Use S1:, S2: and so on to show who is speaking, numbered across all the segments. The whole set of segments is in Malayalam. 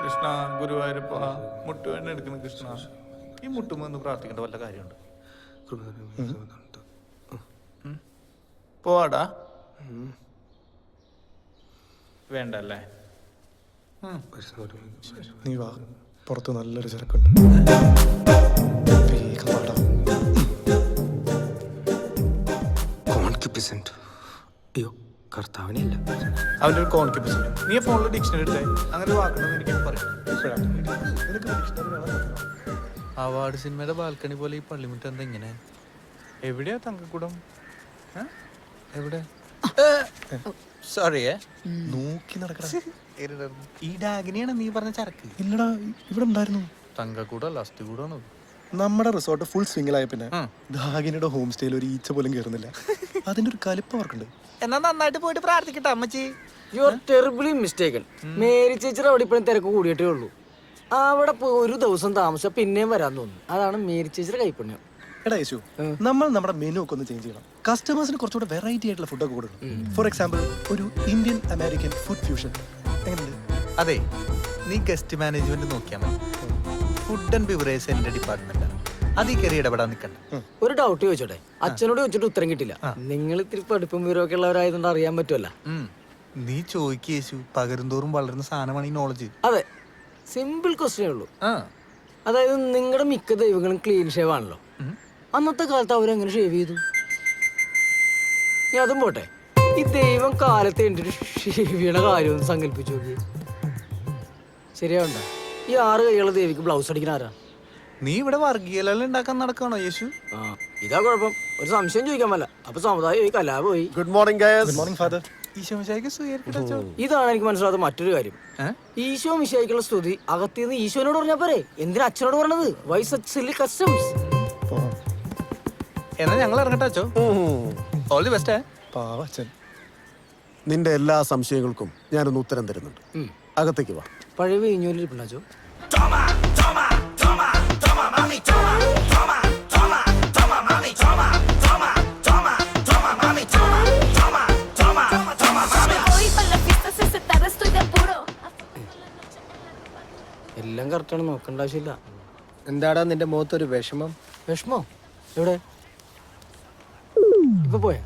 S1: കൃഷ്ണ ഗുരുവായൂരപ്പ മുട്ടുവേണ്ട എടുക്കുന്ന കൃഷ്ണ ഈ മുട്ടുമെന്ന് പ്രാർത്ഥിക്കേണ്ട വല്ല കാര്യമുണ്ട് പോവാടാ വേണ്ടല്ലേ
S2: നീ വാ, പുറത്ത് നല്ലൊരു ചരക്കുണ്ട്. വേഗം വാടാ.
S3: അയ്യോ കർത്താവിനെ അല്ല,
S1: അവൻ്റെ ഒരു കോൺഫിഡൻസ്. നീ ഫോണിൽ ഡിക്ഷണറി എടുത്തേ, അങ്ങനെ ഒരു വാക്കുണ്ടെന്ന് എനിക്ക് പറയാം. അവാർഡ് സിനിമയുടെ ബാൽക്കണി പോലെ ഈ പള്ളിമുറ്റം എന്താ ഇങ്ങനെ? എവിടെയാ തങ്കക്കൂടം? എവിടെ? സോറി
S2: നോക്കി നടക്കടാ.
S1: ഈ ഡാഗിനിയാണ് നീ പറഞ്ഞ ചരക്ക്?
S2: ഇല്ലടാ, ഇവിടെ ഉണ്ടായിരുന്നു.
S1: തങ്കക്കൂടല്ല, അസ്ഥികൂടാണ്.
S2: നമ്മുടെ റിസോർട്ട് ഫുൾ സ്വിംഗിലായ പിന്നെ ദാഗിനിയുടെ ഹോം സ്റ്റേയിൽ ഒരു ഈച്ച പോലും കയറുന്നില്ല. അതിന്റെ ഒരു കലിപ്പ് അവർക്കുണ്ട്.
S1: എന്നാ നന്നായിട്ട് പോയിട്ട് പ്രാർത്ഥിക്കട്ടെ അമ്മച്ചി.
S3: You are terribly mistaken. Mary ചേച്ചിയുടെ അവിടെ ഇപ്പോഴും തിരക്ക് കൂടിയിട്ടേ ഉള്ളൂ. അവിടെ പോയി ഒരു ദിവസം താമസിച്ചാൽ പിന്നെയും വരാൻ തോന്നുന്നു. അതാണ് മേരി ചേച്ചിയുടെ കൈപ്പുണ്യം.
S2: എടാ യേശു, നമ്മൾ നമ്മുടെ മെനു ഒക്കെ ഒന്ന് ചേഞ്ച് ചെയ്യണം. കസ്റ്റമേഴ്സിന് കുറച്ചുകൂടെ വെറൈറ്റി ആയിട്ടുള്ള ഫുഡൊക്കെ കൊടുക്കണം. ഫോർ എക്സാമ്പിൾ, ഒരു ഇന്ത്യൻ അമേരിക്കൻ ഫുഡ് ഫ്യൂഷൻ എങ്ങനെയുണ്ട്?
S1: അതെ, നീ ഗസ്റ്റ് മാനേജ്മെന്റ് നോക്കിയാൽ മതി. ഫുഡ് ആൻഡ് ബിവറേജ് എന്റെ ഡിപ്പാർട്ട്മെന്റാണ്. അതിൽ കയറി ഇടപെടാൻ നിൽക്കണ്ട.
S3: ഒരു ഡൗട്ട് ചോദിച്ചോട്ടെ? അച്ഛനോട് ചോദിച്ചിട്ട് ഉത്തരം കിട്ടില്ല. നിങ്ങൾ ഇത്തിരി പഠിപ്പും വിവരമൊക്കെ ഉള്ളവരായതുകൊണ്ട് അറിയാൻ പറ്റുമല്ല.
S1: നീ ചോദിക്കുക യേശു, പകരുന്തോറും വളരുന്ന സാധനമാണ് ഈ നോളജ്.
S3: അതെ, സിമ്പിൾ ക്വസ്റ്റ്യനേ ഉള്ളൂ. അതായത് നിങ്ങളുടെ മിക്ക ദൈവങ്ങളും ക്ലീൻ ഷേവ് ആണല്ലോ. അന്നത്തെ കാലത്ത് അവരെങ്ങനെ ഷേവ് ചെയ്തു? അതും പോട്ടെ, ഈ ദൈവം കാലത്ത് എൻ്റെ ഷേവ് ചെയ്യണ കാര്യം ഒന്ന് സങ്കല്പിച്ചു നോക്കി. ശരിയാവണ്ട? ഈ 6 കൈയുള്ള ദേവിക്ക് ബ്ലൗസ് അടിക്കണ ആരാ?
S1: നീ ഇവിടെ വർഗീയലെല്ലാം ഉണ്ടാക്കാൻ നടക്കണോ യേശു?
S3: ഇതാ കുഴപ്പം. ഒരു സംശയം ചോദിക്കാൻ പറ്റില്ല. അപ്പൊ സമുദായം പോയി, കലാപം പോയി.
S2: Good morning guys. Good morning father.
S1: Isho മിശിഹായ്ക്ക് സ്വീകരിക്കട്ടെ.
S3: ഇതാണ് എനിക്ക് മനസ്സിലാത്ത മറ്റൊരു കാര്യം. ഈശോ മിശിഹായ്ക്കുള്ള സ്തുതി അകത്തിന്ന് ഈശോനോട് പറഞ്ഞാ പോരെ, എന്തിനാ അച്ഛനോട് പറഞ്ഞത്? Why such silly customs?
S1: എന്നാ ഞങ്ങൾ ഇറങ്ങട്ടെ അച്ചോ. All the best.
S2: പാവച്ചൻ.
S4: നിന്റെ എല്ലാ സംശയങ്ങൾക്കും ഞാനൊന്ന് ഉത്തരം തരുന്നുണ്ട്. അകത്തേക്ക് വാ.
S3: പഴയ വീഞ്ഞൂലിരിപ്പുണ്ടാച്ചോ? എല്ലാം കറക്റ്റാണ്, നോക്കേണ്ട ആവശ്യമില്ല.
S5: എന്താടാ നിന്റെ മുഖത്തൊരു വിഷമം?
S3: വിഷമോ? എവിടെ? ഇപ്പൊ പോയ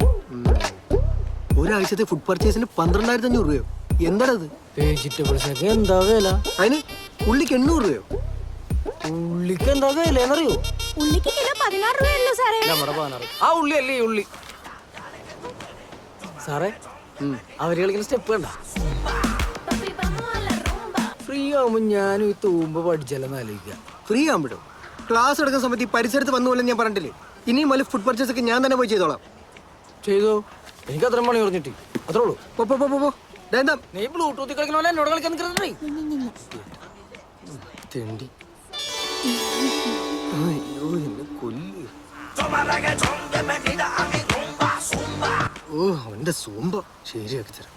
S5: ഒരാഴ്ചത്തെ ഫുഡ് പർച്ചേസിന് 12,500 രൂപയോ? എന്താണത്?
S3: വെജിറ്റബിൾസിനൊക്കെ എന്താ വില?
S5: അതിന് ഉള്ളിക്ക് 800 രൂപയോ?
S3: ഉള്ളിക്ക് എന്താ വിലയെന്നറിയോ?
S6: ഉള്ളിക്ക് കിലോ 16 രൂപയല്ലോ സാറേ.
S3: നമ്മുടെ 16. ആ ഉള്ളി അല്ലേ ഈ ഉള്ളി? സാറേ, അവര് കളിക്കുന്ന സ്റ്റെപ്പ് കണ്ട? ഫ്രീ ആവുമ്പോ ഞാനും ഈ തൂമ്പ പഠിച്ചാലെന്ന് ആലോചിക്കാം.
S5: ഫ്രീ ആകുമ്പോഴോ? ക്ലാസ് എടുക്കുന്ന സമയത്ത് ഈ പരിസരത്ത് വന്നു പോലെ ഞാൻ പറഞ്ഞില്ലേ, ഇനിയും വലിയ ഫുഡ് പർച്ചേസ് ഒക്കെ ഞാൻ തന്നെ പോയി ചെയ്തോളാം.
S3: ചെയ്തോ? എനിക്ക് അത്രയും പണി പറഞ്ഞിട്ട് അത്രേ ഉള്ളൂ.
S5: എന്താ
S3: നീ ബ്ലൂടൂത്തിൽ കളിക്കണ പോലെ എന്നോട് കളിക്കാൻ നിൽക്കുന്നുണ്ടേ. തെണ്ടി. അയ്യോ, എന്നെ കൊല്ല്. ഓ, അവന്റെ സൂമ്പ ശരിയാക്കി തരാം.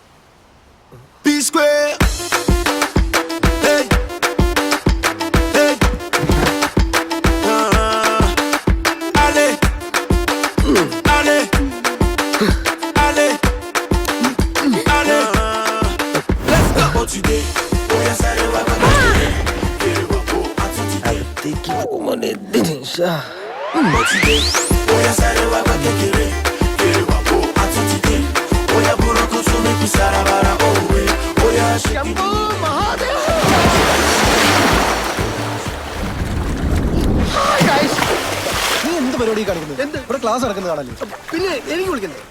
S2: നീ എന്ത് പരിപാടി കാണിക്കുന്നത്? ഇവിടെ ക്ലാസ് നടക്കുന്നത് കാണല്ലേ?
S5: പിന്നെ എനിക്ക് വിളിക്കുന്നത്.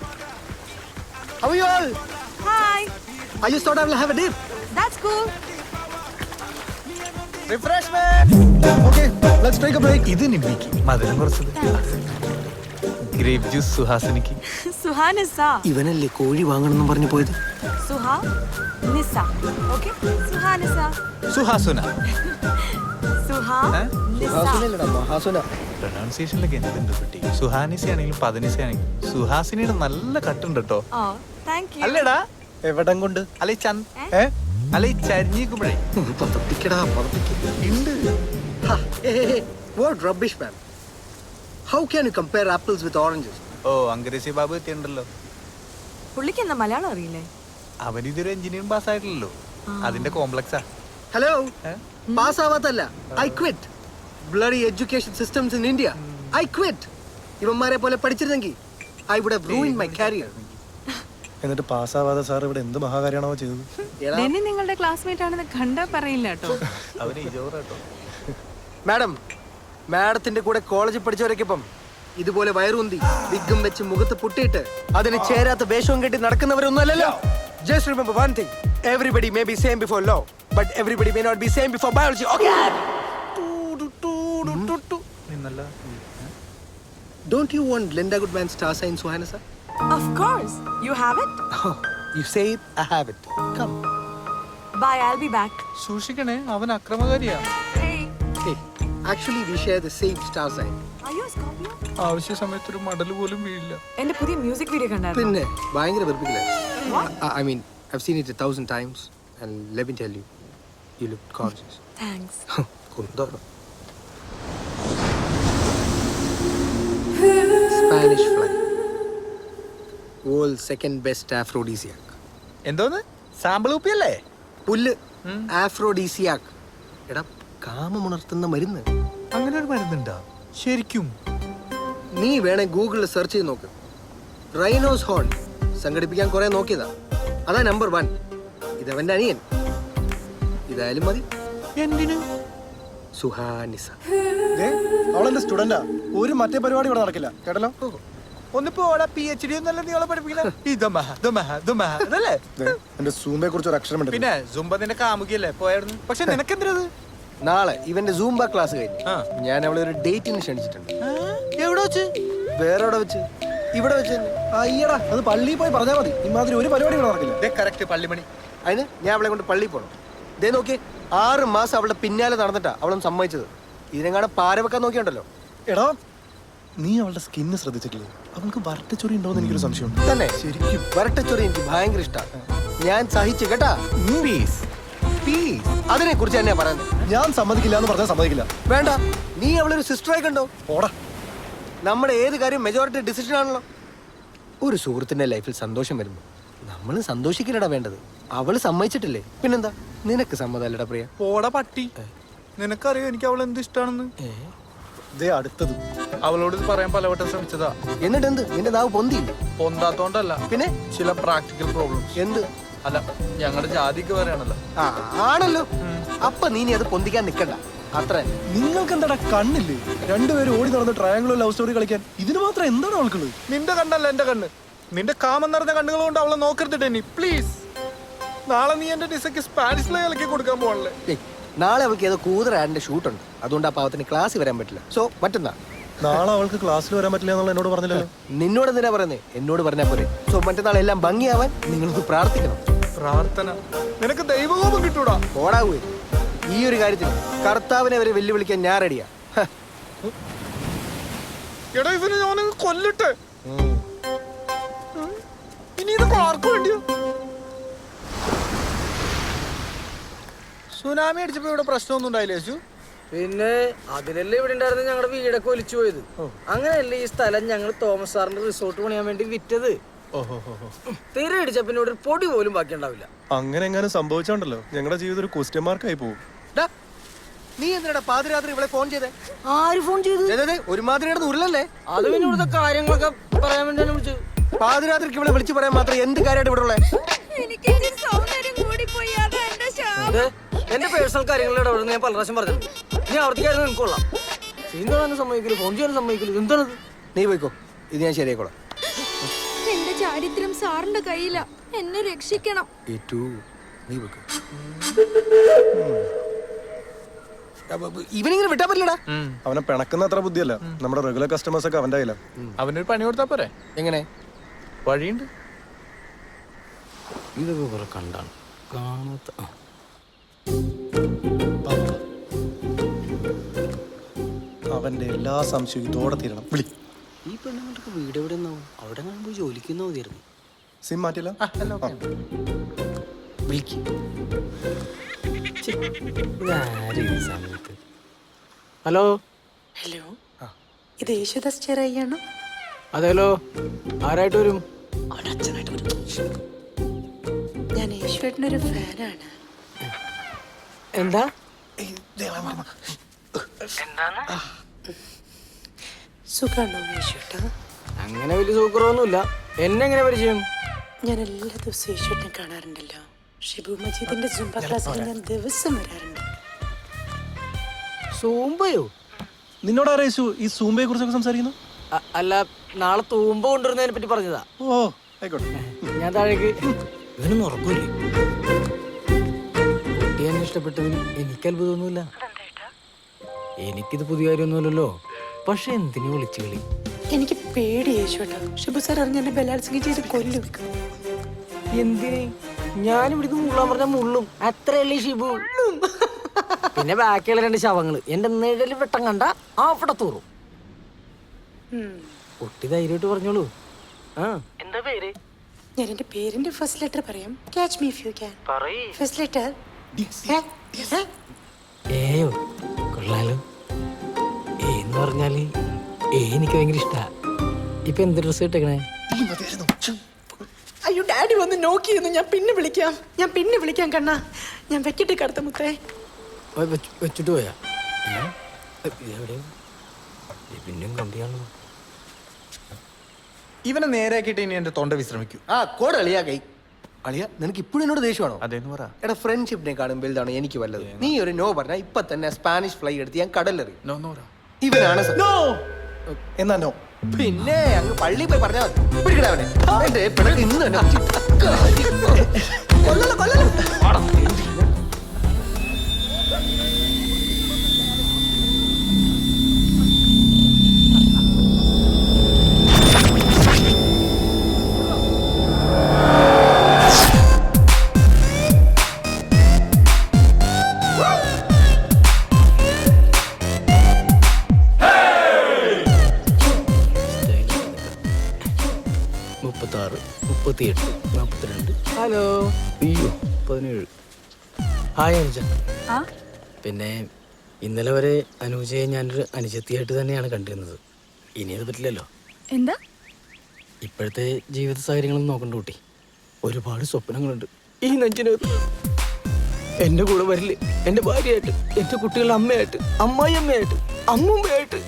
S6: Hi.
S5: I just thought I will have a dip.
S6: That's cool.
S2: Okay, let's take a break.
S1: ഇത് നിമ്മിക്ക് മധുരം കുറച്ചത്. ഗ്രേപ്പ് ജ്യൂസ് സുഹാസിനിക്ക്.
S6: Suhanisa.
S5: ഇവനല്ലേ കോഴി വാങ്ങണമെന്ന് പറഞ്ഞു പോയത്?
S6: Suhanisa. Okay? Suhanisa.
S1: സുഹാസുന.
S6: Suhanisa.
S5: മഹാസുന.
S1: പ്രൊനൗൺസിയേഷനിലൊക്കെ എന്തുണ്ട് കുട്ടി? സുഹാനിസ ആണെങ്കിലും പതിനിസ ആണെങ്കിലും സുഹാസിനിയുടെ നല്ല കട്ടുണ്ട് കേട്ടോ.
S6: Oh, thank you.
S1: അല്ലേടാ?
S2: എവിടം കൊണ്ട്?
S1: അല്ലെ അല്ലെ ചരിഞ്ഞിക്കുമ്പോഴേ
S5: പതപ്പിക്കടാ, പതപ്പിക്ക.
S1: ഉണ്ട്.
S5: What rubbish, man. How can you compare apples with oranges?
S1: ഓ, അങ്കരേസി ബാബു എത്തിയുണ്ടല്ലോ.
S6: പുള്ളിക്ക് എന്താ മലയാളം അറിയില്ലേ?
S1: അവനിതൊരു എഞ്ചിനീയറിംഗ് പാസ്സായിട്ടില്ലല്ലോ, അതിന്റെ കോംപ്ലക്സാ.
S5: ഹലോ പാസ്സാവാത്തല്ല, I quit. Bloody education systems in India. I quit. ഇവന്മാരെ പോലെ പഠിച്ചിരുന്നെങ്കിൽ I would have ruined my career.
S2: എന്നിട്ട് പാസ്സാവാതെ സാർ ഇവിടെ എന്ത് മഹാകാര്യമാണോ ചെയ്തത്?
S6: ഡെന്നി നിങ്ങളുടെ ക്ലാസ്മേറ്റ് ആണെന്ന് കണ്ടാ പറയില്ല കേട്ടോ.
S1: അവന് ഇജോറാട്ടോ.
S5: മാഡത്തിന്റെ കൂടെ കോളേജിൽ പഠിച്ചവരൊക്കെ ഇതുപോലെ വയറുന്തി വിഗും വെച്ച് മുഖത്ത് പുട്ടിയിട്ട് അതിന് ചേരാത്ത വേഷവും കെട്ടി നടക്കുന്നവരൊന്നും അല്ലല്ലോ. Just remember one thing. Everybody may be same before law, but everybody may not be same before biology. Okay?
S1: നിന്നല്ല.
S5: Don't you want Linda Goodman's star sign, Suhana sir?
S6: Of course. You have it?
S5: Oh, you say it, I have it. Come.
S6: Bye, I'll be back.
S1: സൂക്ഷിക്കണേ, അവൻ അക്രമകാരിയാ.
S6: Hey,
S5: Hey, actually we share the same star sign.
S6: are you a Scorpio?
S1: ആവശ്യ സമയത്ത് ഒരു മടൽ പോലും വീഴില്ല.
S6: എന്റെ പുതിയ മ്യൂസിക് വീഡിയോ കണ്ടായിരുന്നു.
S5: പിന്നെ ഭയങ്കര വെറുപ്പിക്കലായിരുന്നു. I mean, I've seen it 1,000 times and let me tell you, you look gorgeous.
S6: Thanks.
S5: കുന്തോളം. Spanish fly. World's second best aphrodisiac.
S1: എന്തോന്ന്? സാമ്പിൾ കുപ്പിയല്ലേ?
S5: പുല്ല്. Aphrodisiac. എടാ കാമമുണർത്തുന്ന മരുന്ന്.
S1: അങ്ങനെ ഒരു മരുന്നുണ്ടോ? ശരിക്കും?
S5: നീ വേണേ ഗൂഗിളിൽ സെർച്ച് ചെയ്ത് നോക്ക്. റൈനോസ് ഹോൺ സംഘടിപ്പിക്കാൻ കുറെ നോക്കിയതാ. അതാ നമ്പർ 1. ഇതവന്റെ അനിയൻ. ഇതായാലും മതി.
S1: എന്തിനു?
S5: സുഹാനിസ.
S2: അവളെന്റെ സ്റ്റുഡന്റാ. ഒരു മറ്റേ പരിപാടി ഇവിടെ നടക്കില്ല കേട്ടല്ലോ.
S1: ഒന്നിപ്പോ PhD ഒന്നല്ല നീളെ പഠിപ്പിക്കില്ല.
S2: എന്റെ സൂമ്പയെ കുറിച്ച് ഒരു അക്ഷരം ഉണ്ട്.
S1: പിന്നെ സുംബ നിന്റെ കാമുകിയല്ലേ പോയായിരുന്നു. പക്ഷെ നിനക്കെന്തത്?
S5: നാളെ ഇവന്റെ സൂംബ ക്ലാസ് കഴിഞ്ഞ് ഞാൻ അവളെ ഒരു ഡേറ്റിന് ക്ഷണിച്ചിട്ടുണ്ട്.
S1: എവിടെ വെച്ച്?
S5: വേറെ എവിടെ വെച്ച്? ഇവിടെ വെച്ച് തന്നെ.
S2: അയ്യടാ, അത് പള്ളിയിൽ പോയി പറഞ്ഞാൽ മതി. ഇമാതിരി ഒരു പരിപാടി ഇവിടെ നടക്കില്ല.
S1: കറക്റ്റ് പള്ളിമണി.
S5: അതിന് ഞാൻ അവളെ കൊണ്ട് പള്ളിയിൽ പോകണം. ദേ നോക്കി 6 മാസം അവളുടെ പിന്നാലെ നടന്നിട്ടാ അവളൊന്ന് സമ്മതിച്ചത്. ഇതിനെങ്ങാണ് പാര വെക്കാൻ നോക്കിയുണ്ടല്ലോ.
S2: എടാ, നീ അവളുടെ സ്കിന്ന് ശ്രദ്ധിച്ചിട്ടില്ലേ? അവൾക്ക് വരട്ടച്ചൊറി ഉണ്ടോന്ന് എനിക്കൊരു സംശയമുണ്ട്.
S5: തന്നെ ശരിക്കും വരട്ടച്ചൊറി എനിക്ക് ഭയങ്കര ഇഷ്ടമാണ്. ഞാൻ സഹിച്ചു കേട്ടാ. അതിനെ കുറിച്ച് തന്നെയാ പറയുന്നത്.
S2: ഞാൻ സമ്മതിക്കില്ല എന്ന് പറഞ്ഞാൽ സമ്മതിക്കില്ല.
S5: വേണ്ട, നീ അവളൊരു സിസ്റ്ററായി കണ്ടോ.
S2: ഓടാ.
S5: നമ്മുടെ ഏത് കാര്യം മെജോറിറ്റി ഡിസിഷൻ ആണല്ലോ. ഒരു സുഹൃത്തിന്റെ ലൈഫിൽ സന്തോഷം വരുമ്പോൾ നമ്മൾ സന്തോഷിക്കില്ലടാ വേണ്ടത്. അവള് സമ്മതിച്ചിട്ടില്ലേ, പിന്നെന്താ? നിനക്ക് സമ്മതല്ലടാ പ്രിയ.
S1: പോടാ പട്ടി. നിനക്കറിയോ എനിക്ക് അവൾ എന്ത് ഇഷ്ടാണെന്ന്?
S2: ദേ അടുത്തത്.
S1: അവളോട് ഇത് പറയാൻ പലവട്ടം ശ്രമിച്ചതാ.
S5: എന്നിട്ട് എന്ത്? നിന്റെ നാവ് പൊന്തിയില്ല.
S1: പൊന്താത്തോണ്ടല്ല,
S5: പിന്നെ
S1: ചില പ്രാക്ടിക്കൽ പ്രോബ്ലംസ്.
S5: എന്ത്?
S1: അല്ല, ഞങ്ങളുടെ ജാതിക്ക് പറയാണല്ലോ.
S5: ആണല്ലോ. അപ്പൊ നീ അത് പൊന്തിക്കാൻ നിക്കണ്ട. അത്ര
S2: നിങ്ങൾക്ക് എന്താടാ കണ്ണില്ലേ? രണ്ടുപേരും ഓടി നടന്ന് ട്രയാങ്കിളോ ലവ് സ്റ്റോറി കളിക്കാൻ. ഇതിന് മാത്രം എന്താണ് അവൾക്കുള്ളത്?
S1: നിന്റെ കണ്ണല്ല എന്റെ കണ്ണ്. നിന്റെ കാമം നിറഞ്ഞ കണ്ണുകൾ കൊണ്ട് അവളെ നോക്കരുത് ഡെന്നി, പ്ലീസ്. നാളെ നീ എന്റെ ഡിസക്ക് സ്പാനിഷിലെ കളിക്ക് കൊടുക്കാൻ പോകണല്ലേ?
S5: നാളെ അവൾക്ക് ഏതോ കൂതറ ആഡിന്റെ ഷൂട്ടുണ്ട്. അതുകൊണ്ട് ആ പാവത്തിന് ക്ലാസ്സിൽ വരാൻ പറ്റില്ല. സോ മറ്റന്നാ.
S2: നാളെ അവൾക്ക് ക്ലാസ്സിൽ വരാൻ പറ്റില്ല എന്നുള്ള എന്നോട് പറഞ്ഞില്ലല്ലോ.
S5: നിന്നോട് എന്തിനാ പറയുന്നേ? എന്നോട് പറഞ്ഞാ പോരെ. സോ മറ്റന്നാളെല്ലാം ഭംഗിയാവാൻ നിങ്ങളൊന്ന് പ്രാർത്ഥിക്കണം.
S1: പ്രാർത്ഥന? നിനക്ക് ദൈവകോപം കിട്ടൂടാ.
S5: ഓടാവൂ. ഈ ഒരു കാര്യത്തിൽ കർത്താവിനെ വരെ വെല്ലുവിളിക്കാൻ ഞാൻ റെഡിയാ.
S1: എടാ, ഇവന് ഞാൻ കൊല്ലട്ടെ. ഇനി ഇത് ആർക്കു വേണ്ടിയോ? സുനാമി അടിച്ചപ്പോ ഇവിടെ പ്രശ്നമൊന്നും ഉണ്ടായില്ലേ യേശു?
S3: പിന്നെ അതിലല്ലേ ഇവിടെ ഉണ്ടായിരുന്ന ഞങ്ങളുടെ വീടൊക്കെ ഒലിച്ചു പോയത്. അങ്ങനെയല്ലേ ഈ സ്ഥലം ഞങ്ങൾ തോമസ് സാറിന്റെ റിസോർട്ട് പണിയാൻ വേണ്ടി വിറ്റത്. തീരെ അടിച്ച പിന്നെ ഇവിടെ ഒരു പൊടി പോലും ബാക്കി ഉണ്ടാവില്ല.
S2: അങ്ങനെ എങ്ങാനും സംഭവിച്ചോണ്ടല്ലോ ഞങ്ങളുടെ ജീവിതം ഒരു ക്വസ്റ്റ്യൻ മാർക്കായി പോകും.
S5: നീ എന്തിനാ പാതിരാത്രി ഇവിടെ ഫോൺ ചെയ്തേ?
S3: ആര് ഫോൺ ചെയ്തു?
S5: ഒരുമാതിരി ഉരുളല്ലേ?
S3: അത് പിന്നെ ഇവിടുത്തെ കാര്യങ്ങളൊക്കെ പറയാൻ വേണ്ടിയാണ് വിളിച്ചത്.
S5: പാതിരാത്രിക്ക് ഇവിടെ വിളിച്ചു പറയാൻ മാത്രം എന്ത് കാര്യമായിട്ട് ഇവിടെ ഉള്ളേ?
S3: എന്റെ പേഴ്സണൽ കാര്യങ്ങളുടെ ഇടപെടുന്ന ഞാൻ പല പ്രാവശ്യം പറഞ്ഞിട്ടുണ്ട്. നീ ആവർത്തിക്കായിരുന്നു എനിക്ക് കൊള്ളാം. സീൻ കാണാനും സമ്മതിക്കില്ല, ഫോൺ ചെയ്യാനും സമ്മതിക്കില്ല. എന്താണത്?
S5: നീ പോയിക്കോ, ഇത് ഞാൻ ശരിയാക്കോളാം.
S7: എന്റെ ചാരിത്രം സാറിന്റെ കയ്യില. എന്നെ രക്ഷിക്കണം.
S5: നീ പോയിക്കോ. ഇവനിങ്ങനെ വിട്ടാ പറ്റില്ലടാ.
S2: അവനെ പിണക്കുന്ന അത്ര ബുദ്ധിയല്ല. നമ്മുടെ റെഗുലർ കസ്റ്റമേഴ്സ് ഒക്കെ അവന്റെ കയ്യില.
S1: അവനൊരു പണി കൊടുത്താ പോരെ?
S5: എങ്ങനെ?
S1: വഴിയുണ്ട്.
S3: ഇതൊക്കെ കുറെ കണ്ടാണ് കാണാത്ത.
S2: അവന്റെ എല്ലാ സംശയവും ഇതോടെ തീരണം. വിളി.
S3: ഈ പെണ്ണുങ്ങൾക്ക് വീട് എവിടെ നിന്നാവും? അവിടെ പോയി ജോലിക്കുന്ന മതിയായിരുന്നു.
S2: സിം മാറ്റില്ല.
S3: ഹലോ
S8: ഹലോ, ഇത് യേശുദാസ് ചെറിയാണോ?
S3: അതെല്ലോ. ആരായിട്ട് വരും?
S8: അവൻ അച്ഛനായിട്ട് വരും. ഞാൻ യേശുവേട്ടനൊരു ഫാനാണ്.
S3: എന്താ
S8: സുഖാണോ യേശുട്ടാ?
S3: അങ്ങനെ വലിയ സൂക്കറൊന്നുമില്ല. എന്നെ എങ്ങനെ പരിചയം?
S8: ഞാൻ എല്ലാ ദിവസവും യേശുട്ടിനെ കാണാറുണ്ടല്ലോ. ഷിബു മജീദിന്റെ സുംബ ക്ലാസ്സിൽ ഞാൻ ദിവസം വരാറുണ്ട്.
S3: സൂമ്പയോ?
S2: നിന്നോട് അറിയിച്ചു ഈ സൂമ്പയെ കുറിച്ചൊക്കെ സംസാരിക്കുന്നു.
S3: അല്ല, നാളെ തൂമ്പ കൊണ്ടുവരുന്നതിനെ പറ്റി പറഞ്ഞതാ.
S2: ഓ ആയിക്കോട്ടെ.
S3: ഞാൻ താഴേക്ക്. ഇവനൊന്നും ഉറക്കൂലേ? കുട്ടി എന്നെ ഇഷ്ടപ്പെട്ടതിൽ എനിക്ക് അത്ഭുതമൊന്നുമില്ല. എനിക്കിത് പുതിയ കാര്യമൊന്നുമില്ലല്ലോ. പക്ഷെ എന്തിനു വിളിച്ചു കളി?
S8: എനിക്ക് പേടി യേശുട്ടാ. ഷിബു സാർ അറിഞ്ഞ എന്നെ ബലാത്സംഗം ചെയ്ത് കൊല്ലും.
S3: എന്തിന്? ഞാൻ ഇവിടുന്ന് മുള്ളാൻ പറഞ്ഞ മുള്ളും. അത്രയല്ലേ ഷിബു? പിന്നെ ബാക്കിയുള്ള 2 ശവങ്ങള് എന്റെ നിഴല് വെട്ടം കണ്ട അവിടെ തൂറും. കുട്ടി ധൈര്യമായിട്ട് പറഞ്ഞോളൂ. എന്താ പേര്?
S8: ഞാൻ എന്റെ പേരിന്റെ ഫസ്റ്റ് ലെറ്റർ പറയാം. Catch me if you can. First letter
S3: ഏയോ? കൊള്ളാലോ. എന്ന് പറഞ്ഞാല് എനിക്ക് ഭയങ്കര ഇഷ്ടാ. ഇപ്പൊ എന്ത് ഡ്രസ് ഇട്ടേക്കണേ?
S8: അയ്യോ ഡാഡി വന്ന് നോക്കിയിരുന്നു. ഞാൻ പിന്നെ വിളിക്കാം കണ്ണാ. ഞാൻ വെക്കട്ടെ കറുത്ത മുത്തേ.
S3: വെച്ചിട്ട് പോയാ? പിന്നെയും കമ്പിയാണോ?
S1: ഇവനെ നേരെയാക്കിയിട്ട് ഇനി എന്റെ തൊണ്ട വിശ്രമിക്കൂ.
S5: ആ കോട അളിയാ കൈ. അളിയ നിനക്ക് ഇപ്പോഴും എന്നോട് ദേഷ്യമാണോ?
S1: അതേന്ന് പറ.
S5: എടാ ഫ്രണ്ട്ഷിപ്പിനെ കാണും വലുതാണ് എനിക്ക് വല്ലത്. നീ ഒരു നോ പറഞ്ഞാൽ ഇപ്പൊ തന്നെ സ്പാനിഷ് ഫ്ലൈ എടുത്ത് ഞാൻ കടലെറി. ഇവനാണ്
S2: എന്നാ നോ.
S5: പിന്നെ അങ്ങ് പള്ളി പോയി പറഞ്ഞാൽ മതി. പിടിക്കടാ അവനെ. എന്റെ പിണക്ക് ഇന്ന് തന്നെ കൊല്ലല്ലോ, കൊല്ലല്ലോ.
S3: ഹലോ. അയ്യോ 17. ഹായ് അനുജ. പിന്നെ ഇന്നലെ വരെ അനുജയെ ഞാനൊരു അനുജത്തിയായിട്ട് തന്നെയാണ് കണ്ടിരുന്നത്. ഇനി അത് പറ്റില്ലല്ലോ.
S7: എന്താ?
S3: ഇപ്പോഴത്തെ ജീവിത സാഹചര്യങ്ങളൊന്നും നോക്കണ്ട കുട്ടി. ഒരുപാട് സ്വപ്നങ്ങളുണ്ട് ഈ നെഞ്ചിനകത്ത്. എന്റെ കൂടെ വരില്ലേ? എന്റെ ഭാര്യയായിട്ട്, എന്റെ കുട്ടികളുടെ അമ്മയായിട്ട്, അമ്മായിയമ്മയായിട്ട്, അമ്മൂമ്മയായിട്ട്.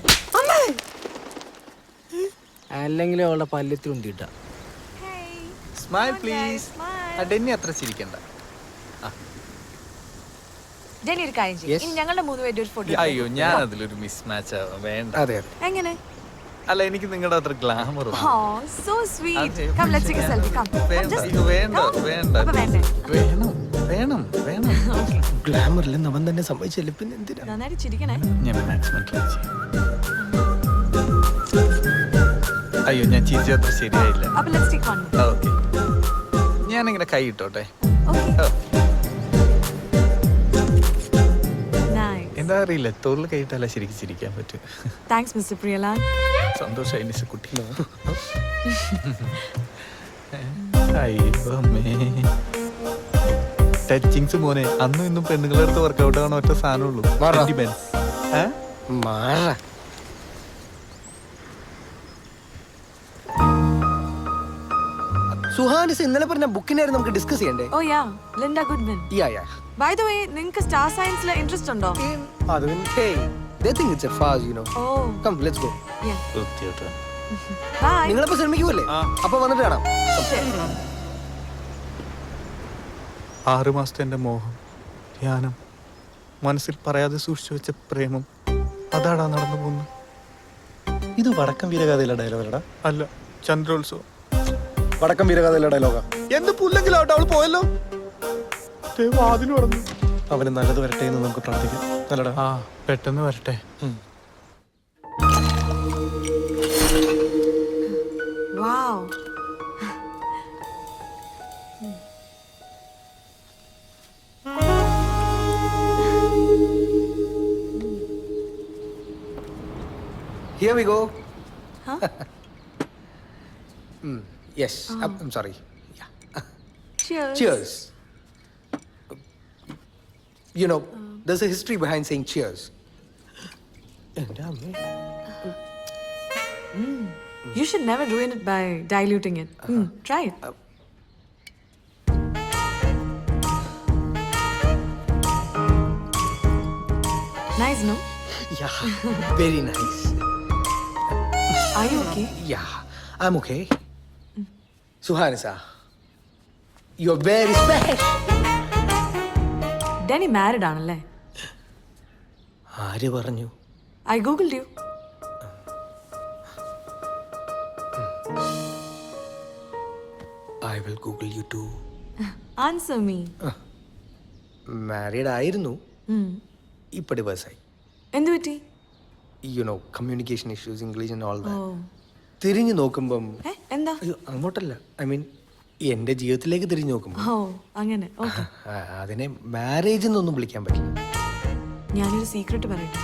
S3: അല്ലെങ്കിൽ അവളുടെ പല്ലത്തിൽ ഉന്തിയിട്ട.
S1: Smile please. ഡെന്നി അത്ര ചിരിക്കണ്ട.
S6: ഡെന്നി ഒരു കാര്യം ചെയ്യ്. ഇനി ഞങ്ങളുടെ 3 പേരുടെ ഒരു ഫോട്ടോ.
S1: അയ്യോ, ഞാൻ അതിലൊരു മിസ് മാച്ച് വേണ്ട.
S5: അതെ
S6: എങ്ങനെ?
S1: അല്ല, എനിക്ക് നിങ്ങളുടെ അത്ര glamour
S6: Oh, so sweet. Come, let's take a selfie. Come.
S1: വേണ്ട.
S6: അപ്പൊ വേണ്ടേ?
S1: വേണം.
S5: ഗ്ലാമറിൽ അവൻ തന്നെ സമ്മതിച്ചല്ലേ പിന്നെ എന്തിനാ?
S6: നന്നായിട്ട് ചിരിക്കണേ.
S1: ഞാൻ മാക്സിമം ട്രൈ ചെയ്യും. അയ്യോ, ഞാൻ ചിരിച്ച അത്ര ശരിയായില്ല.
S6: അപ്പൊ let's take one.
S1: ഓക്കെ, ഞാനിങ്ങനെ കൈ ഇട്ടോട്ടെ.
S6: Okay. Nice.
S1: എന്താ അറിയില്ല, തോളിൽ കൈയിട്ടല്ല ശരിക്കും ചിരിക്കാൻ പറ്റും.
S6: Thanks, Mr. Priyalan.
S1: സന്തോഷമായി നിശക്കുട്ടി. അയ്യോ ടച്ചിങ്സ് മോനെ. അന്നും ഇന്നും പെണ്ണുങ്ങളുടെ അടുത്ത് വർക്കൗട്ട് ആവണ ഒറ്റ സാധനമുള്ളൂ.
S5: മാറ. സുഹാനിസ് ഇന്നലെ പറഞ്ഞ ബുക്കിനായിരുന്നു നമുക്ക് ഡിസ്കസ് ചെയ്യണ്ടേ?
S6: Oh yeah, Linda Goodman.
S5: Yeah.
S6: By the way, നിങ്ങൾക്ക് സ്റ്റാർ സയൻസിൽ ഇൻട്രസ്റ്റ് ഉണ്ടോ?
S5: അത് hey, they think it's a farce, you know.
S6: Oh.
S5: Come, let's go.
S6: Yeah.
S1: വൃത്തിയായിട്ട്.
S6: Bye.
S5: നിങ്ങളപ്പോ ശ്രമിക്കുമല്ലേ? അപ്പൊ വന്നിട്ട് കാണാം.
S1: 6 മാസത്തെ എൻ്റെ മോഹം, ധ്യാനം, മനസ്സിൽ പറയാതെ സൂക്ഷിച്ചു വെച്ച പ്രേമം, അതാടാ നടന്നു പോകുന്നു.
S2: ഇത് വടക്കം വീരഗാഥയിലെ ഡയലോഗല്ലടാ.
S1: അല്ല, ചന്ദ്രോത്സവം.
S2: വടക്കം വീരഗാഥയിലെ ഡയലോഗാ.
S1: എന്ത് പുല്ലെങ്കിലാവട്ടെ, അവൾ പോയല്ലോ. വാതിൽ പറഞ്ഞു.
S2: അവന് നല്ലത് വരട്ടെ എന്ന് നമുക്ക് പ്രാർത്ഥിക്കാം. നല്ലടാ.
S1: പെട്ടെന്ന് വരട്ടെ.
S6: Wow.
S5: Here we go.
S6: Huh?
S5: Yes. I'm sorry. Yeah.
S6: Cheers.
S5: Cheers. You know, there's a history behind saying cheers.
S6: You should never ruin it by diluting it. Try it. Nice, no?
S5: Yeah, very nice.
S6: Are you okay?
S5: Yeah, I'm okay. Suhanisa, you're very special.
S6: Danny married ആണല്ലേ?
S5: ആര് പറഞ്ഞു?
S6: I googled you.
S5: I will Google you too.
S6: Answer me.
S5: Married ആയിരുന്നു, ഇപ്പൊ ഡിവേഴ്സ് ആയി.
S6: എന്ത് പറ്റി?
S5: You know communication issues, English and all
S6: oh.
S5: തിരിഞ്ഞു നോക്കുമ്പം
S6: എന്താ?
S5: അയ്യോ അങ്ങോട്ടല്ല, ഐ മീൻ എന്റെ ജീവിതത്തിലേക്ക് തിരിഞ്ഞു നോക്കുമ്പോൾ
S6: ഓ അങ്ങനെ. ഓക്കെ.
S5: അതിനെ മാരേജ് എന്നൊന്നും വിളിക്കാൻ പറ്റില്ല.
S6: ഞാനൊരു സീക്രട്ട് പറയട്ടെ.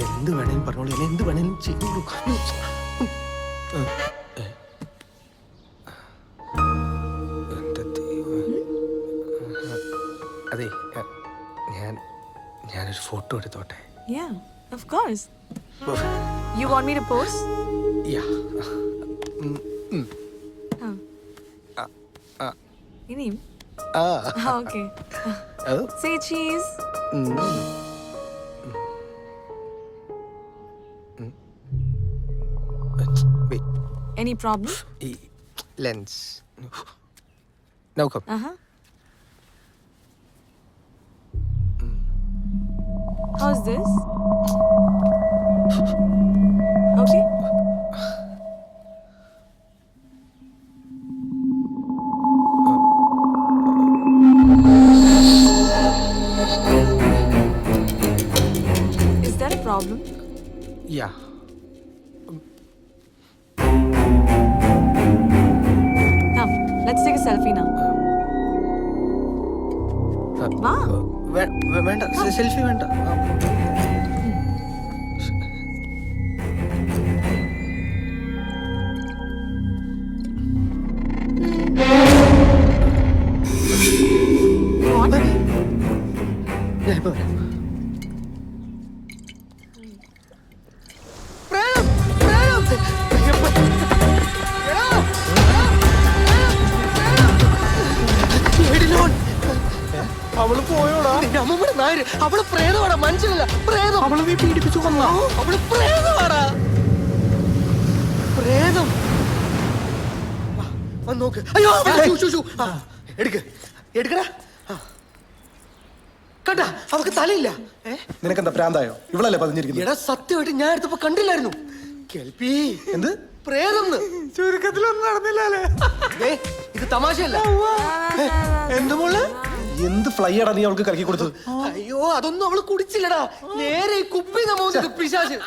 S5: എന്ത് വേണേലും പറഞ്ഞോളൂ, എന്നെ എന്ത് വേണേലും ചെയ്തോളൂ. എന്റെ ദൈവമേ. അതെ, ഞാനൊരു ഫോട്ടോ എടുത്തോട്ടെ?
S6: Yeah, of course. You want me to pose?
S5: യാ.
S6: ഇനിയും?
S5: ആ.
S6: Okay.
S5: Oh.
S6: Say cheese.
S5: Wait.
S6: Any problem?
S5: Lens. Now come.
S6: Uh-huh. How's this? Okay. Is there a problem?
S5: Yeah.
S6: Come, let's take a selfie now. വാ.
S5: വേണ്ട, സെൽഫി വേണ്ട.
S6: What?
S5: ഞാൻ ഇപ്പൊ വരാം.
S1: അവള് പോയോടാ?
S5: നമ്മുടെ നായര് അവള് പ്രേതമാടാ, മനുഷ്യനല്ല പ്രേതം.
S1: അവളെ നീ പീഡിപ്പിച്ചു കൊന്നാ?
S5: അവള് പ്രേതമാടാ, പ്രേതം. വാ, വന്ന് നോക്ക്. അയ്യോ എടുക്ക്, എടുക്കടാ. കണ്ടാ, അവക്ക് തലയില്ല.
S2: നിനക്കെന്താ പ്രാന്തായോ? ഇവളല്ലേ പതിഞ്ഞിരിക്കുന്നത്?
S5: എടാ സത്യമായിട്ട് ഞാൻ എടുത്തപ്പോ കണ്ടില്ലായിരുന്നു. കേൾപ്പി
S2: എന്ത്
S5: പ്രേതം?
S1: ചുരുക്കത്തിലൊന്നും നടന്നില്ലല്ലേ?
S5: ഇത് തമാശയല്ല.
S2: എന്ത് മോള്? എന്ത് ഫ്ലൈ ആടാ നീ അവൾക്ക് കറക്കി കൊടുത്തത്?
S5: അയ്യോ അതൊന്നും അവള് കുടിച്ചില്ലടാ, നേരെ ഈ കുപ്പി നമ്മ പിശാച്.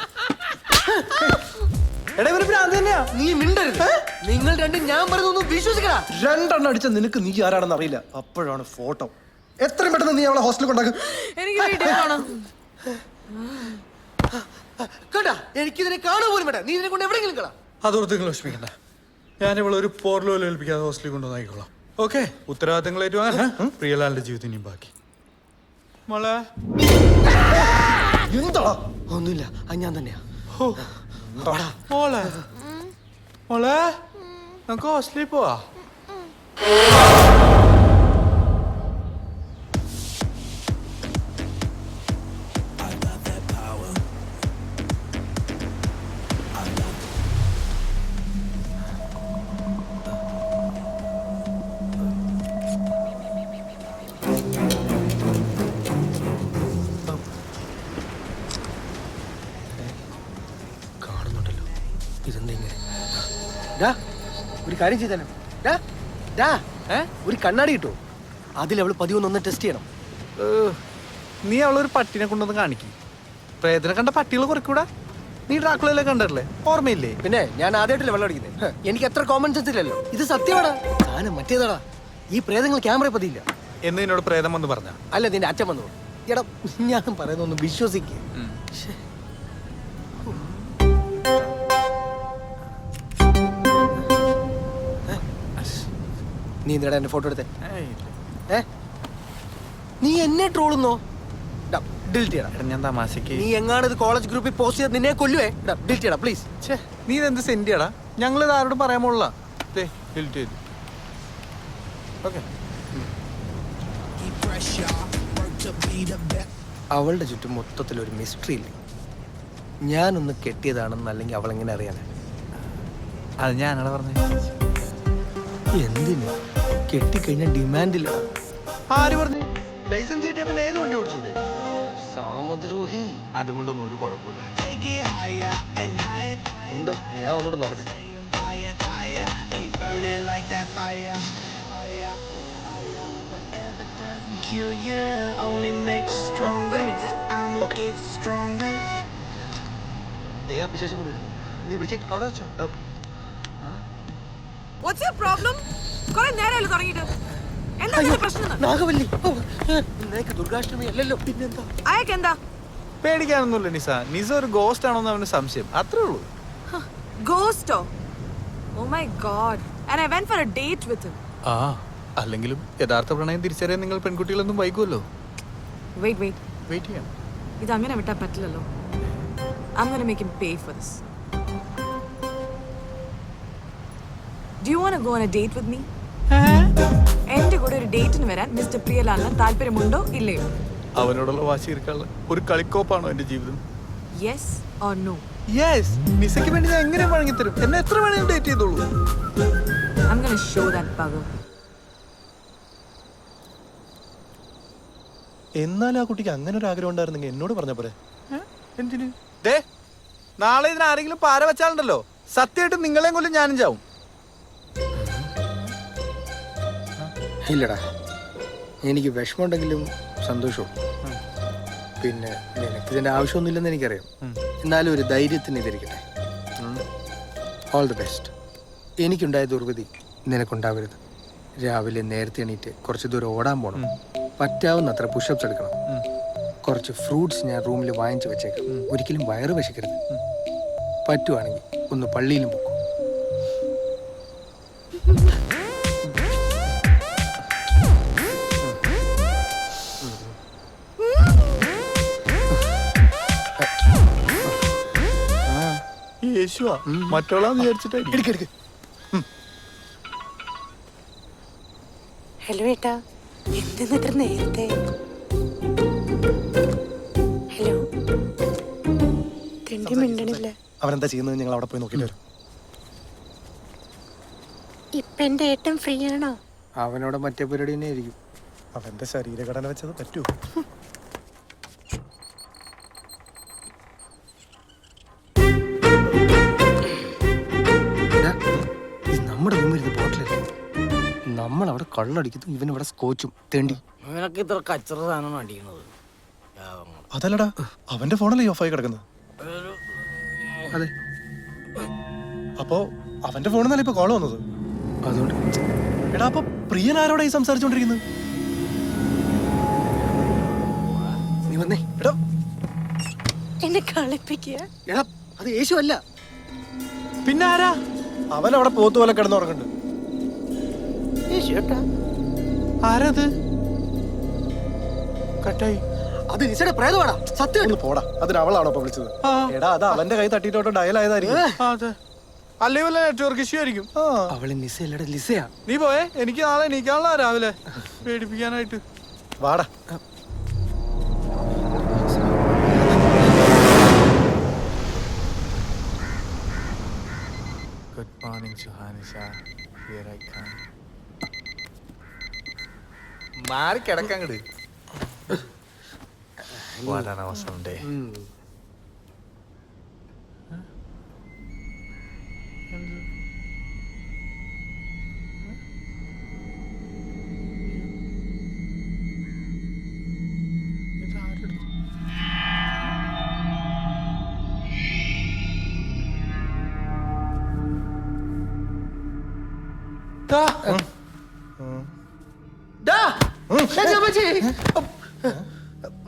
S2: എടാ ഇവര് ഭ്രാന്ത് തന്നെയാ.
S5: നീ മിണ്ടരുത്. നിങ്ങൾ രണ്ടും ഞാൻ പറയുന്നൊന്നും വിശ്വസിക്കടാ.
S2: രണ്ടെണ്ണം അടിച്ച നിനക്ക് നീ ആരാണെന്ന് അറിയില്ല. അപ്പോഴാണ് ഫോട്ടോ. എത്രയും പെട്ടെന്ന് നീ അവളെ ഹോസ്റ്റലിൽ കൊണ്ടാക്കും.
S6: എനിക്ക് വീട്ടിൽ പോണം.
S5: കേട്ടാ, എനിക്കിതിനെ കാണുക പോലും വേണ്ട. നീ ഇതിനെ കൊണ്ട് എവിടെയെങ്കിലും കളാ.
S1: അതോർത്ത് നിങ്ങൾ വിഷമിക്കണ്ട. ഞാൻ ഇവളെ ഒരു പോർലോലും ഏൽപ്പിക്കാതെ ഹോസ്റ്റലിൽ കൊണ്ടുവന്നായിക്കോളാം. ഓക്കെ, ഉത്തരവാദിത്തങ്ങൾ ഏറ്റുവാങ്ങാൻ പ്രിയലാലിന്റെ ജീവിതം ഇനിയും ബാക്കി. മോളെ
S2: എന്താ?
S5: ഒന്നുമില്ല, അത് ഞാൻ തന്നെയാ.
S1: മോളെ മോളെ നമുക്ക് ഹോസ്റ്റലിൽ പോവാ.
S5: കാണുന്നുണ്ടല്ലോ, ഇതെന്താ ഇങ്ങനെ? ഒരു കാര്യം ചെയ്താലോ? ഒരു കണ്ണാടി കിട്ടുമോ? അതിലവള് 11 ടെസ്റ്റ് ചെയ്യണം.
S1: നീ അവളൊരു പട്ടിനെ കൊണ്ടൊന്ന് കാണിക്കും. പ്രേതനെ കണ്ട പട്ടികൾ കുറയ്ക്കൂടാ? നീ ഡ്രാക്കുളയിലെ കണ്ടല്ലേ, ഓർമ്മയില്ലേ?
S5: പിന്നെ ഞാൻ ആദ്യമായിട്ടല്ലേ വെള്ളം അടിക്കുന്നത്. എനിക്ക് എത്ര കോമൺ സെൻസ് ഇല്ലല്ലോ. ഇത് സത്യമാടാ, സാധനം മറ്റേതാടാ. ഈ പ്രേതങ്ങൾ ക്യാമറ പതിയില്ല
S1: എന്ന് നിന്നോട് പ്രേതം വന്ന് പറഞ്ഞ?
S5: അല്ല, നിന്റെ അച്ഛൻ വന്നു. എടാ ഞാൻ പറയുന്നൊന്ന് വിശ്വസിക്കുക. നീ എന്തിനാ എന്റെ ഫോട്ടോ എടുത്തേ? നീ എന്നെ ട്രോളുന്നോ? ഡിലീറ്റ് ചെയ്യണം.
S1: ഞാൻ തമാശക്ക്.
S5: നീ എങ്ങാണ് ഇത് കോളേജ് ഗ്രൂപ്പിൽ പോസ്റ്റ് ചെയ്ത് നിന്നെ കൊല്ലുവേ. ഡിലീറ്റ് ചെയ്യണം പ്ലീസ്.
S1: നീ ഇതെന്ത് സെൻഡിയാടാ? ഞങ്ങളിത് ആരോടും പറയാൻ പോലുള്ള. ഡിലീറ്റ് ചെയ്തു. ഓക്കെ.
S5: അവളുടെ ചുറ്റും മൊത്തത്തിൽ ഒരു മിസ്റ്ററി ഇല്ലേ? ഞാനൊന്ന് കെട്ടിയതാണെന്ന് അല്ലെങ്കിൽ അവൾ എങ്ങനെ അറിയാനാ?
S1: അത് ഞാനാണ് പറഞ്ഞത്.
S5: എന്തിന് കെട്ടിക്കഴിഞ്ഞാൽ ഡിമാൻഡില്ല.
S1: ആര് പറഞ്ഞു?
S5: ലൈസൻസ് കിട്ടിയ പിന്നെ ഏത് വണ്ടി ഓടിച്ചത്?
S1: അതുകൊണ്ടൊന്നും ഒരു കുഴപ്പമില്ല.
S5: ഉണ്ടോ? ഞാൻ ഒന്നുകൂടെ നോക്കട്ടെ.
S6: What's your problem? കുറെ നേരമല്ലേ തുടങ്ങിയിട്ട്? എന്താ നിന്റെ പ്രശ്നം?
S5: നാഗവല്ലി, നിനക്ക് ദുർഗാഷ്ടമി അല്ലല്ലോ, പിന്നെന്താ?
S6: അയാൾക്ക് എന്താ?
S1: പേടിക്കാനൊന്നുമില്ല നിസ. നിസ ഒരു ഗോസ്റ്റ് ആണോന്ന് അവന് സംശയം, അത്രേ ഉള്ളൂ.
S6: Ghost? Oh my god. And I went for a date with him.
S1: ആ അല്ലെങ്കിലും യഥാർത്ഥ പ്രണയം തിരിച്ചറിയാൻ നിങ്ങൾ പെൺകുട്ടികളൊന്നും വൈകുമല്ലോ.
S6: Wait.
S1: വെയിറ്റ് ചെയ്യാം.
S6: ഇത് അങ്ങനെ വിട്ടാ പറ്റില്ലല്ലോ. I'm gonna make him pay for this. Do you want to go on a date with me? എന്റെ കൂടെ ഒരു ഡേറ്റിന് വരാൻ മിസ്റ്റർ പ്രിയലാലിന് താല്പര്യമുണ്ടോ ഇല്ലയോ?
S1: അവനോടുള്ള വാശി തീർക്കാനുള്ള ഒരു കളിക്കോപ്പാണോ എന്റെ ജീവിതം?
S6: Yes or no?
S1: യെസ്. നിസയ്ക്ക് വേണ്ടി ഞാൻ എങ്ങനെ വഴങ്ങിത്തരും? എന്നെ എത്ര വേണേലും ഡേറ്റ് ചെയ്തോളൂ.
S6: I'm gonna show that bugger.
S2: എന്നാൽ ആ കുട്ടിക്ക് അങ്ങനെ ഒരു ആഗ്രഹം ഉണ്ടായിരുന്നെങ്കിൽ എന്നോട് പറഞ്ഞ പോലെ.
S1: എന്തിന്? ദേ നാളെ ഇതിന് ആരെങ്കിലും പാര വെച്ചാലുണ്ടല്ലോ, സത്യമായിട്ട് നിങ്ങളെയും കൊല്ലും ഞാനും ചാവും.
S5: ഇല്ലടാ, എനിക്ക് വിഷമമുണ്ടെങ്കിലും സന്തോഷവും. പിന്നെ നിനക്കിതിൻ്റെ ആവശ്യമൊന്നുമില്ലെന്ന് എനിക്കറിയാം. എന്നാലും ഒരു ധൈര്യത്തിന് ഇതിരിക്കട്ടെ. All the best. എനിക്കുണ്ടായ ദുർഗതി നിനക്കുണ്ടാവരുത്. രാവിലെ നേരത്തെ എണീറ്റ് കുറച്ച് ദൂരം ഓടാൻ പോകണം. പറ്റാവുന്നത്ര പുഷപ്സ് എടുക്കണം. കുറച്ച് ഫ്രൂട്ട്സ് ഞാൻ റൂമിൽ വാങ്ങിച്ചു വെച്ചേക്കാം. ഒരിക്കലും വയറ് വിശക്കരുത്. പറ്റുവാണെങ്കിൽ ഒന്ന് പള്ളിയിലും പോകും.
S1: യേശുവാ മറ്റോളാന്ന് വിചാരിച്ചിട്ടായിരിക്കും.
S8: ഹലോ ഏട്ടാ, എന്തെന്ന് ഇത്ര നേരത്തെ? ഹലോ, തെണ്ടി മിണ്ടണില്ല.
S2: അവനെന്താ ചെയ്യുന്നത് ഞങ്ങൾ അവിടെ പോയി നോക്കിയിട്ട് വരും.
S8: ഇപ്പൊ എന്റെ ഏട്ടൻ ഫ്രീ ആണോ?
S5: അവനോട് മറ്റേ പരിപാടി തന്നെ ആയിരിക്കും.
S2: അവന്റെ ശരീരഘടന വെച്ചത് പറ്റൂ.
S5: നമ്മുടെ റൂമിൽ ബോട്ടിലല്ലേ, നമ്മളവിടെ കള്ളടിക്കുന്നു, ഇവനിവിടെ സ്കോച്ചും. തേണ്ടി
S3: നിനക്ക് ഇത്ര കച്ചറ സാധനം അടിക്കണത്?
S2: അതല്ലടാ, അവന്റെ ഫോണല്ലേ ഓഫായി കിടക്കുന്നത്.
S5: അതെ,
S2: അപ്പോ അവന്റെ ഫോണിൽ നിന്നല്ലേ ഇപ്പൊ കോള് വന്നത്.
S5: അതുകൊണ്ട്
S2: എടാ, അപ്പൊ പ്രിയൻ ആരോടായി സംസാരിച്ചോണ്ടിരിക്കുന്നത്?
S5: നീ വന്നേ.
S2: എടാ
S8: എന്നെ കളിപ്പിക്കുക.
S5: എടാ, അത് യേശു അല്ല.
S2: പിന്നെ ആരാ? അവൻ അവിടെ പോത്ത് പോലെ കിടന്നുറങ്ങുന്നുണ്ട്.
S5: യേശു ഏട്ടാ.
S1: ആരത്? കട്ടായി.
S5: അത് നിസയുടെ പ്രേതമാടാ, സത്യം.
S2: ഒന്ന് പോടാ, അതിന് അവളാണോ ഇപ്പൊ വിളിച്ചത്? എടാ, അത് അവന്റെ കൈ തട്ടിട്ടോട്ടോ ഡയൽ ആയതായിരിക്കും.
S1: അതെ, അല്ലേ വല്ല നെറ്റ്വർക്ക് ഇഷ്യൂ ആയിരിക്കും.
S5: അവള് നിസയല്ലടാ, ലിസയാ.
S1: നീ പോയേ, എനിക്ക് നാളെ എണീക്കാനുള്ള രാവിലെ പേടിപ്പിക്കാനായിട്ട്.
S2: വാടാ.
S1: Good morning Suhanisha. Here I come. മാറി കിടക്കങ്ങട്. What an awesome day.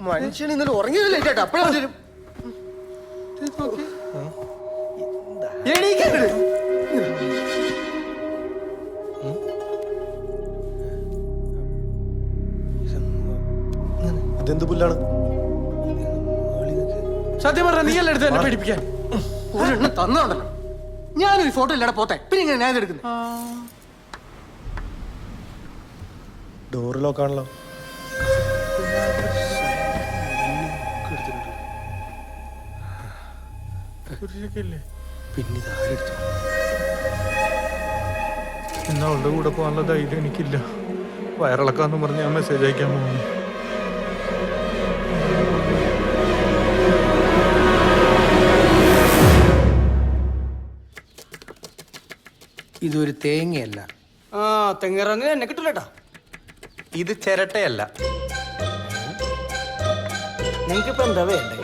S5: മനുഷ്യൻ ഇന്നലെ ഉറങ്ങിയതല്ലേ ചേട്ടാ? അപ്പഴാ വരും.
S2: ഇതെന്ത് പുല്ലാണ്?
S1: സത്യം പറഞ്ഞ നീ അല്ല എടുത്ത് എന്നെ പേടിപ്പിക്കാൻ.
S5: ഒരെണ്ണം തന്നോണ്ടല്ലോ. ഞാനൊരു ഫോട്ടോ ഇല്ലാടെ പോട്ടെ, പിന്നെ ഇങ്ങനെ ഞാൻ എടുക്കുന്നത്.
S2: ഡോറ് ലോക്കാണല്ലോ.
S1: കുരിശൊക്കെ ഇല്ലേ?
S3: പിന്നെ ഇതാരെടുത്തു?
S1: ഇന്ന് അവളുടെ കൂടെ പോകാനുള്ള ധൈര്യം എനിക്കില്ല. വയറിളക്കാന്ന് പറഞ്ഞ് ഞാൻ മെസ്സേജ് അയക്കാൻ പോകുന്നു.
S5: ഇതൊരു തേങ്ങയല്ല.
S3: ആ തെങ്ങറങ്ങ് എന്നെ കിട്ടില്ലട്ടാ.
S1: ഇത് ചിരട്ടയല്ല,
S3: നിങ്ങൾക്കിപ്പോ എന്താ വേണ്ടേ?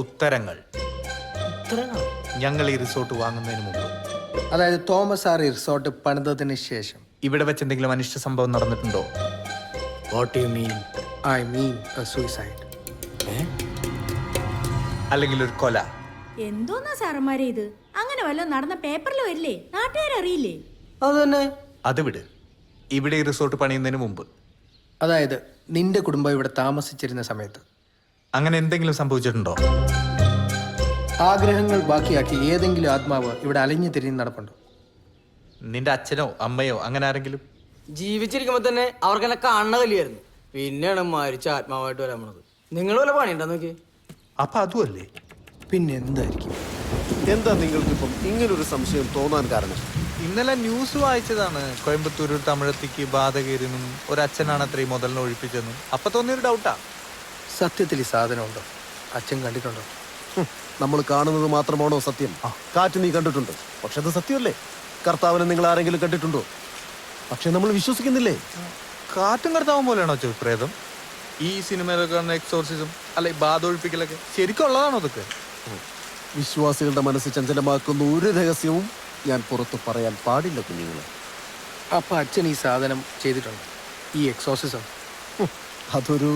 S1: ഉത്തരങ്ങൾ.
S3: ഉത്തരങ്ങളോ?
S1: ഞങ്ങൾ ഈ റിസോർട്ട് വാങ്ങുന്നതിന് മുമ്പ്
S5: അതായത് തോമസ് ആർ റിസോർട്ട് പണിതതിന് ശേഷം
S1: ഇവിടെ വെച്ച് എന്തെങ്കിലും അനിഷ്ട സംഭവം നടന്നിട്ടുണ്ടോ?
S3: What you mean?
S5: I mean suicide.
S1: അല്ലെങ്കിൽ ഒരു കൊല?
S7: എന്തോന്നാ സാറന്മാരെ ഇത്? അങ്ങനെ വല്ലതും നടന്ന പേപ്പറിൽ വരില്ലേ? നാട്ടുകാരറിയില്ലേ?
S3: അത് തന്നെ.
S1: അത് വിട്. ഇവിടെ ഈ റിസോർട്ട് പണിയുന്നതിന് മുമ്പ്
S5: അതായത് നിന്റെ കുടുംബം ഇവിടെ താമസിച്ചിരുന്ന സമയത്ത്
S1: അങ്ങനെ എന്തെങ്കിലും സംഭവിച്ചിട്ടുണ്ടോ?
S5: ആഗ്രഹങ്ങൾ ബാക്കിയാക്കി ഏതെങ്കിലും ആത്മാവ് ഇവിടെ അലഞ്ഞു തിരിഞ്ഞ് നടപ്പുണ്ടോ?
S1: നിന്റെ അച്ഛനോ അമ്മയോ അങ്ങനെ ആരെങ്കിലും?
S3: ജീവിച്ചിരിക്കുമ്പോ തന്നെ അവർക്ക് എന്നെ കാണുന്ന കലിയായിരുന്നു. പിന്നെയാണ് മരിച്ച ആത്മാവായിട്ട് വരാൻ പോണത്. നിങ്ങൾ വല്ല പണിയുണ്ടോ നോക്കി?
S1: അപ്പൊ അതുമല്ലേ?
S5: പിന്നെ എന്തായിരിക്കും?
S4: എന്താ നിങ്ങൾക്കിപ്പം ഇങ്ങനൊരു സംശയം തോന്നാൻ കാരണം?
S1: ഇന്നലെ ന്യൂസ് വായിച്ചതാണ്. കോയമ്പത്തൂർ ഒരു തമിഴത്തിക്ക് ബാധ കയറിയെന്നും ഒരച്ഛനാണ് അത്രയും മുതലിനെ ഒഴിപ്പിച്ചെന്നും. അപ്പൊ തോന്നിയൊരു ഡൗട്ടാ.
S5: സത്യത്തിൽ ഈ സാധനം ഉണ്ടോ? അച്ഛൻ കണ്ടിട്ടുണ്ടോ?
S4: നമ്മൾ കാണുന്നത് മാത്രമാണോ സത്യം? കാറ്റ് നീ കണ്ടിട്ടുണ്ട്, പക്ഷെ അത് സത്യമല്ലേ? കർത്താവിനെ നിങ്ങൾ ആരെങ്കിലും കണ്ടിട്ടുണ്ടോ? പക്ഷെ നമ്മൾ വിശ്വസിക്കുന്നില്ലേ?
S1: കാറ്റും കടത്താവും പോലെയാണോ പ്രേതം? ഈ സിനിമയിലൊക്കെ കാണുന്ന എക്സോർസിസം അല്ലെ ബാധ ഒഴിപ്പിക്കലൊക്കെ ശരിക്കും ഉള്ളതാണോ അതൊക്കെ?
S4: വിശ്വാസികളുടെ മനസ്സ് ചഞ്ചലമാക്കുന്ന ഒരു രഹസ്യവും ഞാൻ പുറത്ത് പറയാൻ പാടില്ല കുഞ്ഞുങ്ങളെ.
S5: അപ്പൊ അച്ഛൻ ഈ സാധനം ചെയ്തിട്ടുണ്ട്, ഈ എക്സോസിസം?
S4: അതൊരു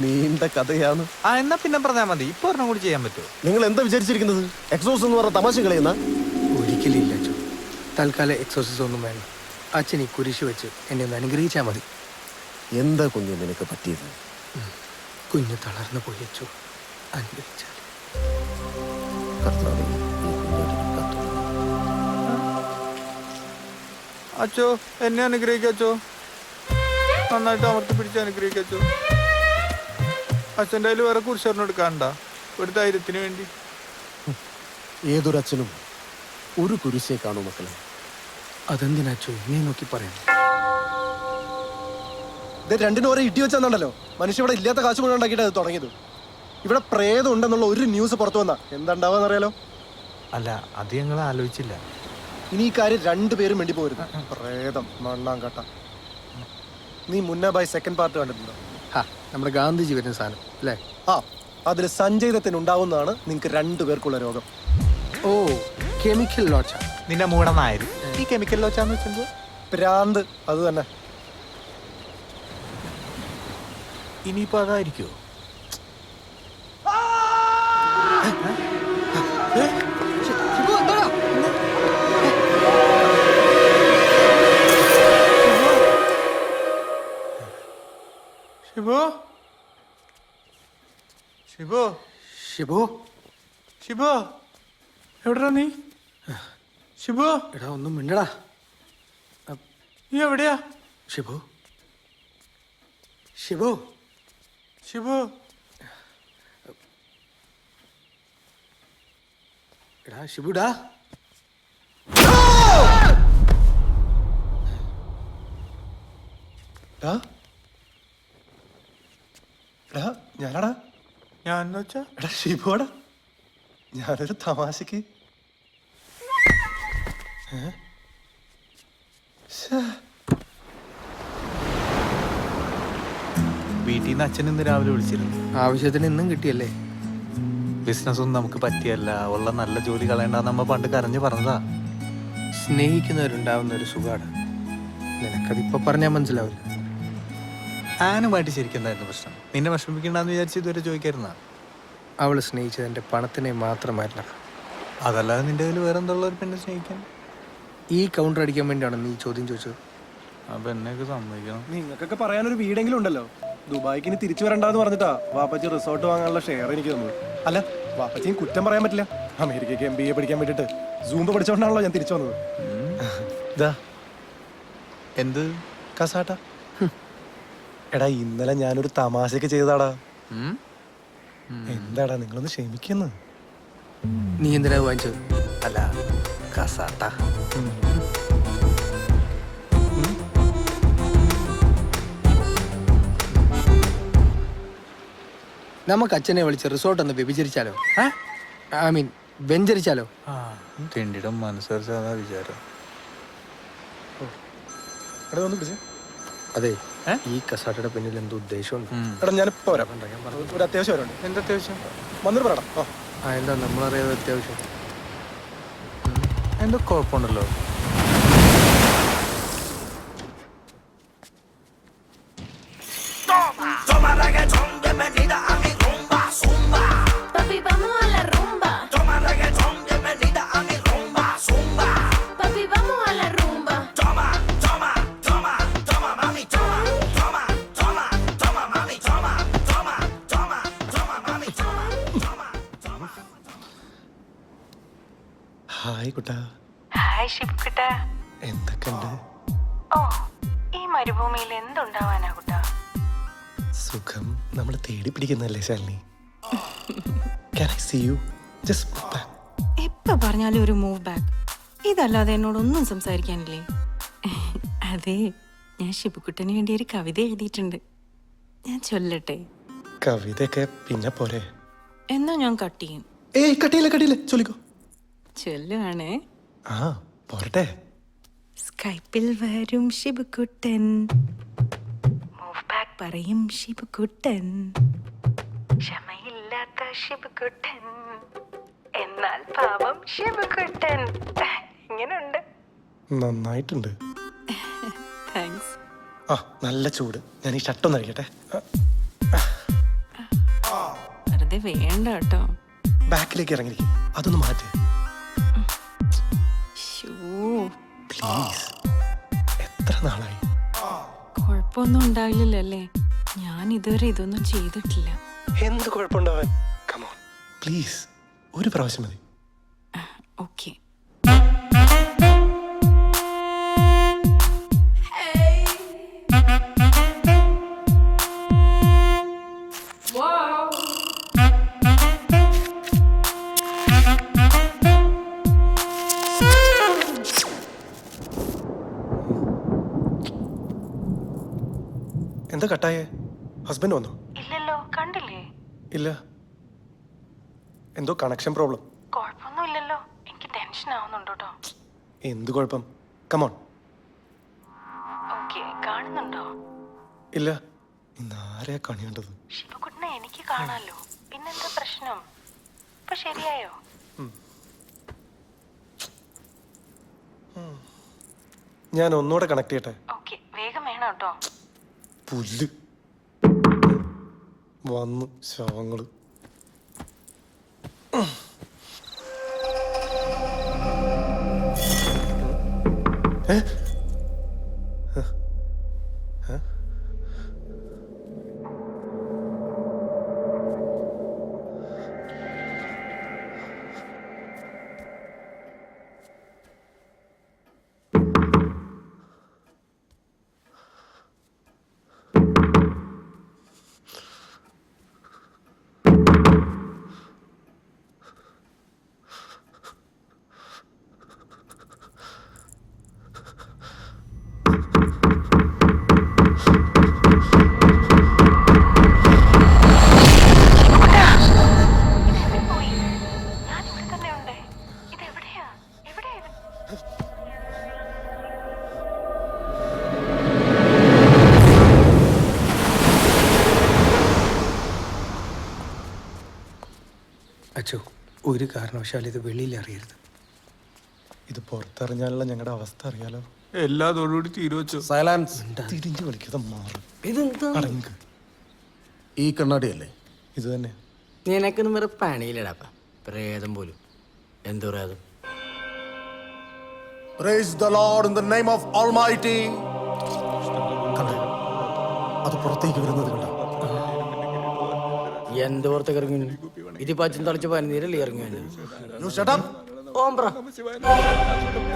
S4: നീണ്ട കഥയാണ്.
S1: എന്നാ പിന്നെ പറഞ്ഞാൽ മതി. ഇപ്പൊ ഒരെണ്ണം കൂടി ചെയ്യാൻ പറ്റുമോ?
S4: നിങ്ങൾ എന്താ വിചാരിച്ചിരിക്കുന്നത്? എക്സോസ് എന്ന് പറഞ്ഞ തമാശ കളയുന്ന?
S5: ഒരിക്കലും ഇല്ല അച്ഛൻ. തൽക്കാലം എക്സോസിസം ഒന്നും വേണ്ട. അച്ഛൻ ഈ കുരിശ് വെച്ച് എന്നെ ഒന്ന് അനുഗ്രഹിച്ചാൽ മതി.
S4: എന്താ കുഞ്ഞു നിനക്ക് പറ്റിയത്?
S5: കുഞ്ഞ് തളർന്നു പോയി അച്ഛോ, അനുഗ്രഹിച്ചാൽ.
S4: കർത്താവേ, ഈ കുഞ്ഞിനെ കാത്തു.
S1: അച്ചോ എന്നെ അനുഗ്രഹിക്കച്ചോ. നന്നായിട്ട് അമർത്തി പിടിച്ച് അനുഗ്രഹിക്കച്ചോ. അച്ഛൻ്റെ കയ്യിൽ വേറെ കുരിശറിന് എടുക്കാണ്ട, ഒരു ധൈര്യത്തിന് വേണ്ടി.
S4: ഏതൊരച്ഛനും ഒരു കുരിശേ കാണൂ മക്കളെ.
S5: അതെന്തിനാച്ചോ നീ നോക്കി പറയാം?
S2: ഇത് രണ്ടിനും ഓരോ ഇടി വെച്ചാന്നുണ്ടല്ലോ മനുഷ്യ ഇവിടെ ഇല്ലാത്ത കാശ് മുഴുവൻ ഉണ്ടാക്കിയിട്ട് അത് തുടങ്ങിയത്. ഇവിടെ പ്രേതം ഉണ്ടെന്നുള്ള ഒരു ന്യൂസ് പുറത്തു വന്നാ എന്താ ഉണ്ടാവുക അറിയാലോ?
S1: അല്ല, അത് ഞങ്ങൾ ആലോചിച്ചില്ല.
S2: ഇനി ഈ കാര്യം രണ്ടുപേരും വേണ്ടി പോരുത്. പ്രേതം മണ്ണാങ്കട്ട. നീ മുന്ന ബൈ സെക്കൻഡ് പാർട്ട് കണ്ടിട്ടുണ്ടോ?
S5: നമ്മുടെ ഗാന്ധിജി വരുന്ന സാധനം അല്ലേ?
S2: അതിൽ സഞ്ജയ് ദത്തിന് ഉണ്ടാവുന്നതാണ് നിങ്ങൾക്ക് രണ്ടുപേർക്കുള്ള രോഗം.
S5: ഓ, കെമിക്കൽ ലോച്ച.
S1: നിന്റെ മൂടനായിരുന്നു ഈ കെമിക്കൽ ലോച്ചാന്ന് വെച്ചെന്തോ?
S2: പ്രാന്ത്. അത് തന്നെ.
S1: ഇനിയിപ്പോ അതായിരിക്കോ? ഷിബു, ഷിബു,
S5: ഷിബു,
S1: ഷിബു, എവിടെടാ നീ? ഷിബു,
S5: എടാ ഒന്നും മിണ്ടടാ.
S1: നീ എവിടെയാ?
S5: ഷിബു, ഷിബു,
S1: ഷിബു,
S5: എടാ ഷിബുടാ.
S2: ഞാനാടാ.
S1: ഞാൻ വെച്ചാ
S2: എടാ ഷിബുവാടാ. ഞാനൊരു തമാശക്ക്.
S1: വീട്ടിൽ നിന്ന് അച്ഛൻ ഇന്ന് രാവിലെ വിളിച്ചിരുന്നു.
S5: ആവശ്യത്തിന് ഇന്നും കിട്ടിയല്ലേ?
S1: ബിസിനസ് ഒന്നും നമുക്ക് പറ്റിയല്ല, ഉള്ള നല്ല ജോലി കളയണ്ടെന്ന് നമ്മ പണ്ട് കരഞ്ഞു പറഞ്ഞതാ.
S5: സ്നേഹിക്കുന്നവരുണ്ടാവുന്ന ഒരു സുഖാണ്. നിനക്കതിപ്പോ പറഞ്ഞാൽ മനസ്സിലാവില്ല.
S1: ആനുമായിട്ട് ശരിക്കും എന്തായിരുന്നു പ്രശ്നം? നിന്നെ വിഷമിക്കണ്ടെന്ന് വിചാരിച്ച് ഇതുവരെ ചോദിക്കായിരുന്ന?
S5: അവള് സ്നേഹിച്ചത് എൻ്റെ പണത്തിനെ മാത്രമായിരുന്ന.
S1: അതല്ലാതെ നിന്റെ കയ്യിൽ വേറെ എന്തുള്ള ഒരു പെണ്ണെ സ്നേഹിക്കാൻ?
S5: ഈ കൗണ്ടർ അടിക്കാൻ വേണ്ടിയാണ് നീ ചോദ്യം ചോദിച്ചത്.
S1: അപ്പൊ എന്നെയൊക്കെ സമ്മതിക്കണം.
S2: നിങ്ങൾക്കൊക്കെ പറയാനൊരു വീടെങ്കിലും ഉണ്ടല്ലോ. ദുബായിക്ക് ഇനി തിരിച്ചു വരണ്ടെന്ന് പറഞ്ഞിട്ടാ വാപ്പച്ചി റിസോർട്ട് വാങ്ങാനുള്ള ഷെയർ എനിക്ക് തന്നു. അല്ല, വാപ്പച്ചിയും കുറ്റം പറയാൻ പറ്റില്ല. അമേരിക്കയ്ക്ക് MBA പഠിക്കാൻ വേണ്ടിട്ട് സൂംബ പഠിച്ചോണ്ടാണല്ലോ ഞാൻ തിരിച്ചു വന്നത്.
S1: എന്ത്
S2: കസാട്ട? എടാ ഇന്നലെ ഞാനൊരു തമാശക്ക് ചെയ്തതാടാ. എന്താടാ നിങ്ങളൊന്ന് ക്ഷമിക്കുന്നു?
S5: നീ എന്തിനാ വാങ്ങിച്ചത്? അല്ല കസാട്ട. നമുക്ക് അച്ഛനെ വിളിച്ച് റിസോർട്ട് ഒന്ന് വ്യഭിചരിച്ചാലോ? I mean വെഞ്ചരിച്ചാലോ?
S1: തിണ്ടിയുടെ മനസ്സറിച്ചാ വിചാരം.
S2: എടാ ഒന്ന് പിടിച്ചേ.
S5: അതെ, ഈ കസാട്ടയുടെ പിന്നിൽ എന്തോ ഉദ്ദേശമുണ്ട്.
S2: എടാ ഞാനിപ്പോ വരാം. ഒരു അത്യാവശ്യം വരണ്ട്.
S1: എന്താ അത്യാവശ്യം?
S2: വന്നിട്ട് പറയടാ.
S5: എന്താ നമ്മളറിയാതെ അത്യാവശ്യം?
S1: എന്തോ കുഴപ്പമുണ്ടല്ലോ.
S7: Papi, vamos a la rumba. Toma reggaetón, bienvenida a mi rumba, zumba. Papi, vamos a la rumba. Toma, toma, toma, toma, mami, toma, toma, toma, toma, mami, toma, toma, toma, toma, mami, toma, toma, toma.
S2: Hi Kutta,
S8: hi ഷിപ്കുട്ട.
S2: എന്തൊക്കെയുണ്ട്?
S8: ഓ, ഈ മരുഭൂമിയിൽ എന്തുണ്ടാവാനാ കുട്ടാ?
S2: സുഖം. നമ്മൾ തേടി പിടിക്കുന്നല്ലേ Shalini? Can I see you? Just move back.
S8: എപ്പോ പറഞ്ഞാലും ഒരു മൂവ് ബാക്ക്. ഇതല്ലാതെ എന്നോടൊന്നും സംസാരിക്കാനില്ലേ? അതെ, ഞാൻ ഷിബുക്കുട്ടന് വേണ്ടി ഒരു കവിത എഴുതിയിട്ടുണ്ട്. ഞാൻ ചൊല്ലട്ടെ?
S2: കവിതയൊക്കെ പിന്നെ പോരെ.
S8: എന്നാ ഞാൻ കട്ട് ചെയ്യും.
S2: ഏയ് കട്ടിയില്ല ചൊല്ലിക്കോ.
S8: ചൊല്ലുവാണ്.
S2: ആ പോരട്ടെ.
S8: സ്കൈപ്പിൽ വരും ഷിബുക്കുട്ടൻ, മൂവ് ബാക്ക് പറയും ഷിബുക്കുട്ടൻ, ക്ഷമയില്ലാത്ത ഷിബുക്കുട്ടൻ, എന്നാൽ പാവം ഷിബുക്കുട്ടൻ. ഇങ്ങനുണ്ട്.
S2: നന്നായിട്ടുണ്ട്.
S8: താങ്ക്സ്.
S2: ആ നല്ല ചൂട്. ഞാൻ ഈ ഷർട്ടൊന്ന് അഴിക്കട്ടെ.
S8: വെറുതെ വേണ്ട കേട്ടോ.
S2: ബാക്കിലേക്ക് ഇറങ്ങിയിരിക്കും. അതൊന്ന് മാറ്റ്
S8: ശ്ശോ,
S2: പ്ലീസ്. എത്ര നാളായി?
S8: കുഴപ്പമൊന്നും ഉണ്ടാവില്ലല്ലോ അല്ലേ? ഞാൻ ഇതുവരെ ഇതൊന്നും ചെയ്തിട്ടില്ല.
S2: എന്ത് കുഴപ്പമുണ്ടാവാൻ? കമോൺ പ്ലീസ്, ഒരു പ്രാവശ്യം മതി.
S8: ഓക്കെ.
S2: എന്താ കട്ടായേ? ഹസ്ബൻഡ് വന്നോ?
S8: ഇല്ലല്ലോ, കണ്ടില്ലേ?
S2: ഇല്ല. എന്തോ കണക്ഷൻ പ്രോബ്ലം.
S8: കുഴപ്പമൊന്നും ഇല്ലല്ലോ. എനിക്ക് ടെൻഷൻ ആവുന്നുണ്ട് കേട്ടോ.
S2: എന്ത് കുഴപ്പം? കമോൺ.
S8: ഓക്കെ, കാണുന്നുണ്ടോ?
S2: ഇല്ല. ഇന്ന് ആരെയാ കണി കണ്ടത്?
S8: ശിവകുട്ടിനെ എനിക്ക് കാണാലോ. പിന്നെന്താ പ്രശ്നം? ഇപ്പൊ ശരിയായോ?
S2: ഞാൻ ഒന്നുകൂടെ കണക്ട് ചെയ്യട്ടെ?
S8: ഓക്കെ, വേഗം വേണം കേട്ടോ.
S2: പുല്ല് വന്നു ശവങ്ങള്.
S5: അച്ഛോ, ഒരു കാരണവശാലും ഇത് വെളിയിൽ അറിയരുത്.
S2: ഇത് പുറത്തറിഞ്ഞാലുള്ള ഞങ്ങളുടെ അവസ്ഥ അറിയാലോ.
S1: എല്ലാതോടുകൂടി തീരുവച്ചോ?
S4: സൈലൻസ്.
S2: തിരിഞ്ഞു കളിക്കാതെ മാറും.
S5: ഇതെന്താ?
S2: അടങ്ങ്.
S4: ഈ കണ്ണാടിയല്ലേ?
S2: ഇത് തന്നെ.
S3: നിനക്കൊന്നും വേറെ പണിയില്ലടാപ്പ. പ്രേതം പോലും. എന്ത് പ്രേതം?
S4: Praise the Lord in the name of Almighty. കണ്ടോ? അത് പുറത്തേക്ക് വരുന്നത് കണ്ടോ?
S3: എന്ത് പുറത്തേക്ക് ഇറങ്ങി? ഇത് പച്ചും തളിച്ച് പനിനീരല്ലേ ഇറങ്ങി?
S4: You shut up.
S3: Ombre.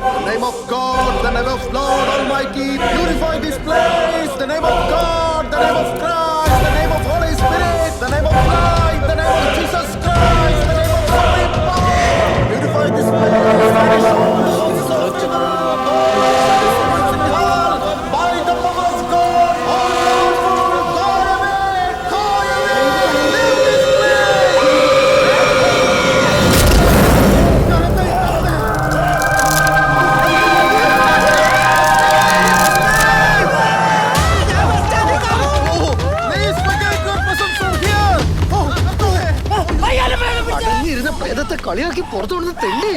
S4: The name of God, the name of Lord Almighty, purify this place. The name of God, the name of Christ, the name of Holy Spirit, the name of life, the name of Jesus Christ, the name of Holy Power.
S5: പ്രേതത്തെ കളിയാക്കി പുറത്തു കൊണ്ടു തെണ്ടി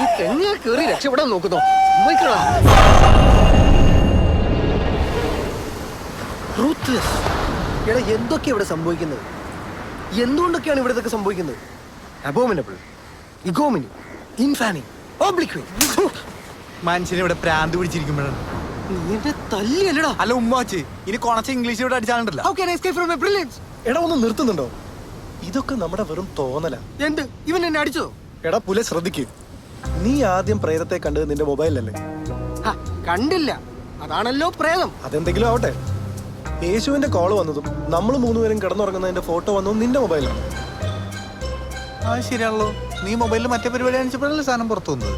S5: ഈ തെങ്ങ കേറി രക്ഷപ്പെടാൻ നോക്കുന്നോ? എടാ എന്തൊക്കെയാ ഇവിടെ സംഭവിക്കുന്നത്? എന്തുകൊണ്ടൊക്കെയാണ് ഇവിടെ ഇതൊക്കെ സംഭവിക്കുന്നത്? അബോമിനബിൾ, ഇഗോമിനി, ഇൻഫാനി, ഓബ്ലിക്വി.
S1: മനുഷ്യനെ ഇവിടെ പ്രാന്ത് പിടിച്ചിരിക്കുമ്പോഴാണ്.
S5: നിന്റെ തല്ലിയല്ലടാ.
S1: അല്ല ഉമ്മാച്ച്, ഇനി കൊണച്ച ഇംഗ്ലീഷ് ഇവിടെ അടിച്ചാലുണ്ടല്ലോ.
S5: How can I escape from my brilliance?
S2: എടാ ഒന്ന് നിർത്തുന്നുണ്ടോ? ഇതൊക്കെ നമ്മുടെ വെറും തോന്നല.
S5: എന്ത് ഇവൻ എന്നെ അടിച്ചോ?
S2: എടാ പുല ശ്രദ്ധിക്ക്. നീ ആദ്യം പ്രേതത്തെ കണ്ടത് നിന്റെ മൊബൈലല്ലേ?
S5: കണ്ടില്ല, അതാണല്ലോ പ്രേതം.
S2: അതെന്തെങ്കിലും ആവട്ടെ. യേശുവിന്റെ കോള് വന്നതും നമ്മൾ മൂന്നുപേരും കിടന്നുറങ്ങുന്നതിന്റെ ഫോട്ടോ വന്നതും നിന്റെ മൊബൈലാണ്.
S1: ആ ശരിയാണല്ലോ. നീ മൊബൈലിൽ മറ്റേ പരിപാടി കാണിച്ചപ്പോഴല്ലേ സാധനം പുറത്തു വന്നത്.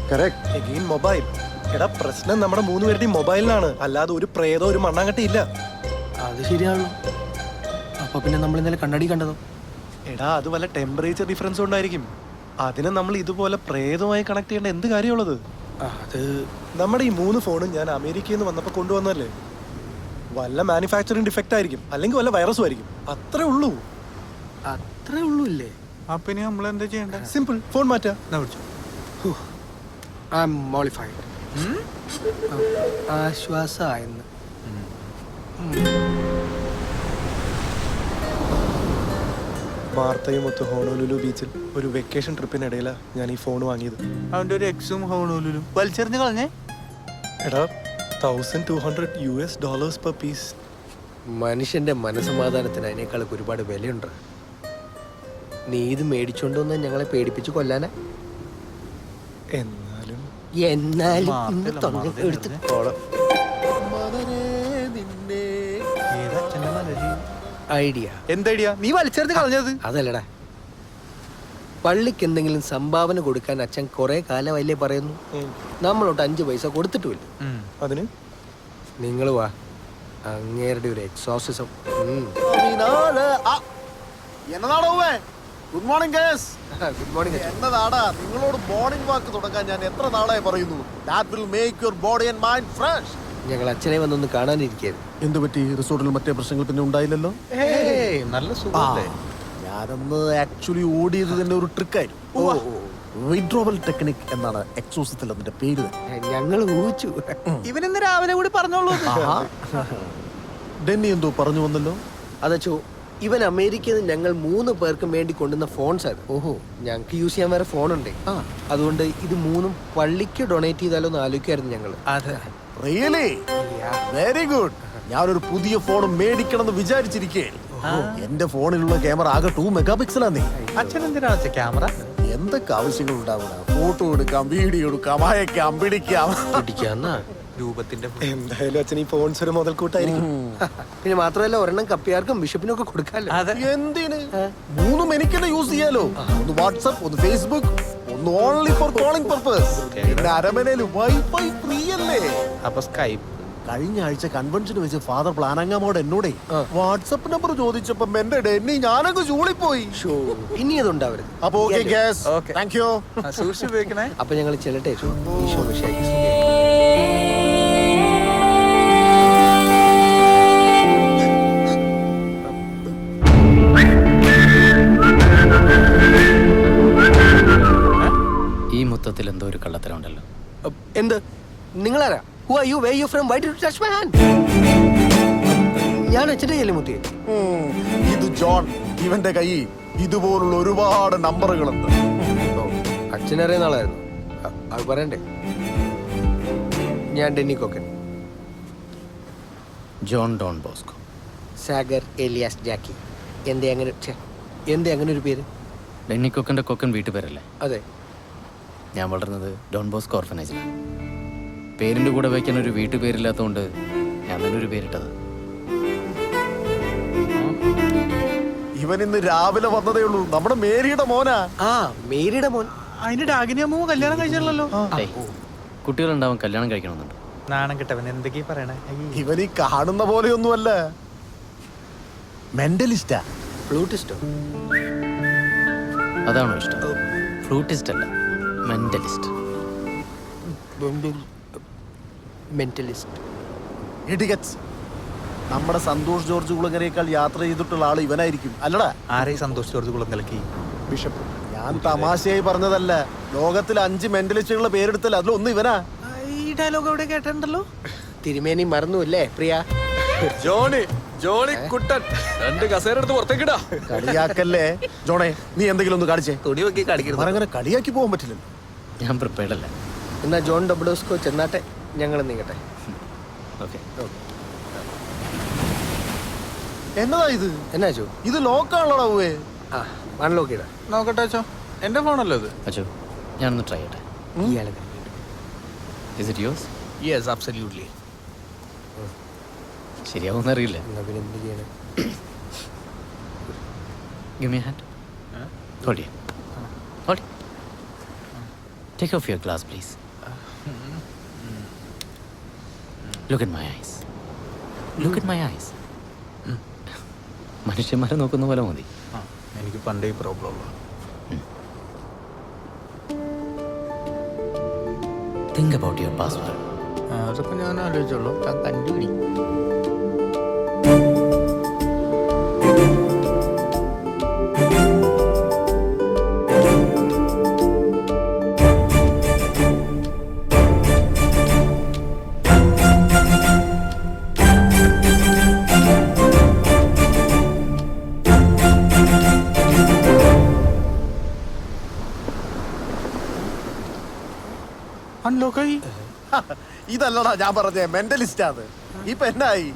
S2: Again mobile. എടാ പ്രശ്നം നമ്മുടെ മൂന്നുപേരുടെയും മൊബൈലിലാണ്, അല്ലാതെ ഒരു പ്രേതോ ഒരു മണ്ണാങ്കട്ടി ഇല്ല.
S5: അത് ശരിയാണല്ലോ. അപ്പൊ പിന്നെ നമ്മൾ ഇന്നലെ കണ്ണടി കണ്ടതോ?
S2: എടാ അത് വല്ല ടെമ്പറേച്ചർ ഡിഫറൻസ് കൊണ്ടായിരിക്കും. അതിനെ നമ്മൾ ഇതുപോലെ പ്രേതമായി കണക്ട് ചെയ്യേണ്ട എന്ത് കാര്യമുള്ളത്?
S5: അത്
S2: നമ്മുടെ ഈ 3 ഫോണും ഞാൻ അമേരിക്കയിൽ നിന്ന് വന്നപ്പോൾ കൊണ്ടുവന്നല്ലേ. വല്ല മാനുഫാക്ചറിങ് ഡിഫക്റ്റ് ആയിരിക്കും, അല്ലെങ്കിൽ വല്ല വൈറസും ആയിരിക്കും. അത്രേ ഉള്ളൂ.
S5: അത്രേ ഉള്ളൂ ഇല്ലേ?
S1: അപ്പൊ ഇനി നമ്മൾ എന്താ ചെയ്യണ്ടേ?
S2: സിമ്പിൾ, ഫോൺ മാറ്റാ.
S5: I am mollified. ആശ്വാസമായെന്ന്.
S2: വാർത്തയും ഒത്ത് ഹോണോലുലു ബീച്ചിൽ ഒരു വെക്കേഷൻ ട്രിപ്പിനിടയിലാണ് ഞാൻ ഈ ഫോൺ വാങ്ങിയത്.
S1: അവന്റെ ഒരു എക്സും ഹോണൂലും വലിച്ചെറിഞ്ഞ് കളഞ്ഞേ.
S2: എടാ $1,200 per പീസ്.
S5: മനുഷ്യന്റെ മനസമാധാനത്തിന് അതിനേക്കാളൊക്കെ ഒരുപാട് വിലയുണ്ട്. നീ ഇത് മേടിച്ചോണ്ടോന്ന് ഞങ്ങളെ പേടിപ്പിച്ച് കൊല്ലാനാ?
S2: എന്നാലും
S5: ഐഡിയ
S1: എന്തടിയാ നീ വലിച്ചെറിഞ്ഞ് കളഞ്ഞത്?
S5: അതല്ലടാ, പള്ളിക്ക് എന്തെങ്കിലും സംഭാവന കൊടുക്കാൻ അച്ഛൻ കുറെ കാലമല്ലേ പറയുന്നു. നമ്മളോട്ട് 5 പൈസ കൊടുത്തിട്ടുമില്ല.
S2: അതിന്
S5: നിങ്ങൾ വാ, അങ്ങേരുടെ ഒരു exorcism.
S4: Good morning guys.
S5: Good morning.
S4: എന്നതാടാ നിങ്ങളോട് മോർണിംഗ് വാക്ക് തുടങ്ങാൻ ഞാൻ എത്ര നാളായി പറയുന്നു. That will make your body and mind fresh.
S5: ഞങ്ങൾ അച്ഛനെ വന്നൊന്ന് കാണാനിരിക്കായിരുന്നു.
S4: എന്ത് പറ്റി? റിസോർട്ടിൽ മറ്റേ പ്രശ്നങ്ങൾ പിന്നെ ഉണ്ടായില്ലല്ലോ.
S1: നല്ല സുഖല്ലേ?
S4: ഞാനന്ന് ആക്ച്വലി ഓടിയത് തന്നെ ഒരു ട്രിക്കായിരുന്നു. വിഡ്രോവൽ ടെക്നിക് എന്നാണ് എക്സോസിത്തിൽ അതിന്റെ പേര്.
S5: ഞങ്ങൾ ഊഹിച്ചു.
S1: ഇവനിന്ന് രാവിലെ കൂടി പറഞ്ഞോളൂ.
S4: ഡെന്നി എന്തോ പറഞ്ഞു വന്നല്ലോ.
S5: അതച്ചോ, ഇവൻ അമേരിക്കയിൽ നിന്ന് ഞങ്ങൾ 3 പേർക്കും വേണ്ടി കൊണ്ടുവന്ന ഫോൺസ് ആണ്. ഓഹോ, ഞങ്ങൾക്ക് യൂസ് ചെയ്യാൻ വേറെ ഫോണുണ്ട്. അതുകൊണ്ട് ഇത് 3ഉം പള്ളിക്ക് ഡൊണേറ്റ് ചെയ്താലോ എന്ന് ആലോചിക്കായിരുന്നു ഞങ്ങൾ.
S4: Really very good. ഞാനൊരു പുതിയ ഫോൺ മേടിക്കണം എന്ന് വിചാരിച്ചിരിക്കേ. എന്റെ ഫോണിലുള്ള ക്യാമറ ആകെ 2 മെഗാപിക്സലാന്നേ.
S1: അച്ഛൻ എന്തിനാണ് ക്യാമറ?
S4: എന്തൊക്കെ ആവശ്യങ്ങൾ ഉണ്ടാവുക? ഫോട്ടോ എടുക്കാം, വീഡിയോ എടുക്കാം, അയക്കാം, പിടിക്കാം.
S1: രൂപത്തിന്റെ
S2: എന്തായാലും അച്ഛൻ ഈ ഫോൺസ് ഒരു മുതൽക്കൂട്ടായിരിക്കും.
S5: പിന്നെ മാത്രമല്ല, ഒരെണ്ണം കപ്പിയാർക്കും ബിഷപ്പിനും ഒക്കെ കൊടുക്കാല്ലോ.
S4: എന്തിന്? 3ഉം എനിക്ക് തന്നെ യൂസ് ചെയ്യാലോ. ഒന്ന് വാട്സ്ആപ്പ്, ഒന്ന് ഫേസ്ബുക്ക്, ഒന്ന് ഓൺലി ഫോർ കോളിംഗ് പർപ്പസ്. പിന്നെ അരമനയിൽ വൈഫൈ ഫ്രീ അല്ലേ.
S1: അപ്പൊ സ്കൈപ്പ്.
S4: കഴിഞ്ഞ ആഴ്ച കൺവെൻഷന് വെച്ച് ഫാദർ പ്ലാനങ്ങാമോട് എന്നോടെ വാട്സ്ആപ്പ് നമ്പർ ചോദിച്ചപ്പോ എന്റെ ഡെന്നി ഞാനങ്ങ് ചൂളിപ്പോയി.
S5: ഇനി അതുണ്ടാവരുത്.
S4: അപ്പൊ ഓക്കെ ഗ്യാസ്, താങ്ക് യു.
S1: സൂക്ഷിച്ച് ഉപയോഗിക്കണേ.
S5: അപ്പൊ ഞങ്ങൾ ചെല്ലട്ടെ. ഈശോ മിശിഹായ്ക്ക്
S3: ഈ മൊത്തത്തിൽ എന്തോ ഒരു കള്ളത്തരം ഉണ്ടല്ലോ.
S5: എന്ത്? നിങ്ങളാരാ? Who are you? Where are you from? Why did you touch my hand? ഞാൻ അച്ഛൻ്റെ ചെല്ലുമുത്തിയെ.
S4: ഇത് ജോൺ. ഇവന്റെ കയ്യിൽ ഇതുപോലുള്ള ഒരുപാട് നമ്പറുകളുണ്ട്.
S5: അച്ഛനറിയുന്ന ആളായിരുന്നു. അത് പറയണ്ടേ? ഞാൻ Denny Kokkan.
S3: John Don Bosco.
S5: Sagar Elias Jackie. എന്തേ അങ്ങനെ ഒരു പേര്?
S3: ഡെന്നി കൊക്കൻ്റെ കൊക്കൻ വീട്ടുപേരല്ലേ?
S5: അതെ.
S3: ഞാൻ വളർന്നത് ഡോൺ ബോസ്കോ ഓർഫനേജിലാണ്. പേരിൻ്റെ കൂടെ വയ്ക്കാൻ ഒരു വീട്ടുപേരില്ലാത്തതുകൊണ്ട് ഞാൻ തന്നെ ഒരു പേരിട്ടത്.
S4: ഇവൻ ഇന്ന് രാവിലെ വന്നതേ ഉള്ളൂ. നമ്മുടെ മേരിയുടെ മോനാ.
S5: മേരിയുടെ മോൻ.
S1: അതിന്റെ ഡാഗിനി അമ്മ കല്യാണം കഴിച്ചല്ലോ.
S3: കുട്ടികളുണ്ടാവും, കല്യാണം കഴിക്കണമെന്നുണ്ട്.
S1: നാണം കിട്ടവൻ എന്തൊക്കെയാ പറയണേ?
S4: ഇവൻ ഈ കാണുന്ന പോലെയൊന്നുമല്ല. മെന്റലിസ്റ്റാ.
S5: ഫ്ലൂട്ടിസ്റ്റോ?
S3: അതാണോ ഇഷ്ടം? ഫ്ലൂട്ടിസ്റ്റ് അല്ല, മെന്റലിസ്റ്റ്.
S5: മെന്റലിസ്റ്റ്.
S4: ഇഡിയറ്റ്സ്. നമ്മുടെ സന്തോഷ് ജോർജ് കുളങ്ങരയേക്കാൾ യാത്ര ചെയ്തിട്ടുള്ള ആള് ഇവനായിരിക്കും അല്ലടാ.
S1: ആരെ സന്തോഷ് ജോർജ് കുളങ്ങരയ്ക്ക്?
S2: ബിഷപ്പ്.
S4: ഞാൻ തമാശയായി പറഞ്ഞതല്ല. ലോകത്തിൽ 5 മെന്റലിസ്റ്റുകളുടെ പേരെടുത്തല്ല, അതിലൊന്നും ഇവനാ.
S5: ഈ ഡയലോഗ് എവിടെ കേട്ടിട്ടുണ്ടല്ലോ. തിരുമേനി മറന്നുല്ലേ പ്രിയ?
S1: ജോണി ജോണി കുട്ടൻ 2 കസേര എടുത്ത് പുറത്തേക്കിടാ.
S4: കളിയാക്കല്ലേ ജോണേ, നീ എന്തെങ്കിലും ഒന്ന് കാണിച്ചേ.
S3: തുണി വെക്കി കാണിക്കരുത്.
S4: അങ്ങനെ കളിയാക്കി പോകാൻ പറ്റില്ല.
S3: ഞാൻ പ്രിപ്പയർഡ് അല്ല.
S5: എന്നാ ജോൺ ഡബ്ലോസ്കോ ചെന്നാട്ടെ, ഞങ്ങൾ നീങ്ങട്ടെ.
S3: ഓക്കെ.
S4: എന്നതാ ഇത്?
S5: എന്നാ ചോ?
S4: ഇത് ലോക്കാണല്ലോടാ പോവേ.
S5: ആ അൺലോക്ക് ചെയ്താ
S1: നോക്കട്ടെ അച്ഛോ, എന്റെ ഫോണല്ലോ ഇത്.
S3: അച്ഛോ ഞാനൊന്ന് ട്രൈ ചെയ്യട്ടെ.
S5: ഇയാളെ
S3: is it yours?
S1: Yes absolutely.
S3: ശരിയാവുമെന്ന് അറിയില്ല.
S5: എന്നാ പിന്നെ എന്ത് ചെയ്യണം?
S3: Give me a hand. Hold it. Hold it. Take off your glass, please. Look at my eyes. Look at my eyes. മനുഷ്യന്മാരെ നോക്കുന്ന പോലെ മതി.
S1: എനിക്ക് പണ്ടേ പ്രോബ്ലം ഉള്ള.
S3: Think about your password.
S1: അതൊക്കെ ഞാൻ ആലോചിച്ചോളൂ. കണ്ടുപിടി. അൺലോക്കായി.
S4: ഇതല്ലടാ ഞാൻ പറഞ്ഞേ, മെന്റലിസ്റ്റ് അത്. ഇപ്പൊ എന്നായി?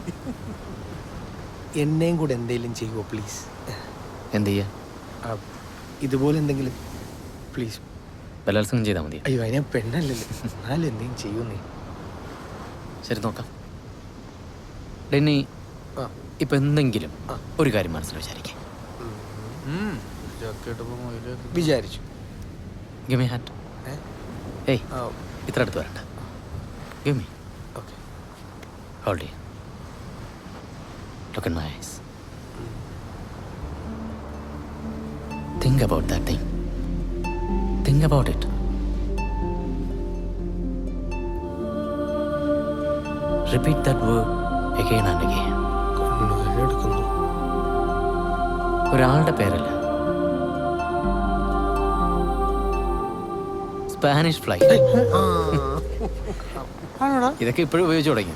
S5: എന്നെയും കൂടെ എന്തെങ്കിലും ചെയ്യുമോ പ്ലീസ്?
S3: എന്ത് ചെയ്യാ?
S5: ഇതുപോലെ എന്തെങ്കിലും പ്ലീസ്.
S3: ബലാത്സംഗം ചെയ്താൽ മതി.
S5: അയ്യോ അതിനെ പെണ്ണല്ലല്ലോ, എന്നാലും എന്തെങ്കിലും ചെയ്യുന്നേ.
S3: ശരി നോക്കാം. ഡെന്നി, ഇപ്പൊ എന്തെങ്കിലും ഒരു കാര്യം മനസ്സിൽ വിചാരിക്കേ.
S5: വിചാരിച്ചു.
S3: Give me a hand. ഏയ് ഇത്ര അടുത്ത് വരണ്ട. Give me.
S5: Okay.
S3: Hold it. Look in my eyes. Think about that thing. Think about it. Repeat that word again and again.
S5: എടുക്കുന്നു.
S3: ഒരാളുടെ പേരല്ല. Spanish fly. ഇതൊക്കെ ഇപ്പോഴും ഉപയോഗിച്ചു തുടങ്ങി.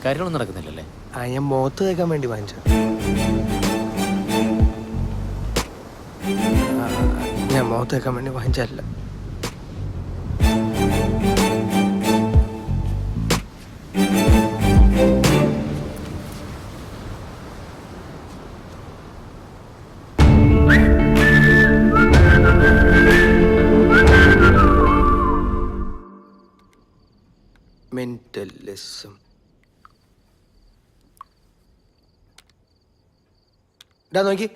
S3: കാര്യങ്ങളൊന്നും നടക്കുന്നില്ലല്ലേ?
S5: ഞാൻ മുഖത്ത് തേക്കാൻ വേണ്ടി വാങ്ങിച്ച. ഞാൻ മുഖത്ത് തേക്കാൻ വേണ്ടി വാങ്ങിച്ചല്ല. മെന്റലിസം. നോക്കി,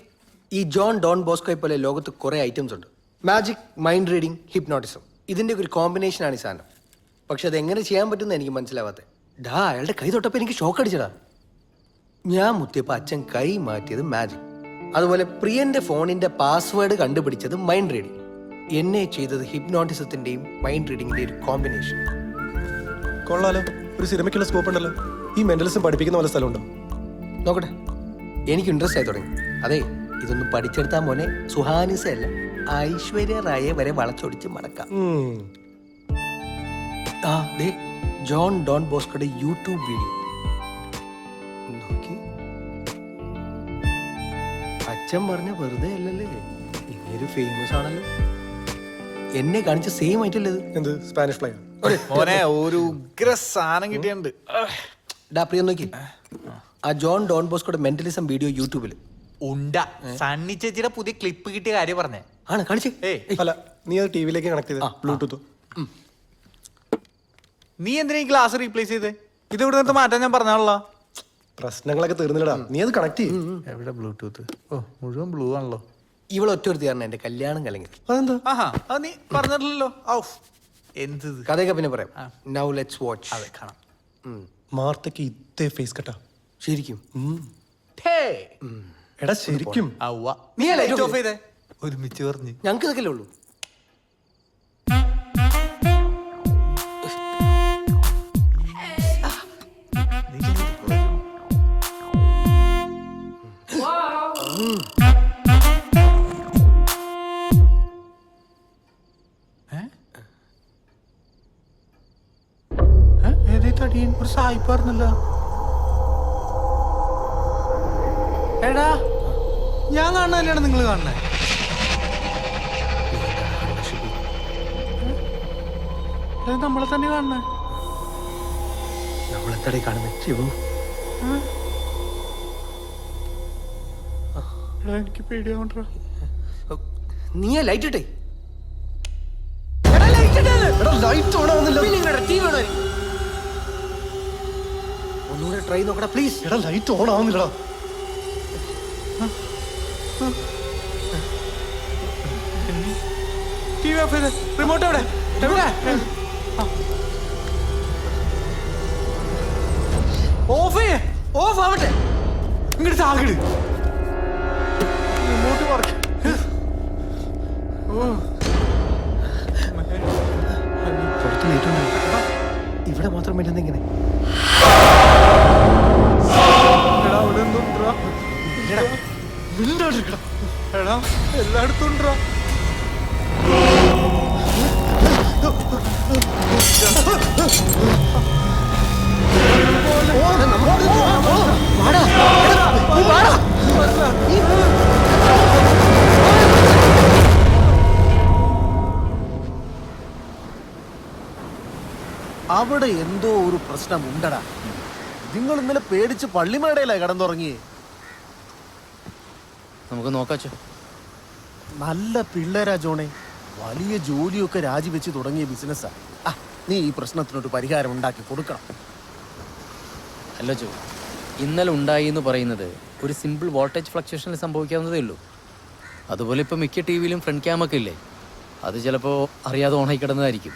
S5: ഈ ജോൺ ഡോൺ ബോസ്കോയെ പോലെ ലോകത്ത് കുറെ ഐറ്റംസ് ഉണ്ട്. മാജിക്, മൈൻഡ് റീഡിങ്, ഹിപ്നോട്ടിസം, ഇതിന്റെ ഒരു കോമ്പിനേഷനാണ് ഈ സാധനം. പക്ഷെ അത് എങ്ങനെ ചെയ്യാൻ പറ്റുമെന്ന് എനിക്ക് മനസ്സിലാവാത്തത്. അയാളുടെ കൈ തൊട്ടപ്പോൾ എനിക്ക് ഷോക്ക് അടിച്ചടാ. ഞാൻ മുത്തിയപ്പോൾ അച്ഛൻ കൈ മാറ്റിയത് മാജിക്. അതുപോലെ പ്രിയന്റെ ഫോണിന്റെ പാസ്വേഡ് കണ്ടുപിടിച്ചത് മൈൻഡ് റീഡിങ്. എന്നെ ചെയ്തത് ഹിപ്നോട്ടിസത്തിന്റെയും മൈൻഡ് റീഡിങ്ങിന്റെയും ഒരു കോമ്പിനേഷൻ.
S2: കൊള്ളാലോ, ഒരു സിനിമയ്ക്കുള്ള സ്കോപ്പ് ഉണ്ടല്ലോ. ഈ മെന്റലിസം പഠിപ്പിക്കുന്ന പോലെ സ്ഥലമുണ്ടോ?
S5: നോക്കട്ടെ, എനിക്ക് ഇൻട്രസ്റ്റ് ആയി തുടങ്ങി. അതെ, ഇതൊന്നും പഠിച്ചെടുത്താൽ മോനെ സുഹാനിസ അല്ല, ഐശ്വര്യ റായെ വരെ വളച്ചൊടിച്ച് മടക്കാം. ദേ ജോൺ ഡോൺ ബോസ്കോയുടെ യൂട്യൂബ് വീഡിയോ നോക്കി. അച്ഛൻ പറഞ്ഞ വെറുതെ അല്ലല്ലേ, ഇങ്ങനൊരു ഫേമസ് ആണല്ലോ. എന്നെ കാണിച്ച സെയിം ആയിട്ടല്ലേ ഇത്?
S2: എന്ത് സ്പാനിഷ് ഫ്ലൈ?
S1: മോനെ ഒരു ഉഗ്ര സാധനം കിട്ടിയുണ്ട്.
S5: പ്രിയ നോക്കി, ആ ജോൺ ഡോൺ ബോസ്കോയുടെ മെന്റലിസം വീഡിയോ യൂട്യൂബിൽ
S9: ഉണ്ട. സണ്ണി ചേച്ചിയുടെ പുതിയ ക്ലിപ്പ് കിട്ടിയ കാര്യം പറഞ്ഞേ.
S5: ആണ് കാണിച്ചേ.
S2: അല്ല, നീ അത് ടിവിയിലേക്ക് കണക്ട് ചെയ്ത ബ്ലൂടൂത്ത്.
S1: നീ എന്തിനാ ഈ ഗ്ലാസ് റീപ്ലേസ് ചെയ്തേ? ഇത് ഇവിടെ നിന്ന് മാറ്റാൻ ഞാൻ പറഞ്ഞാണല്ലോ.
S2: പ്രശ്നങ്ങളൊക്കെ തീർന്നില്ലടാ, നീ അത് കണക്ട് ചെയ്യും.
S1: എവിടെ ബ്ലൂടൂത്ത്? ഓ, മുഴുവൻ ബ്ലൂ ആണല്ലോ.
S5: ഇവളൊറ്റ ഒരു കാരണം എന്റെ കല്യാണം കലങ്ങി.
S2: അതെന്താ?
S1: ആഹാ, അത് നീ പറഞ്ഞിട്ടില്ലല്ലോ. എന്ത്
S5: കഥയൊക്കെ പിന്നെ പറയാം. Now let's watch.
S1: അതെ, കാണാം.
S2: മാർത്തക്ക് ഇതേ ഫേസ് കട്ടാ
S5: ശരിക്കും.
S2: എടാ ശരിക്കും.
S1: നീ ലൈറ്റ് ഓഫ് ചെയ്തേ. ഒരുമിച്ച് പറഞ്ഞു.
S5: ഞങ്ങൾക്ക് ഇതൊക്കെ ഉള്ളൂ.
S1: സായി പറഞ്ഞല്ലോ. എടാ ഞാൻ കാണുന്ന തന്നെയാണ് നിങ്ങൾ കാണുന്നത്. നമ്മളെ തന്നെ കാണുന്നേ.
S5: നമ്മളെന്തടേ കാണുന്നത് ശിവു?
S1: എടാ എനിക്ക് പേടിയാവണ്ടാ.
S5: നീ ലൈറ്റ് ഇട്ടേ.
S2: ലൈറ്റ് ഓൺ ആവുന്നില്ല.
S5: ഒന്നുകൂടെ ട്രൈ നോക്കടാ പ്ലീസ്.
S2: എടാ ലൈറ്റ് ഓൺ ആവുന്നില്ലടാ.
S1: ടിവി ഓഫ് ചെയ്ത്. റിമോട്ട് എവിടെ? എവിടെ? ഓഫ് ചെയ്യേ. ഓഫ് ആവട്ടെ. ഇങ്ങോട്ട് താകിട്. Remote work.
S5: പുറത്ത് ലൈറ്റ് ഉണ്ടാവും. ഇവിടെ മാത്രം പറ്റുന്ന ഇങ്ങനെ.
S1: എടാ അവിടെ എന്തുണ്ടാ? എടാ എല്ലായിടത്തും ഉണ്ടാ.
S4: അവിടെ എന്തോ ഒരു പ്രശ്നം ഉണ്ടടാ. നിങ്ങൾ ഇന്നലെ പേടിച്ച് പള്ളിമേടയിലാ കിടന്നുറങ്ങിയേ.
S3: നമുക്ക് നോക്കാച്ചോ.
S4: നല്ല പിള്ളേരാ ജോണെ. വലിയ ജോലിയൊക്കെ രാജിവെച്ച് തുടങ്ങിയ ബിസിനസ്സാ. നീ ഈ പ്രശ്നത്തിനൊരു പരിഹാരം ഉണ്ടാക്കി കൊടുക്കണം.
S3: അല്ല ചോ, ഇന്നലെ ഉണ്ടായി എന്ന് പറയുന്നത് ഒരു സിമ്പിൾ വോൾട്ടേജ് ഫ്ലക്ച്വേഷനിൽ സംഭവിക്കാവുന്നതേ ഉള്ളൂ. അതുപോലെ ഇപ്പം മിക്ക ടി വിയിലും ഫ്രണ്ട് ക്യാമൊക്കെ ഇല്ലേ, അത് ചിലപ്പോൾ അറിയാതെ ഓണായി കിടന്നതായിരിക്കും.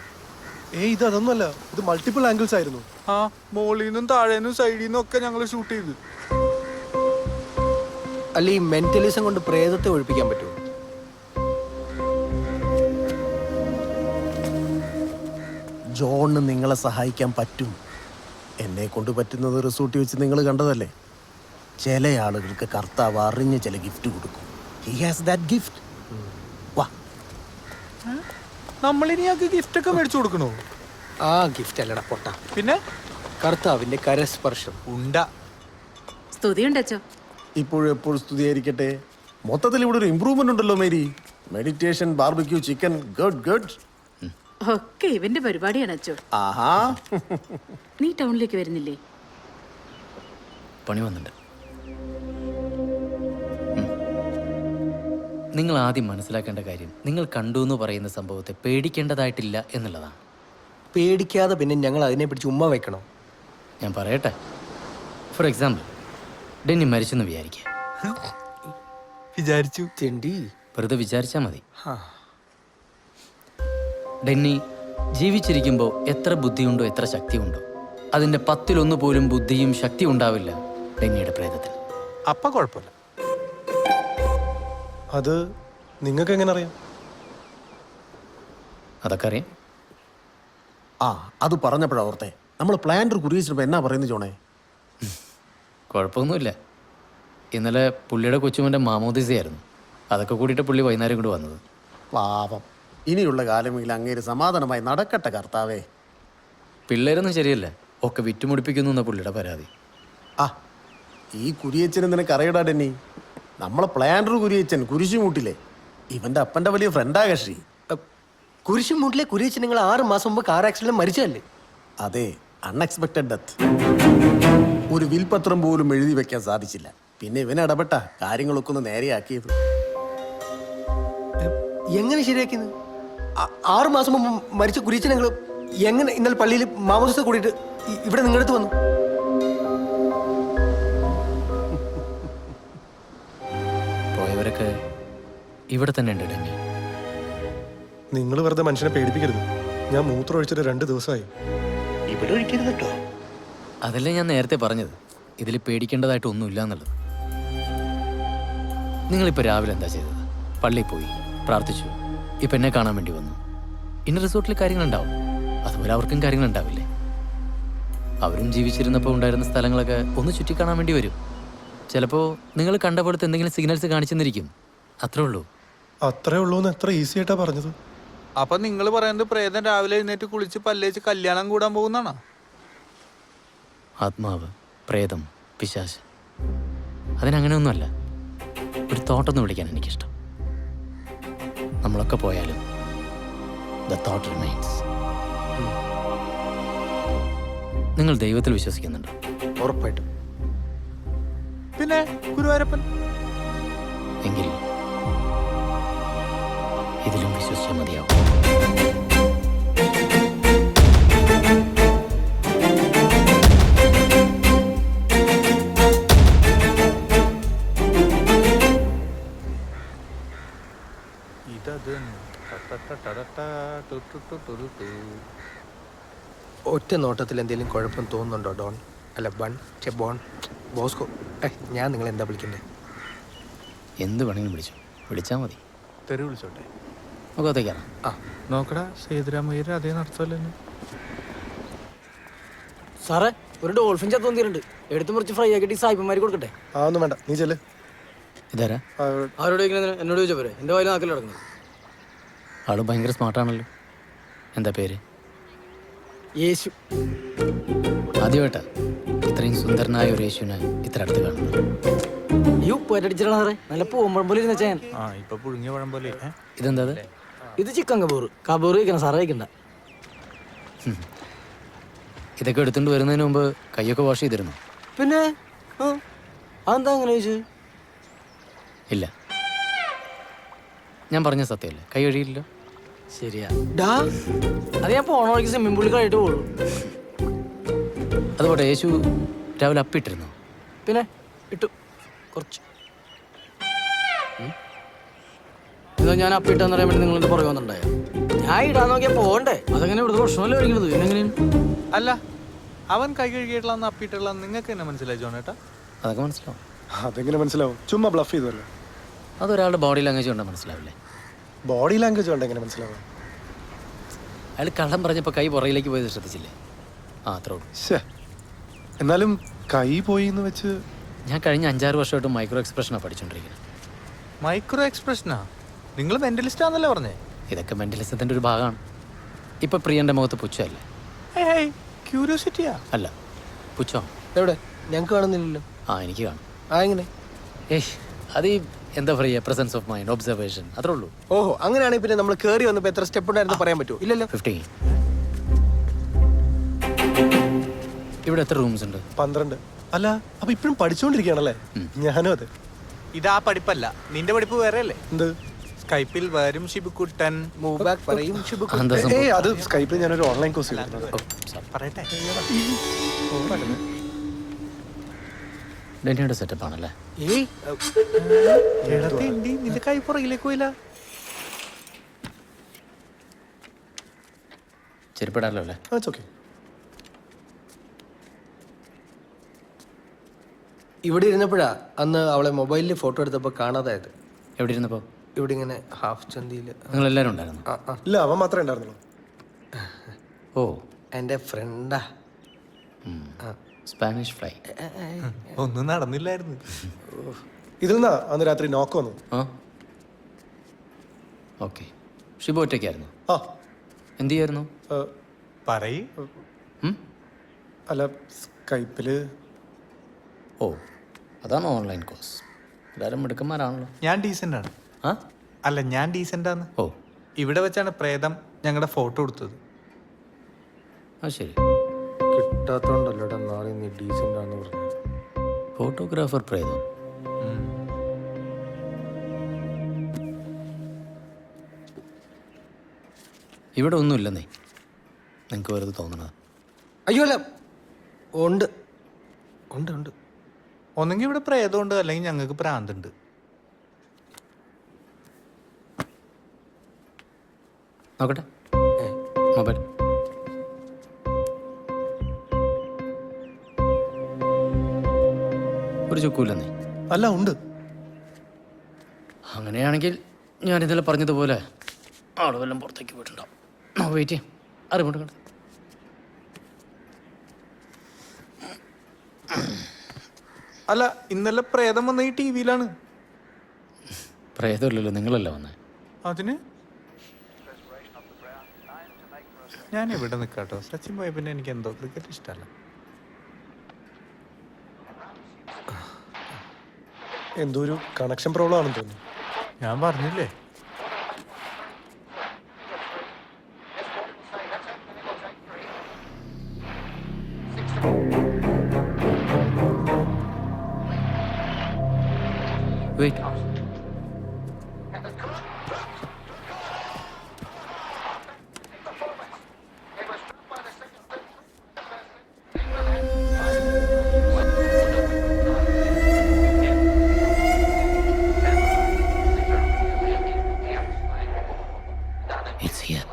S2: ഇത് അതൊന്നുമല്ല. ഇത് മൾട്ടിപ്പിൾ ആംഗിൾസ് ആയിരുന്നു.
S1: ആ മോളിൽ താഴേന്നും സൈഡിൽ നിന്നും ഒക്കെ ഞങ്ങൾ ഷൂട്ട് ചെയ്തു.
S5: അല്ല ഈ മെന്റലിസം കൊണ്ട് പ്രേതത്തെ ഒഴിപ്പിക്കാൻ പറ്റുമോ?
S4: ജോണിന് നിങ്ങളെ സഹായിക്കാൻ പറ്റും. എന്നെ കൊണ്ട് പറ്റുന്നത് റിസോർട്ടിൽ വെച്ച് നിങ്ങൾ കണ്ടതല്ലേ. ചില ആളുകൾക്ക് കർത്താവ് അറിഞ്ഞ് ചില ഗിഫ്റ്റ് കൊടുക്കും. He has that gift. വാ.
S1: നമ്മളിനി ഞങ്ങൾക്ക് ഗിഫ്റ്റ് ഒക്കെ മേടിച്ചു കൊടുക്കണോ?
S5: ആ ഗിഫ്റ്റ് അല്ലടാ പൊട്ട.
S1: പിന്നെ
S5: കർത്താവിന്റെ കരസ്പർശം.
S1: ഉണ്ട.
S8: സ്തുതിയുണ്ടോ?
S4: ഇപ്പോഴും എപ്പോഴും സ്തുതിയായിരിക്കട്ടെ. മൊത്തത്തിൽ ഇവിടെ ഒരു ഇമ്പ്രൂവ്മെന്റ് ഉണ്ടല്ലോ Mary. Meditation, barbecue, chicken, good good.
S8: ഒക്കെ ഇവന്റെ പരിപാടിയാണ് അച്ചോ.
S4: ആഹാ.
S8: നീ ടൗണിലേക്ക് വരുന്നില്ലേ?
S3: പണി വന്നിട്ടുണ്ട്. നിങ്ങൾ ആദ്യം മനസ്സിലാക്കേണ്ട കാര്യം, നിങ്ങൾ കണ്ടു എന്ന് പറയുന്ന സംഭവത്തെ പേടിക്കേണ്ടതായിട്ടില്ല എന്നുള്ളതാണ്.
S5: പേടിക്കാതെ പിന്നെ ഞങ്ങൾ അതിനെ പിടിച്ച് ഉമ്മ വെക്കണം.
S3: ഞാൻ പറയട്ടെ. ഫോർ എക്സാമ്പിൾ, ഡെന്നി മരിച്ചെന്ന് വിചാരിക്കുക.
S1: വിചാരിച്ചു.
S5: തെണ്ടി.
S3: വെറുതെ വിചാരിച്ചാൽ മതി. ഡെന്നി ജീവിച്ചിരിക്കുമ്പോൾ എത്ര ബുദ്ധിയുണ്ടോ എത്ര ശക്തിയുണ്ടോ അതിൻ്റെ 10-1 പോലും ബുദ്ധിയും ശക്തിയും ഉണ്ടാവില്ല ഡെന്നിയുടെ പ്രേതത്തിന്.
S1: അപ്പ കുഴപ്പമില്ല.
S2: അത് നിങ്ങൾക്ക് എങ്ങനെ അറിയാം?
S3: അതൊക്കെ അറിയാം.
S4: അത് പറഞ്ഞപ്പോഴാ ഓർത്തെ. നമ്മൾ പ്ലാന്റ് കുറിയിച്ചപ്പോ എന്നാ പറയുന്നത് ജോണേ?
S3: കുഴപ്പമൊന്നുമില്ല. ഇന്നലെ പുള്ളിയുടെ കൊച്ചുമൻ്റെ മാമോദിസയായിരുന്നു. അതൊക്കെ കൂടിയിട്ട് പുള്ളി വൈകുന്നേരം കൂടി വന്നത്.
S4: പാപം. ഇനിയുള്ള കാലമെങ്കിൽ അങ്ങേര് സമാധാനമായി നടക്കട്ടെ കർത്താവേ.
S3: പിള്ളേരൊന്നും ശരിയല്ല, ഒക്കെ വിറ്റുമുടിപ്പിക്കുന്നു എന്ന പുള്ളിയുടെ പരാതി.
S4: ഈ കുരിയച്ചന് നിനക്ക് അറിയടാ ഡെന്നി. നമ്മളെ പ്ലാന്റർ കുരിയച്ചൻ കുരിശുമൂട്ടിലെ ഇവന്റെ അപ്പന്റെ വലിയ ഫ്രണ്ടാ കക്ഷി.
S5: കുരിശുമൂട്ടിലെ കുരിയച്ചൻ നിങ്ങൾ 6 മാസം മുമ്പ് കാർ ആക്സിഡന്റ് മരിച്ചല്ലേ?
S4: അതെ, അൺഎക്സ്പെക്ടഡ് ഡെത്ത്. ഒരു വിൽപത്രം പോലും എഴുതി വെക്കാൻ സാധിച്ചില്ല. പിന്നെ ഇവൻ ഇടപെട്ട കാര്യങ്ങളൊക്കെ ഒന്ന് നേരെയാക്കിയത്.
S5: എങ്ങനെ ശരിയാക്കിയത്? 6 മാസം മുമ്പ് മരിച്ച കുരിയച്ചൻ നിങ്ങൾ എങ്ങനെ ഇന്നലെ പള്ളിയിൽ മാമോദിസ കൂടിയിട്ട് ഇവിടെ നിങ്ങളുടെ അടുത്ത് വന്നു?
S3: പോയവരൊക്കെ ഇവിടെ തന്നെ ഉണ്ട് ഡെന്നി.
S2: നിങ്ങൾ വെറുതെ മനുഷ്യനെ പേടിപ്പിക്കരുത്. ഞാൻ മൂത്രം ഒഴിച്ചിട്ട് 2 ദിവസമായി.
S4: ഇവിടെ ഒഴിക്കരുത് കേട്ടോ.
S3: അതല്ലേ ഞാൻ നേരത്തെ പറഞ്ഞത്, ഇതിൽ പേടിക്കേണ്ടതായിട്ട് ഒന്നുമില്ല എന്നുള്ളത്. നിങ്ങളിപ്പോൾ രാവിലെ എന്താ ചെയ്തത്? പള്ളിയിൽ പോയി പ്രാർത്ഥിച്ചു, ഇപ്പം എന്നെ കാണാൻ വേണ്ടി വന്നു. ഇന്ന റിസോർട്ടിൽ കാര്യങ്ങളുണ്ടാവും, അതുപോലെ അവർക്കും കാര്യങ്ങളുണ്ടാവില്ലേ? അവരും ജീവിച്ചിരുന്നപ്പോൾ ഉണ്ടായിരുന്ന സ്ഥലങ്ങളൊക്കെ ഒന്ന് ചുറ്റിക്കാണാൻ വേണ്ടി വരും. ചിലപ്പോൾ നിങ്ങൾ കണ്ട പോലത്തെ എന്തെങ്കിലും സിഗ്നൽസ് കാണിച്ചെന്നിരിക്കും. അത്രേ ഉള്ളൂ.
S2: അത്രേ ഉള്ളൂ എന്ന് എത്ര ഈസി ആയിട്ടാ പറഞ്ഞത്.
S1: അപ്പൊ നിങ്ങൾ പറയുന്നത് പ്രേതം രാവിലെ എഴുന്നേറ്റ് കുളിച്ച് പല്ലേച്ച് കല്യാണം കൂടാൻ പോകുന്നാണോ?
S10: ആത്മാവ്, പ്രേതം, പിശാച്, അതിനങ്ങനെയൊന്നുമല്ല. ഒരു തോട്ടെന്ന് വിളിക്കാൻ എനിക്കിഷ്ടം. നമ്മളൊക്കെ പോയാലും ദ തോട്ട് റിമൈൻസ്. നിങ്ങൾ ദൈവത്തിൽ വിശ്വസിക്കുന്നുണ്ടോ?
S5: ഉറപ്പായിട്ടും.
S1: പിന്നെ ഗുരുവായൂരപ്പൻ.
S10: എങ്കിൽ ഇതിലും വിശ്വസിച്ചാൽ മതിയാവും.
S1: ഇതത്
S5: ഒറ്റ നോട്ടത്തിൽ എന്തെങ്കിലും കുഴപ്പം തോന്നുന്നുണ്ടോ ഡോൺ? അല്ല ബോൺ ബോസ്കോ. ഞാൻ നിങ്ങൾ എന്താ വിളിക്കണ്ടേ?
S10: എന്ത് വേണമെങ്കിലും വിളിച്ചാൽ മതി.
S1: തെറി വിളിച്ചോട്ടെ.
S10: നമുക്ക് അകത്തേക്കാണ്.
S1: നോക്കടാ, സേതുരാമയ്യർ അതേ നടത്തുമല്ലോ.
S3: സാറേ, ഒരു ഡോൾഫിൻ ചത്തു വന്നിട്ടുണ്ട്. എടുത്ത് മുറിച്ച് ഫ്രൈ ആക്കിയിട്ട് സായിപ്പന്മാർക്ക് കൊടുക്കട്ടെ?
S2: ഒന്നും വേണ്ട, നീ ചെല്ല്.
S10: ഇതാരാ?
S3: ആരോട് ചോദിക്കുന്നത്? എന്നോട് ചോദിച്ചാൽ പോരെ? എൻ്റെ വായിൽ നാക്കിൽ നടക്കുന്നത്.
S10: ആള് ഭയങ്കര സ്മാർട്ടാണല്ലോ. എന്താ പേര്?
S3: യേശു.
S10: ആദ്യമായിട്ടാ ഇത്രയും സുന്ദരനായ ഒരു യേശുവിനെ ഇത്ര അടുത്ത് കാണുന്നു.
S3: ഈ ഉപ്പേറ്റടിച്ചിട്ടാണ് സാറേ. നല്ല പൂമ്പഴം പോലെ ഇരുന്ന ചെയ്യാൻ.
S1: ഇപ്പൊ പുഴുങ്ങിയ പഴം പോലെ.
S10: ഇതെന്താ?
S3: ഇത് ചിക്കൻ കബൂർ കഴിക്കണം സാറേ, കഴിക്കണ്ട.
S10: ഇതൊക്കെ എടുത്തുകൊണ്ട് വരുന്നതിന് മുമ്പ് കൈയൊക്കെ വാഷ് ചെയ്തിരുന്നു?
S3: പിന്നെ അതെന്താ അങ്ങനെ ചോദിച്ചു?
S10: ഇല്ല, ഞാൻ പറഞ്ഞ സത്യമല്ലേ, കൈ കഴുകിയില്ലല്ലോ.
S3: ശരിയാ. ഡാ, അത് ഞാൻ പോണ വഴിക്ക് സ്വിമ്മിംഗ് പൂളിൽ കഴിയിട്ട് പോകുള്ളൂ.
S10: അതുപോലെ യേശു രാവിലെ അപ്പിട്ടിരുന്നു?
S3: പിന്നെ ഇട്ടു കുറച്ച്. ഇതാ ഞാൻ അപ്പിട്ടെന്ന് പറയാൻ വേണ്ടി നിങ്ങളുടെ പുറകെ വന്നിട്ടുണ്ടായോ? ഞാൻ ഇടാൻ നോക്കിയാൽ പോകണ്ടേ? അതങ്ങനെ ഇവിടുത്തെ പ്രശ്നമല്ലേ ഒരിക്കണത്? പിന്നെങ്ങനെയാണ്?
S1: അല്ല, അവൻ കൈ കഴുകിയിട്ടുള്ള അപ്പിയിട്ടുള്ള നിങ്ങൾക്ക് തന്നെ മനസ്സിലായി ജോണേട്ടാ?
S10: അതൊക്കെ മനസ്സിലാവും.
S2: അതെങ്ങനെ മനസ്സിലാവും? ചുമ്മാ ബ്ലഫ് ചെയ്തല്ലോ.
S10: അതൊരാളുടെ ബോഡി ലാംഗ്വേജ് കൊണ്ടാ മനസ്സിലാവില്ലേ?
S2: ബോഡി ലാംഗ്വേജ് കൊണ്ട് എങ്ങനെ മനസ്സിലാവും?
S10: അയാൾ കള്ളം പറഞ്ഞപ്പോൾ കൈ പുറകിലേക്ക് പോയത് ശ്രദ്ധിച്ചില്ലേ? അത്രേ ഉള്ളൂ.
S2: എന്നാലും കൈ പോയി എന്ന് വെച്ച്
S10: ഞാൻ കഴിഞ്ഞ 5-6 വർഷമായിട്ട് മൈക്രോ എക്സ്പ്രഷനാണ് പഠിച്ചുകൊണ്ടിരിക്കുന്നത്.
S1: മൈക്രോ എക്സ്പ്രഷനാ? നിങ്ങൾ മെന്റലിസ്റ്റ് ആണെന്നല്ലേ പറഞ്ഞേ?
S10: ഇതൊക്കെ മെന്റലിസത്തിൻ്റെ ഒരു ഭാഗമാണ്. ഇപ്പം പ്രിയൻ്റെ മുഖത്ത് പുച്ഛമല്ലേ?
S1: ക്യൂരിയോസിറ്റിയാ?
S10: അല്ല, പുച്ഛം.
S5: എവിടെ? ഞങ്ങൾക്ക് കാണുന്നില്ലല്ലോ.
S10: എനിക്ക് കാണും.
S5: എങ്ങനെ?
S10: അത് ഈ എന്താ പറയുക, പ്രസൻസ് ഓഫ് മൈൻഡ്, ഒബ്സർവേഷൻ, അത്രേ ഉള്ളൂ.
S5: ഓഹോ, അങ്ങനെയാണെങ്കിൽ പിന്നെ നമ്മൾ കയറി വന്നപ്പോൾ എത്ര സ്റ്റെപ്പ് ഉണ്ടായിരുന്നു പറയാൻ പറ്റുമോ? ഇല്ലല്ലോ.
S10: 15. ഇവിടെ എത്ര റൂംസ് ഉണ്ട്?
S2: 12. അല്ല, അപ്പൊ ഇപ്പഴും പഠിച്ചുകൊണ്ടിരിക്കുകയാണല്ലേ? ഞാനും അതെ.
S1: ഇതാ പഠിപ്പല്ല, നിന്റെ പഠിപ്പ് വേറെ അല്ലേ?
S2: എന്ത്?
S1: സ്കൈപ്പിൽ വരും ഷിബുക്കുട്ടൻ.
S5: മൂവ് ബാക്ക് പറയും.
S2: അത് സ്കൈപ്പിൽ ഞാനൊരു ഓൺലൈൻ കോഴ്സ് ചെയ്തിരുന്നത്.
S1: പറയട്ടെ.
S10: ഡെന്നിയുടെ സെറ്റപ്പ് ആണല്ലേ?
S1: നിന്റെ കൈ പുറകിലേക്ക് പോയില്ല.
S10: ചെരുപ്പിടാലോ അല്ലേ?
S2: ഓക്കെ.
S5: ഇവിടെ ഇരുന്നപ്പോഴാ അന്ന് അവളെ മൊബൈലിൽ ഫോട്ടോ എടുത്തപ്പോൾ കാണാതായത്.
S10: എവിടെ ഇരുന്നപ്പോ?
S5: ഇവിടെ ഇങ്ങനെ ഹാഫ് ചന്തിയിൽ.
S10: നിങ്ങൾ എല്ലാവരും ഉണ്ടായിരുന്നു?
S2: ഇല്ല, അവൻ മാത്രമേ ഉണ്ടായിരുന്നുള്ളൂ.
S10: ഓ,
S5: എൻ്റെ ഫ്രണ്ടാ.
S10: Spanish fly.
S1: ഒന്നും നടന്നില്ലായിരുന്നു.
S2: ഇതിൽ നിന്നാ അന്ന് രാത്രി നോക്ക് വന്നു.
S10: ഓക്കെ. ഷിബു ഒറ്റയ്ക്കായിരുന്നു? എന്ത് ചെയ്യായിരുന്നു?
S1: പറയ്.
S2: അല്ല, സ്കൈപ്പില്.
S10: ഓ, അതാണ് ഓൺലൈൻ കോഴ്സ്. എല്ലാവരും മിടുക്കന്മാരാണല്ലോ.
S1: ഞാൻ ഡീസൻ്റ് ആണ്. അല്ല, ഞാൻ ഡീസൻ്റ് ആണ്.
S10: ഓ,
S1: ഇവിടെ വെച്ചാണ് പ്രേതം ഞങ്ങളുടെ ഫോട്ടോ എടുത്തത്.
S10: ശരി.
S5: കിട്ടാത്തോണ്ടല്ലോടാ നാളെ നീ ഡീസൻ്റ് ആണെന്ന് പറഞ്ഞു.
S10: ഫോട്ടോഗ്രാഫർ പ്രേതം. ഇവിടെ ഒന്നുമില്ലെന്നേ, നിങ്ങൾക്ക് വെറുതെ തോന്നണത്.
S5: അയ്യോ അല്ല, ഉണ്ട് ഉണ്ട് ഉണ്ട്.
S1: ഒന്നെങ്കിൽ ഇവിടെ പ്രേതമുണ്ട്, അല്ലെങ്കിൽ ഞങ്ങൾക്ക് പ്രാന്തുണ്ട്.
S10: നോക്കട്ടെ മൊബൈൽ. ഒരു ചുക്കൂല്ലെന്നേ?
S2: അല്ല, ഉണ്ട്.
S10: അങ്ങനെയാണെങ്കിൽ ഞാൻ ഇന്നലെ പറഞ്ഞതുപോലെ ആള് വല്ലതും പുറത്തേക്ക് പോയിട്ടുണ്ടാവും. വെയിറ്റ് ചെയ്യാം. അറിവുണ്ട് കണ്ടു.
S1: അല്ല, ഇന്നലെ പ്രേതം വന്ന ഈ ടി-വിയിലാണ്.
S10: പ്രേതമില്ലല്ലോ, നിങ്ങളല്ലേ വന്നേ?
S1: അതിന് ഞാൻ ഇവിടെ നിൽക്കാട്ടോ. സച്ചിൻ പോയ പിന്നെ എനിക്ക് എന്തോ ക്രിക്കറ്റ് ഇഷ്ടമല്ല.
S2: എന്തോ ഒരു കണക്ഷൻ പ്രോബ്ലം ആണെന്ന് തോന്നുന്നു.
S1: ഞാൻ പറഞ്ഞില്ലേ.
S10: വെയിറ്റ്. It's here.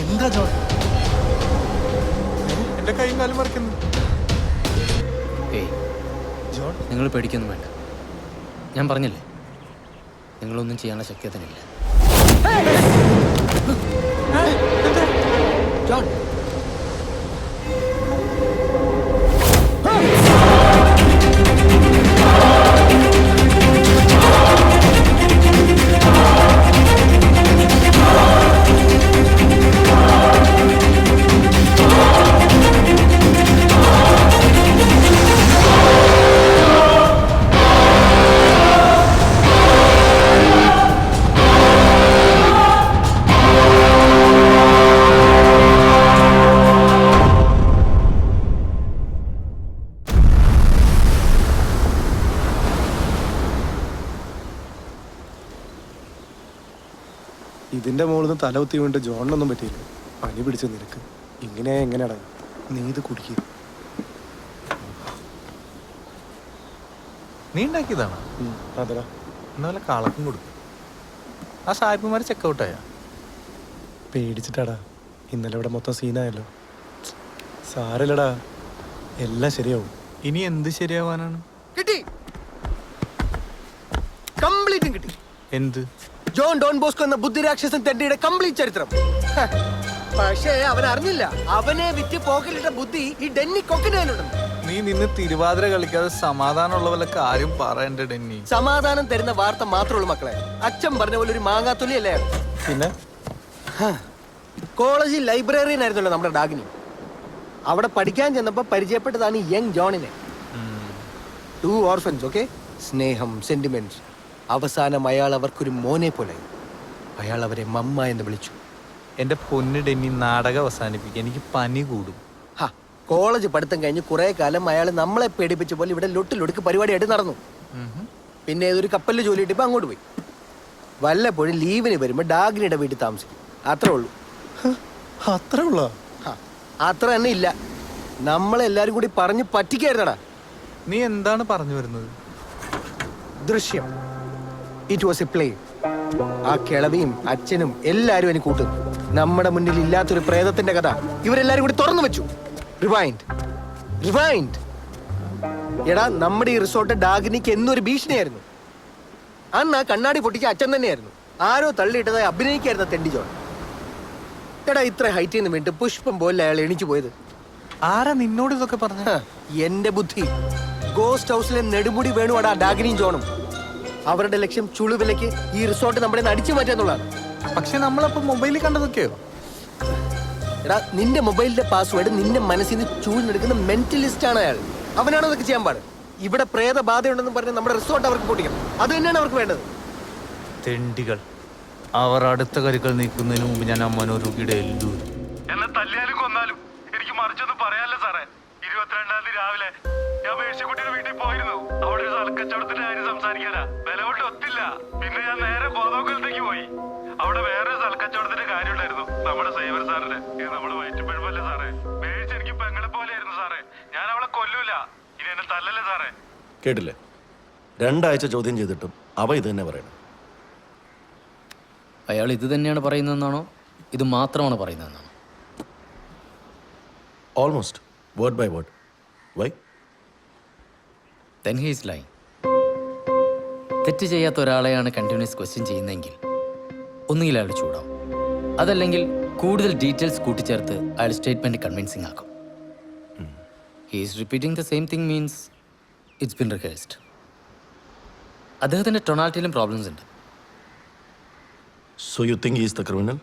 S2: എന്താ ജോൺ?
S1: എന്റെ കൈയും കാലും മറിക്കുന്നു.
S10: ഏയ്,
S2: ജോൺ
S10: നിങ്ങൾ പേടിക്കൊന്നും വേണ്ട. ഞാൻ പറഞ്ഞില്ലേ, നിങ്ങളൊന്നും ചെയ്യാനുള്ള ശക്തി അതിനില്ല.
S5: ജോൺ
S2: ഇതിന്റെ മുകളിൽ നിന്ന് തല കുത്തി വീണ്ട് ജോണിനൊന്നും പറ്റിയില്ല. പനി പിടിച്ച നിനക്ക് എങ്ങനെയാടാ നീ ഇത് കുടിക്കുക?
S1: നീ ഉണ്ടാക്കിയതാണോ?
S2: അതടാ.
S1: എന്നാ കളക്കം കൊടുക്കും. ആ സാഹിബുമാർ ചെക്കൗട്ടായ
S2: പേടിച്ചിട്ടാടാ. ഇന്നലെ ഇവിടെ മൊത്തം സീനായല്ലോ. സാരല്ലടാ, എല്ലാം ശരിയാവും.
S1: ഇനി എന്ത് ശരിയാവാനാണ്?
S5: കിട്ടി, കംപ്ലീറ്റും കിട്ടി.
S1: എന്ത്?
S5: ജോൺ ഡോൺ ബോസ്കോ എന്ന ബുദ്ധിരാക്ഷസൻ തെണ്ടിയുടെ കംപ്ലീറ്റ് ചരിത്രം. പക്ഷേ അവൻ അറിഞ്ഞില്ല, അവനെ വിറ്റ് പോക്കലിട്ട ബുദ്ധി ഈ ഡെന്നി കൊക്കിനുണ്ടെന്ന്.
S1: നീ നിന്ന് തിരുവാതിര കളിക്കാതെ സമാധാനമുള്ള വല്ല കാര്യം പറയണ്ട ഡെന്നി.
S5: സമാധാനം തരുന്ന വാർത്ത മാത്രമുള്ളൂ മക്കളെ. അച്ഛൻ പറഞ്ഞ പോലെ ഒരു മാങ്ങാത്തൊലി അല്ലേ?
S2: പിന്നെ
S5: കോളേജിൽ ലൈബ്രറിയൻ ആയിരുന്നല്ലോ നമ്മുടെ ഡാഗിനി. അവിടെ പഠിക്കാൻ ചെന്നപ്പോ പരിചയപ്പെട്ടതാണ് ഈ യങ് ജോണിനെ. 2 orphans, okay? സ്നേഹം, സെന്റിമെന്റ്സ്. അവസാനം അയാൾ അവർക്കൊരു മോനെ പോലെ. അയാൾ അവരെ മമ്മ എന്ന് വിളിച്ചു.
S1: എന്റെ പൊന്ന് ഡെന്നി, നാടകം അവസാനിപ്പിക്കുക. എനിക്ക് പനി കൂടും.
S5: കോളേജ് പഠിത്തം കഴിഞ്ഞ് കുറെ കാലം അയാൾ നമ്മളെ പേടിപ്പിച്ച പോലെ ഇവിടെ ലൊട്ടിലൊടുക്ക് പരിപാടിയായിട്ട് നടന്നു. പിന്നെ ഏതൊരു കപ്പലിൽ ജോലി കിട്ടിയപ്പോ അങ്ങോട്ട് പോയി. വല്ലപ്പോഴും ലീവിന് വരുമ്പോ ഡാഗിനിയുടെ വീട്ടിൽ താമസിക്കും. അത്രേ ഉള്ളൂ.
S2: അത്രേ ഉള്ളോ?
S5: അത്ര തന്നെ ഇല്ല. നമ്മളെല്ലാരും കൂടി പറഞ്ഞു പറ്റിക്കായിരുന്നടാ.
S1: നീ എന്താണ് പറഞ്ഞു വരുന്നത്?
S5: ദൃശ്യം, ഇറ്റ് വാസ് എ പ്ലേ. ആ കിളവിയും അച്ഛനും എല്ലാരും അതിന് കൂട്ടും. നമ്മുടെ മുന്നിൽ ഇല്ലാത്തൊരു പ്രേതത്തിന്റെ കഥ ഇവരെല്ലാരും കൂടി തുറന്നു വെച്ചു. റിവൈൻഡ്. എടാ, നമ്മുടെ ഈ റിസോർട്ട് ഡാഗിനിക്ക് എന്നൊരു ഭീഷണിയായിരുന്നു. അന്ന് ആ കണ്ണാടി പൊട്ടിച്ച അച്ഛൻ തന്നെയായിരുന്നു. ആരോ തള്ളിയിട്ടതായി അഭിനയിക്കായിരുന്ന തെണ്ടി ജോൺ. എടാ, ഇത്ര ഹൈറ്റിൽ നിന്ന് വീണ്ടും പുഷ്പം പോലെ അയാൾ എണീച്ചു പോയത്.
S1: ആരാ നിന്നോട് ഇതൊക്കെ പറഞ്ഞ?
S5: എന്റെ ബുദ്ധി. ഗോസ്റ്റ് ഹൗസിലെ നെടുമുടി വേണുവാടാ ഡാഗിനിയും ജോണും. അവരുടെ ലക്ഷ്യം ചുളുവിലേക്ക് ഈ റിസോർട്ട് നമ്മുടെ അടിച്ചു മാറ്റാന്നുള്ളതാണ്.
S1: പക്ഷെ നമ്മളപ്പോ മൊബൈലിൽ കണ്ടതൊക്കെയോ?
S5: എടാ, നിന്റെ മൊബൈലിന്റെ പാസ്വേഡ് നിന്റെ മനസ്സിൽ നിന്ന് ചൂഴ്ന്നെടുക്കുന്ന മെന്റലിസ്റ്റ് ആണ് അയാൾ. അവനാണ് അതൊക്കെ ചെയ്യാൻ പാട്. ഇവിടെ പ്രേതബാധയുണ്ടെന്ന് പറഞ്ഞ് നമ്മുടെ റിസോർട്ട് അവർക്ക് പൊട്ടിക്കണം. അത് തന്നെയാണ് അവർക്ക് വേണ്ടത്.
S1: തെണ്ടികൾ. അവർ അടുത്ത കരുക്കൾ നീക്കുന്നതിന് മുമ്പ് ഞാൻ അമ്മനോരുകിയുടെ എല്ലൂർ.
S11: എന്നെ തല്ലിയാലും കൊന്നാലും എനിക്ക് മറിച്ചൊന്നും പറയാനല്ല സാറേ. 22-ാം തീയതി രാവിലെ ഞാൻ മേഴ്സിക്കുട്ടിയുടെ വീട്ടിൽ പോയിരുന്നു. അവിടെ ഒരു സൽക്കച്ചവടത്തിന്റെ കാര്യം സംസാരിക്കാനാ. വില കൊണ്ട് ഒത്തില്ല. പിന്നെ ഞാൻ നേരെ കോതോക്കലത്തേക്ക് പോയി. അവിടെ വേറെ സൽക്കച്ചവടത്തിന്റെ കാര്യം ഉണ്ടായിരുന്നു. നമ്മുടെ സൈബർ സാറിന്റെ. ഇത് നമ്മുടെ വയറ്റുപഴമല്ലേ സാറേ. മേഴ്സ് എനിക്ക് പെങ്ങളെ പോലെയായിരുന്നു സാറേ. ഞാൻ അവളെ കൊല്ലൂല. ഇനി എന്നെ തല്ലല്ലേ സാറേ.
S12: കേട്ടില്ലേ? 2 ആഴ്ച ചോദ്യം ചെയ്തിട്ടും അവ ഇത് തന്നെ പറയണം.
S10: അയാൾ ഇത് തന്നെയാണ് പറയുന്നതെന്നാണോ, ഇത് മാത്രമാണ് പറയുന്നതെന്നാണോ?
S12: Almost word by word. Why?
S10: Then he is lying. തെറ്റ് ചെയ്യാത്ത ഒരാളെയാണ് കണ്ടിന്യൂസ് ക്വസ്റ്റ്യൻ ചെയ്യുന്നതെങ്കിൽ ഒന്നുകിൽ അയാൾ ചൂടാവും, അതല്ലെങ്കിൽ കൂടുതൽ ഡീറ്റെയിൽസ് കൂട്ടിച്ചേർത്ത് അയാൾ സ്റ്റേറ്റ്മെന്റ് കൺവിൻസിങ് ആക്കും. He is repeating the same thing means it's been rehearsed. അദ്ദേഹത്തിൻ്റെ ടൊണാലിറ്റിയിലും പ്രോബ്ലംസ് ഉണ്ട്.
S12: So you think is the criminal?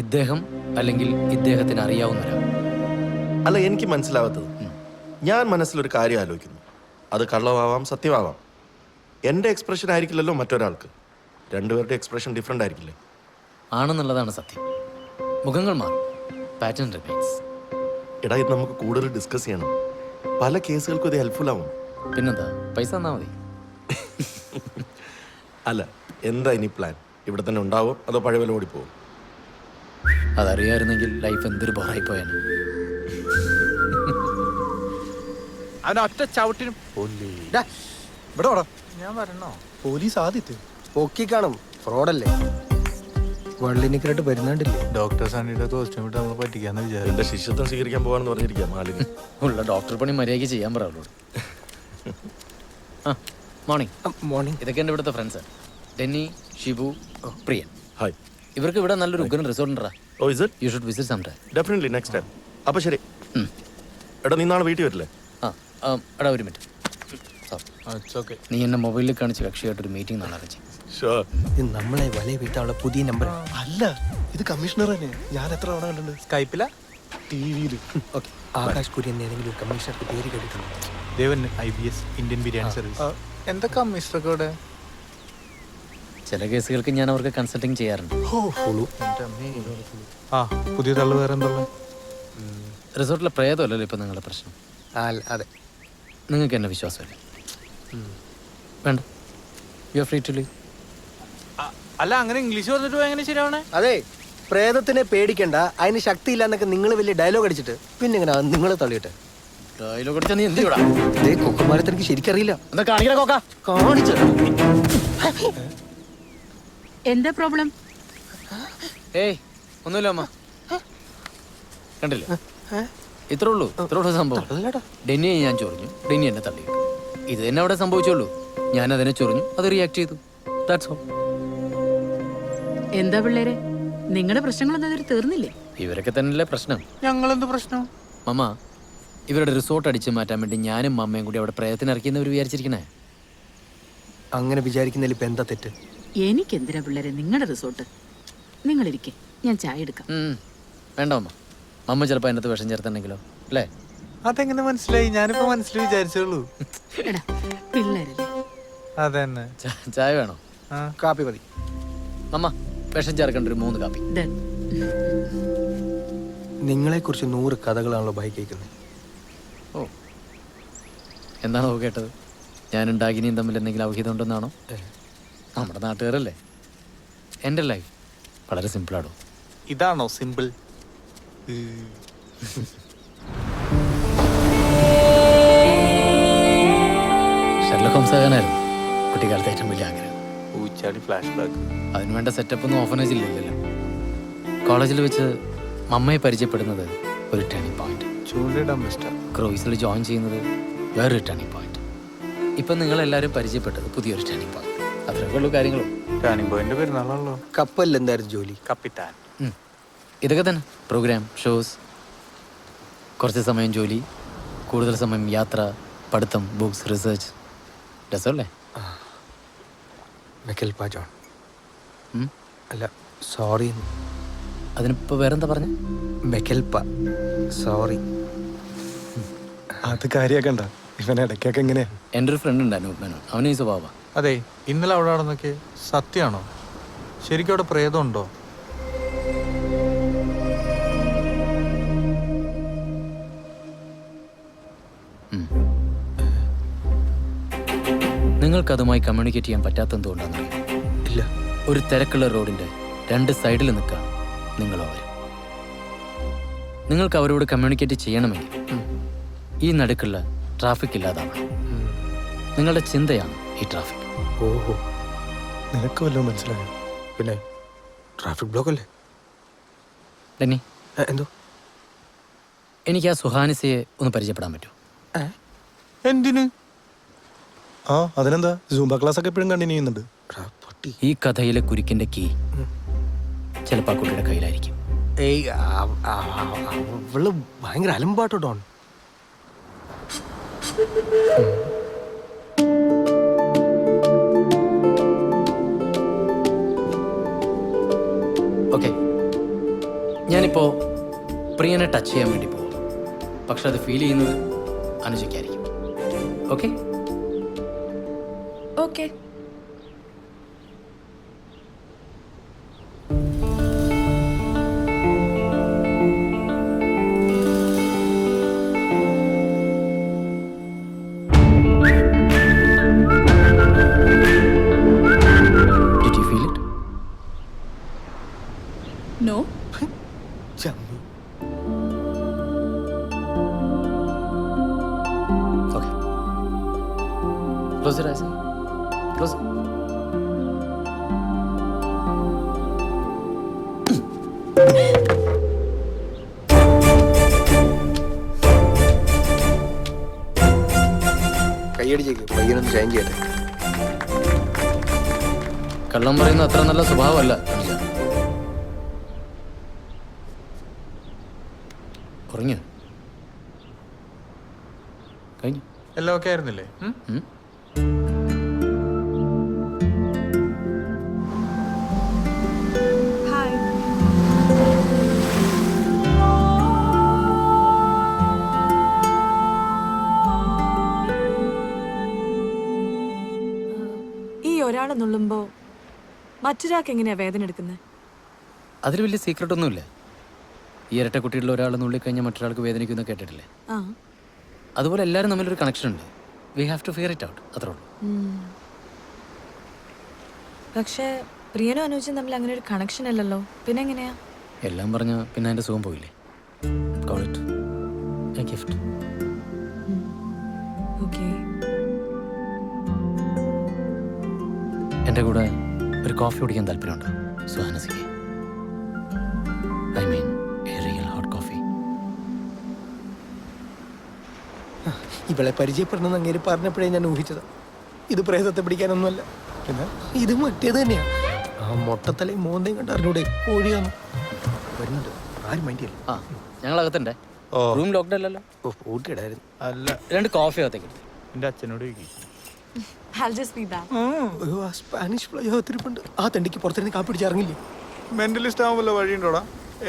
S10: ഇദ്ദേഹം അല്ലെങ്കിൽ ഇദ്ദേഹത്തിന് അറിയാവുന്ന ഒരാൾ.
S12: അല്ല, എനിക്ക് മനസ്സിലാവാത്തത്, ഞാൻ മനസ്സിലൊരു കാര്യം ആലോചിക്കുന്നു. അത് കള്ളമാവാം, സത്യമാവാം. എൻ്റെ എക്സ്പ്രഷൻ ആയിരിക്കില്ലല്ലോ മറ്റൊരാൾക്ക്. രണ്ടുപേരുടെ എക്സ്പ്രഷൻ ഡിഫറെൻ്റ് ആയിരിക്കില്ലേ?
S10: ആണെന്നുള്ളതാണ് സത്യം. മുഖങ്ങൾ മാറും, പാറ്റേൺ റിമൈൻസ്.
S12: എടാ, ഇത് നമുക്ക് കൂടുതൽ ഡിസ്കസ് ചെയ്യണം. പല കേസുകൾക്കും ഇത് ഹെൽപ്ഫുൾ ആവും.
S10: പിന്നെന്താ, പൈസ തന്നാൽ മതി.
S12: അല്ല, എന്താ ഇനി പ്ലാൻ? ഇവിടെ തന്നെ ഉണ്ടാവോ അതോ പഴയ പോലെ ഓടിപ്പോവും?
S10: അതറിയായിരുന്നെങ്കിൽ ലൈഫ് എന്തൊരു ബോറായി പോയാണ്.
S1: അവനൊറ്റ ചവിട്ടിനും
S2: ഇവിടെ വാടാ.
S1: ഞാൻ വരണോ?
S2: പോലീസ് ആദ്യത്തെ
S5: പൊക്കി കാണും, ഫ്രോഡല്ലേ? വള്ളിനിക്കരായിട്ട് വരുന്നുണ്ടില്ലേ?
S1: ഡോക്ടർ സണ്ണിയുടെ കോസ്റ്റ്യൂം ഇട്ട് നമ്മൾ പറ്റിക്കാന്ന് വിചാരിച്ചു.
S12: എൻ്റെ ശിഷ്യത്വം സ്വീകരിക്കാൻ പോകാണെന്ന് പറഞ്ഞിരിക്കാം മാലിന്.
S10: ഉള്ള ഡോക്ടർ പണി മര്യാദയ്ക്ക് ചെയ്യാൻ പറ അവളോട്. ആ, മോർണിംഗ്.
S5: മോർണിംഗ്.
S10: ഇതൊക്കെ എൻ്റെ ഇവിടുത്തെ friends. Denny, Shibu, Priyan.
S12: Hi.
S10: ഇവർക്ക് ഇവിടെ നല്ലൊരു ഉഗ്രൻ റിസോർട്ട് ഉണ്ടാ.
S12: ഓ, is it?
S10: You should visit some time.
S12: Definitely, next time. അപ്പോൾ ശരി. എടാ, നീ നാളെ വീട്ടിൽ വരില്ലേ?
S10: ആ, എടാ ഒരു മിനിറ്റ്.
S1: ഓക്കെ.
S10: നീ എന്നെ മൊബൈലിൽ കാണിച്ച് കക്ഷിയായിട്ടൊരു മീറ്റിംഗ് നാളെ അറേഞ്ച്.
S12: ഷുവർ.
S5: ഇത് നമ്മളെ വലയ വീട്ടാനുള്ള പുതിയ നമ്പർ
S2: അല്ല, ഇത് കമ്മീഷണർ തന്നെ. ഞാൻ എത്ര തവണ കണ്ടിട്ടുണ്ട്
S1: സ്കൈപ്പില
S2: TV-യിൽ.
S5: ഓക്കെ. ആകാശ് കുര്യൻ ഏതെങ്കിലും ഒരു കമ്മീഷണർക്ക് പേര് കേട്ടിട്ടുണ്ട്?
S1: ദേവൻ IBS ഇന്ത്യൻ ബിരിയാണി സർവീസ്. എന്താ കമ്മീഷണർക്ക് ഇവിടെ?
S10: ചില കേസുകൾക്ക് ഞാൻ അവർക്ക് കൺസൾട്ടിങ് ചെയ്യാറുണ്ട്.
S1: ആ, പുതിയ തള്ളു വേറെ എന്താ?
S10: റിസോർട്ടിലെ പ്രേതമല്ലല്ലോ ഇപ്പം നിങ്ങളുടെ പ്രശ്നം.
S5: അതെ.
S10: നിങ്ങൾക്ക് എന്നെ വിശ്വാസമല്ല. വേണ്ട, you are free to leave.
S1: അല്ല, അങ്ങനെ ഇംഗ്ലീഷ് പറഞ്ഞിട്ട് എങ്ങനെ ശരിയാവണേ?
S5: അതെ, പ്രേതത്തിനെ പേടിക്കണ്ട, അതിന് ശക്തിയില്ല എന്നൊക്കെ നിങ്ങൾ വലിയ ഡയലോഗ് അടിച്ചിട്ട് പിന്നെ എങ്ങനെ നിങ്ങൾ തള്ളിയിട്ട്
S10: ഡയലോഗ് അടിച്ചാൽ നീ എന്ത് ചെയ്യൂടാ?
S5: ഇതേ കൊക്കന്മാരത്തെ എനിക്ക് ശരിക്കറിയില്ല.
S10: എന്താ കാണിക്കണ കോക്ക?
S5: കാണിച്ചു.
S8: എന്താ പ്രോബ്ലം?
S10: ഏയ്, ഒന്നുമില്ല അമ്മ. കണ്ടില്ലേ, ഇത്രേ ഉള്ളൂ സംഭവം. ഡെന്നിയെ ഞാൻ ചൊറിഞ്ഞു, ഡെന്നി എന്നെ തള്ളി. ഇത് തന്നെ അവിടെ സംഭവിച്ചുള്ളൂ. ഞാൻ അതിനെ ചൊറിഞ്ഞു, അത് റിയാക്ട് ചെയ്തു. That's all.
S8: എന്താ പിള്ളേരെ, നിങ്ങളുടെ പ്രശ്നങ്ങളൊന്നും അതിൽ തീർന്നില്ലേ?
S10: ഇവരൊക്കെ തന്നെയല്ലേ പ്രശ്നം.
S1: ഞങ്ങളെന്ത് പ്രശ്നം?
S10: മമ്മ, ഇവരുടെ റിസോർട്ട് അടിച്ചു മാറ്റാൻ വേണ്ടി ഞാനും മമ്മയും കൂടി അവിടെ പ്രയത്നം ഇറക്കിയെന്നവർ വിചാരിച്ചിരിക്കണേ.
S5: അങ്ങനെ വിചാരിക്കുന്നതിൽ ഇപ്പം എന്താ തെറ്റ്?
S8: എനിക്കെന്തിനാ പിള്ളേരെ നിങ്ങളുടെ റിസോർട്ട്? നിങ്ങളിരിക്കെ, ഞാൻ ചായ എടുക്കാം.
S10: വേണ്ട മമ്മ, മമ്മ ചിലപ്പോൾ അതിനകത്ത് വിഷം ചേർത്തുണ്ടെങ്കിലോ അല്ലേ?
S1: അതെങ്ങനെ മനസ്സിലായി? ഞാനിപ്പോ മനസ്സിൽ വിചാരിച്ചുള്ളൂ.
S8: എടാ പിള്ളേരല്ലേ.
S1: അതന്നെ.
S10: ചായ വേണോ?
S5: കാപ്പി മതി.
S10: മമ്മ, വിഷം ചേർക്കേണ്ട ഒരു 3 കാപ്പി.
S5: നിങ്ങളെക്കുറിച്ച് 100 കഥകളാണല്ലോ ബൈ കേൾക്കുന്നത്.
S10: ഓ, എന്താണോ കേട്ടത്? ഞാനും ഡാഗിനിയും തമ്മിൽ എന്തെങ്കിലും ഔഹിതം ഉണ്ടെന്നാണോ? നമ്മുടെ നാട്ടുകാരല്ലേ. എൻ്റെ ലൈഫ് വളരെ സിമ്പിളാണോ?
S1: ഇതാണോ സിമ്പിൾ?
S10: ഷെർലക് ഹോംസ് ആകാനായിരുന്നു കുട്ടിക്കാലത്തെ ഏറ്റവും വലിയ ആഗ്രഹം.
S1: ഊച്ചാടി ഫ്ലാഷ് ബാക്ക്.
S10: അതിനുവേണ്ട സെറ്റപ്പൊന്നും ഓഫനേജില്ലല്ലോ. കോളേജിൽ വെച്ച് മമ്മയെ പരിചയപ്പെടുന്നത് ഒരു ടേണിംഗ് പോയിന്റ്.
S1: ചൂണ്ടിടാൻ മിസ്റ്റർ.
S10: ക്രൂയിസിൽ ജോയിൻ ചെയ്യുന്നത് വേറൊരു ടേണിംഗ് പോയിന്റ്. ഇപ്പം നിങ്ങളെല്ലാവരും പരിചയപ്പെട്ടത് പുതിയൊരു ടേണിംഗ് പോയിന്റ്. അത്രയൊക്കെ ഉള്ളൂ കാര്യങ്ങളും.
S1: ടേണിംഗ് പോയിന്റ് പെരുന്നാളാണല്ലോ.
S5: കപ്പലിൽ എന്തായിരുന്നു ജോലി?
S1: കപ്പിത്താൻ.
S10: ഇതൊക്കെ തന്നെ. പ്രോഗ്രാം, ഷോസ്, കുറച്ച് സമയം ജോലി, കൂടുതൽ സമയം യാത്ര, പഠിത്തം, ബുക്സ്, റിസർച്ച്. രസമല്ലേ?
S5: മെക്കൽപ ജോൺ. അല്ല, സോറി.
S10: അതിനിപ്പോൾ വേറെന്താ പറഞ്ഞ?
S5: മെക്കൽപ, സോറി.
S2: അത് കാര്യാക്കണ്ട, ഇവൻ ഇടയ്ക്കൊക്കെ എങ്ങനെയാ?
S10: എൻ്റെ ഒരു ഫ്രണ്ട് ഉണ്ട് അനൂപ് മേനോൻ. അവന് ഈ സ്വഭാവം.
S1: അതെ, ഇന്നലെ അവിടെ നടന്നൊക്കെ സത്യമാണോ? ശരിക്കും അവിടെ പ്രേതമുണ്ടോ?
S10: നിങ്ങൾക്കതുമായി കമ്മ്യൂണിക്കേറ്റ് ചെയ്യാൻ പറ്റാത്തെന്തുകൊണ്ടാണെന്നറിയോ?
S5: ഇല്ല.
S10: ഒരു തിരക്കുള്ള റോഡിൻ്റെ 2 സൈഡിൽ നിൽക്കുക നിങ്ങളോ അവരും. നിങ്ങൾക്ക് അവരോട് കമ്മ്യൂണിക്കേറ്റ് ചെയ്യണമെങ്കിൽ ഈ നടുക്കുള്ള ട്രാഫിക് ഇല്ലാതാവണം. നിങ്ങളുടെ ചിന്തയാണ് ഈ ട്രാഫിക്.
S2: ഓഹോ, നിനക്ക് വല്ലതും മനസ്സിലായോ?
S5: പിന്നെ ട്രാഫിക് ബ്ലോക്ക് അല്ലേ?
S10: ഡെന്നി,
S5: എന്തോ?
S10: എനിക്ക് ആ സുഹാനിസയെ ഒന്ന് പരിചയപ്പെടാൻ പറ്റുമോ?
S1: എന്തിന്?
S2: ആ, അതിനെന്താ? സൂംബ ക്ലാസ് ഒക്കെ എപ്പോഴും കണ്ടിന്യൂ ചെയ്യുന്നുണ്ട്.
S10: ഈ കഥയിലെ കുരുക്കിന്റെ കീ ചിലപ്പോൾ ആ കുട്ടിയുടെ കയ്യിലായിരിക്കും.
S5: ഏയ്, അവള് ഭയങ്കര അലമ്പാട്ടോ ഡോൺ.
S10: ഓക്കെ, ഞാനിപ്പോ പ്രിയനെ ടച്ച് ചെയ്യാൻ വേണ്ടി പോകും. പക്ഷെ അത് ഫീൽ ചെയ്യുന്നത് അനുജയ്ക്കായിരിക്കും. Okay?
S6: Okay.
S10: Did you feel it?
S6: No.
S4: ചമ്മി.
S10: Okay. Close your eyes. Close.
S5: കൈയടിച്ചേക്ക്, പയ്യനൊന്ന് ഷൈൻ ചെയ്യട്ടെ.
S10: കള്ളം പറയുന്ന അത്ര നല്ല സ്വഭാവമല്ല അനുജ. ഉറങ്ങിയോ? കഴിഞ്ഞു.
S1: എല്ലാം ഓക്കെ ആയിരുന്നില്ലേ?
S10: ഉം?
S6: ഹായ്. ഈ ഒരാളെ നുള്ളുമ്പോ മറ്റൊരാൾക്ക് എങ്ങനെയാ വേദന എടുക്കുന്നത്?
S10: അതിൽ വലിയ സീക്രട്ട് ഒന്നുമില്ല. ഈ ഇരട്ട കുട്ടികളിൽ ഒരാൾ നുള്ളിക്കഴിഞ്ഞാൽ മറ്റൊരാൾക്ക് വേദനിക്കുന്ന കേട്ടിട്ടില്ലേ?
S6: ആ.
S10: അതുപോലെ എല്ലാവരും തമ്മിലൊരു കണക്ഷൻ ഉണ്ട്. We have to fear it out, അത്രേ ഉള്ളൂ.
S6: പക്ഷേ പ്രിയനും അനുജും തമ്മിൽ അങ്ങനെ ഒരു കണക്ഷൻ അല്ലല്ലോ, പിന്നെ എങ്ങനെയാ?
S10: എല്ലാം പറഞ്ഞ പിന്നെ അതിൻ്റെ സുഖം പോയില്ലേ? Call it a gift.
S6: Okay.
S10: എൻ്റെ കൂടെ ഒരു കോഫി കുടിക്കാൻ താല്പര്യമുണ്ടോ സുഹാനസിക്ക്? I mean a real hot coffee.
S5: ഇവളെ പരിചയപ്പെടണമെന്ന് അങ്ങേര് പറഞ്ഞപ്പോഴേ ഞാൻ ഊഹിച്ചത്. ഇത് പ്രേതത്തെ പിടിക്കാനൊന്നുമല്ല, പിന്നെ ഇത് മറ്റേത് തന്നെയാ. ആ മൊട്ടത്തലയും മോന്തയും കണ്ട് അറിഞ്ഞൂടെ കോഴിയാന്ന്. വരുന്നുണ്ട്, ആരും മൈൻഡിയല്ല.
S10: ആ, ഞങ്ങളകത്തുണ്ടേ. റൂം ലോക്ക്ഡ് അല്ലല്ലോ?
S5: ഓ, പൂട്ടിയിടായിരുന്നു.
S1: അല്ല,
S10: 2 കോഫി അകത്തേക്ക് എടുത്തു.
S1: എൻ്റെ അച്ഛനോട് ചോദിക്കും.
S6: I'll just be back.
S5: അയ്യോ, ആ സ്പാനിഷ് ഫ്ലൈ തിരിപ്പുണ്ട്. ആ തണ്ടിക്ക് പുറത്തിരുന്ന് കാപ്പി പിടിച്ച് ഇറങ്ങില്ലേ?
S1: മെന്റലിസ്റ്റ് ആവുമല്ലോ വഴിയുണ്ടോടാ?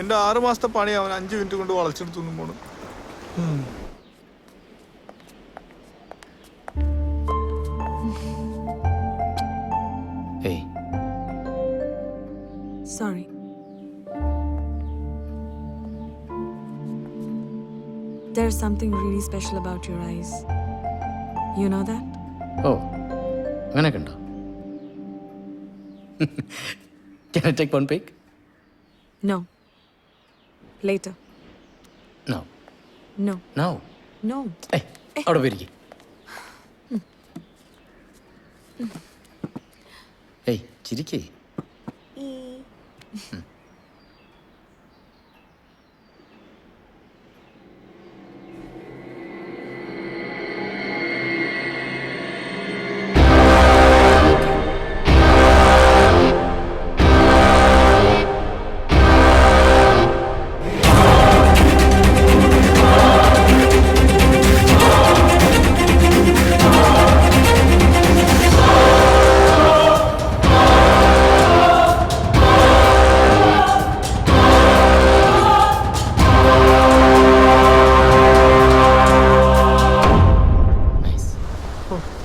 S1: എൻ്റെ 6 മാസത്തെ പണി അവൻ 5 മിനിറ്റ് കൊണ്ട് വളച്ചെടുത്തു പോണു.
S10: ഏയ്,
S6: Sorry. There's something really special about your eyes. You know that?
S10: ഓ അങ്ങനെയൊക്കെ ഉണ്ടോ? Can I take one pic?
S6: No. Later.
S10: No.
S6: No.
S10: No.
S6: No.
S10: ഏയ്, അവിടെ പോയിരിക്കും. ഏയ്, ചിരിക്കേ.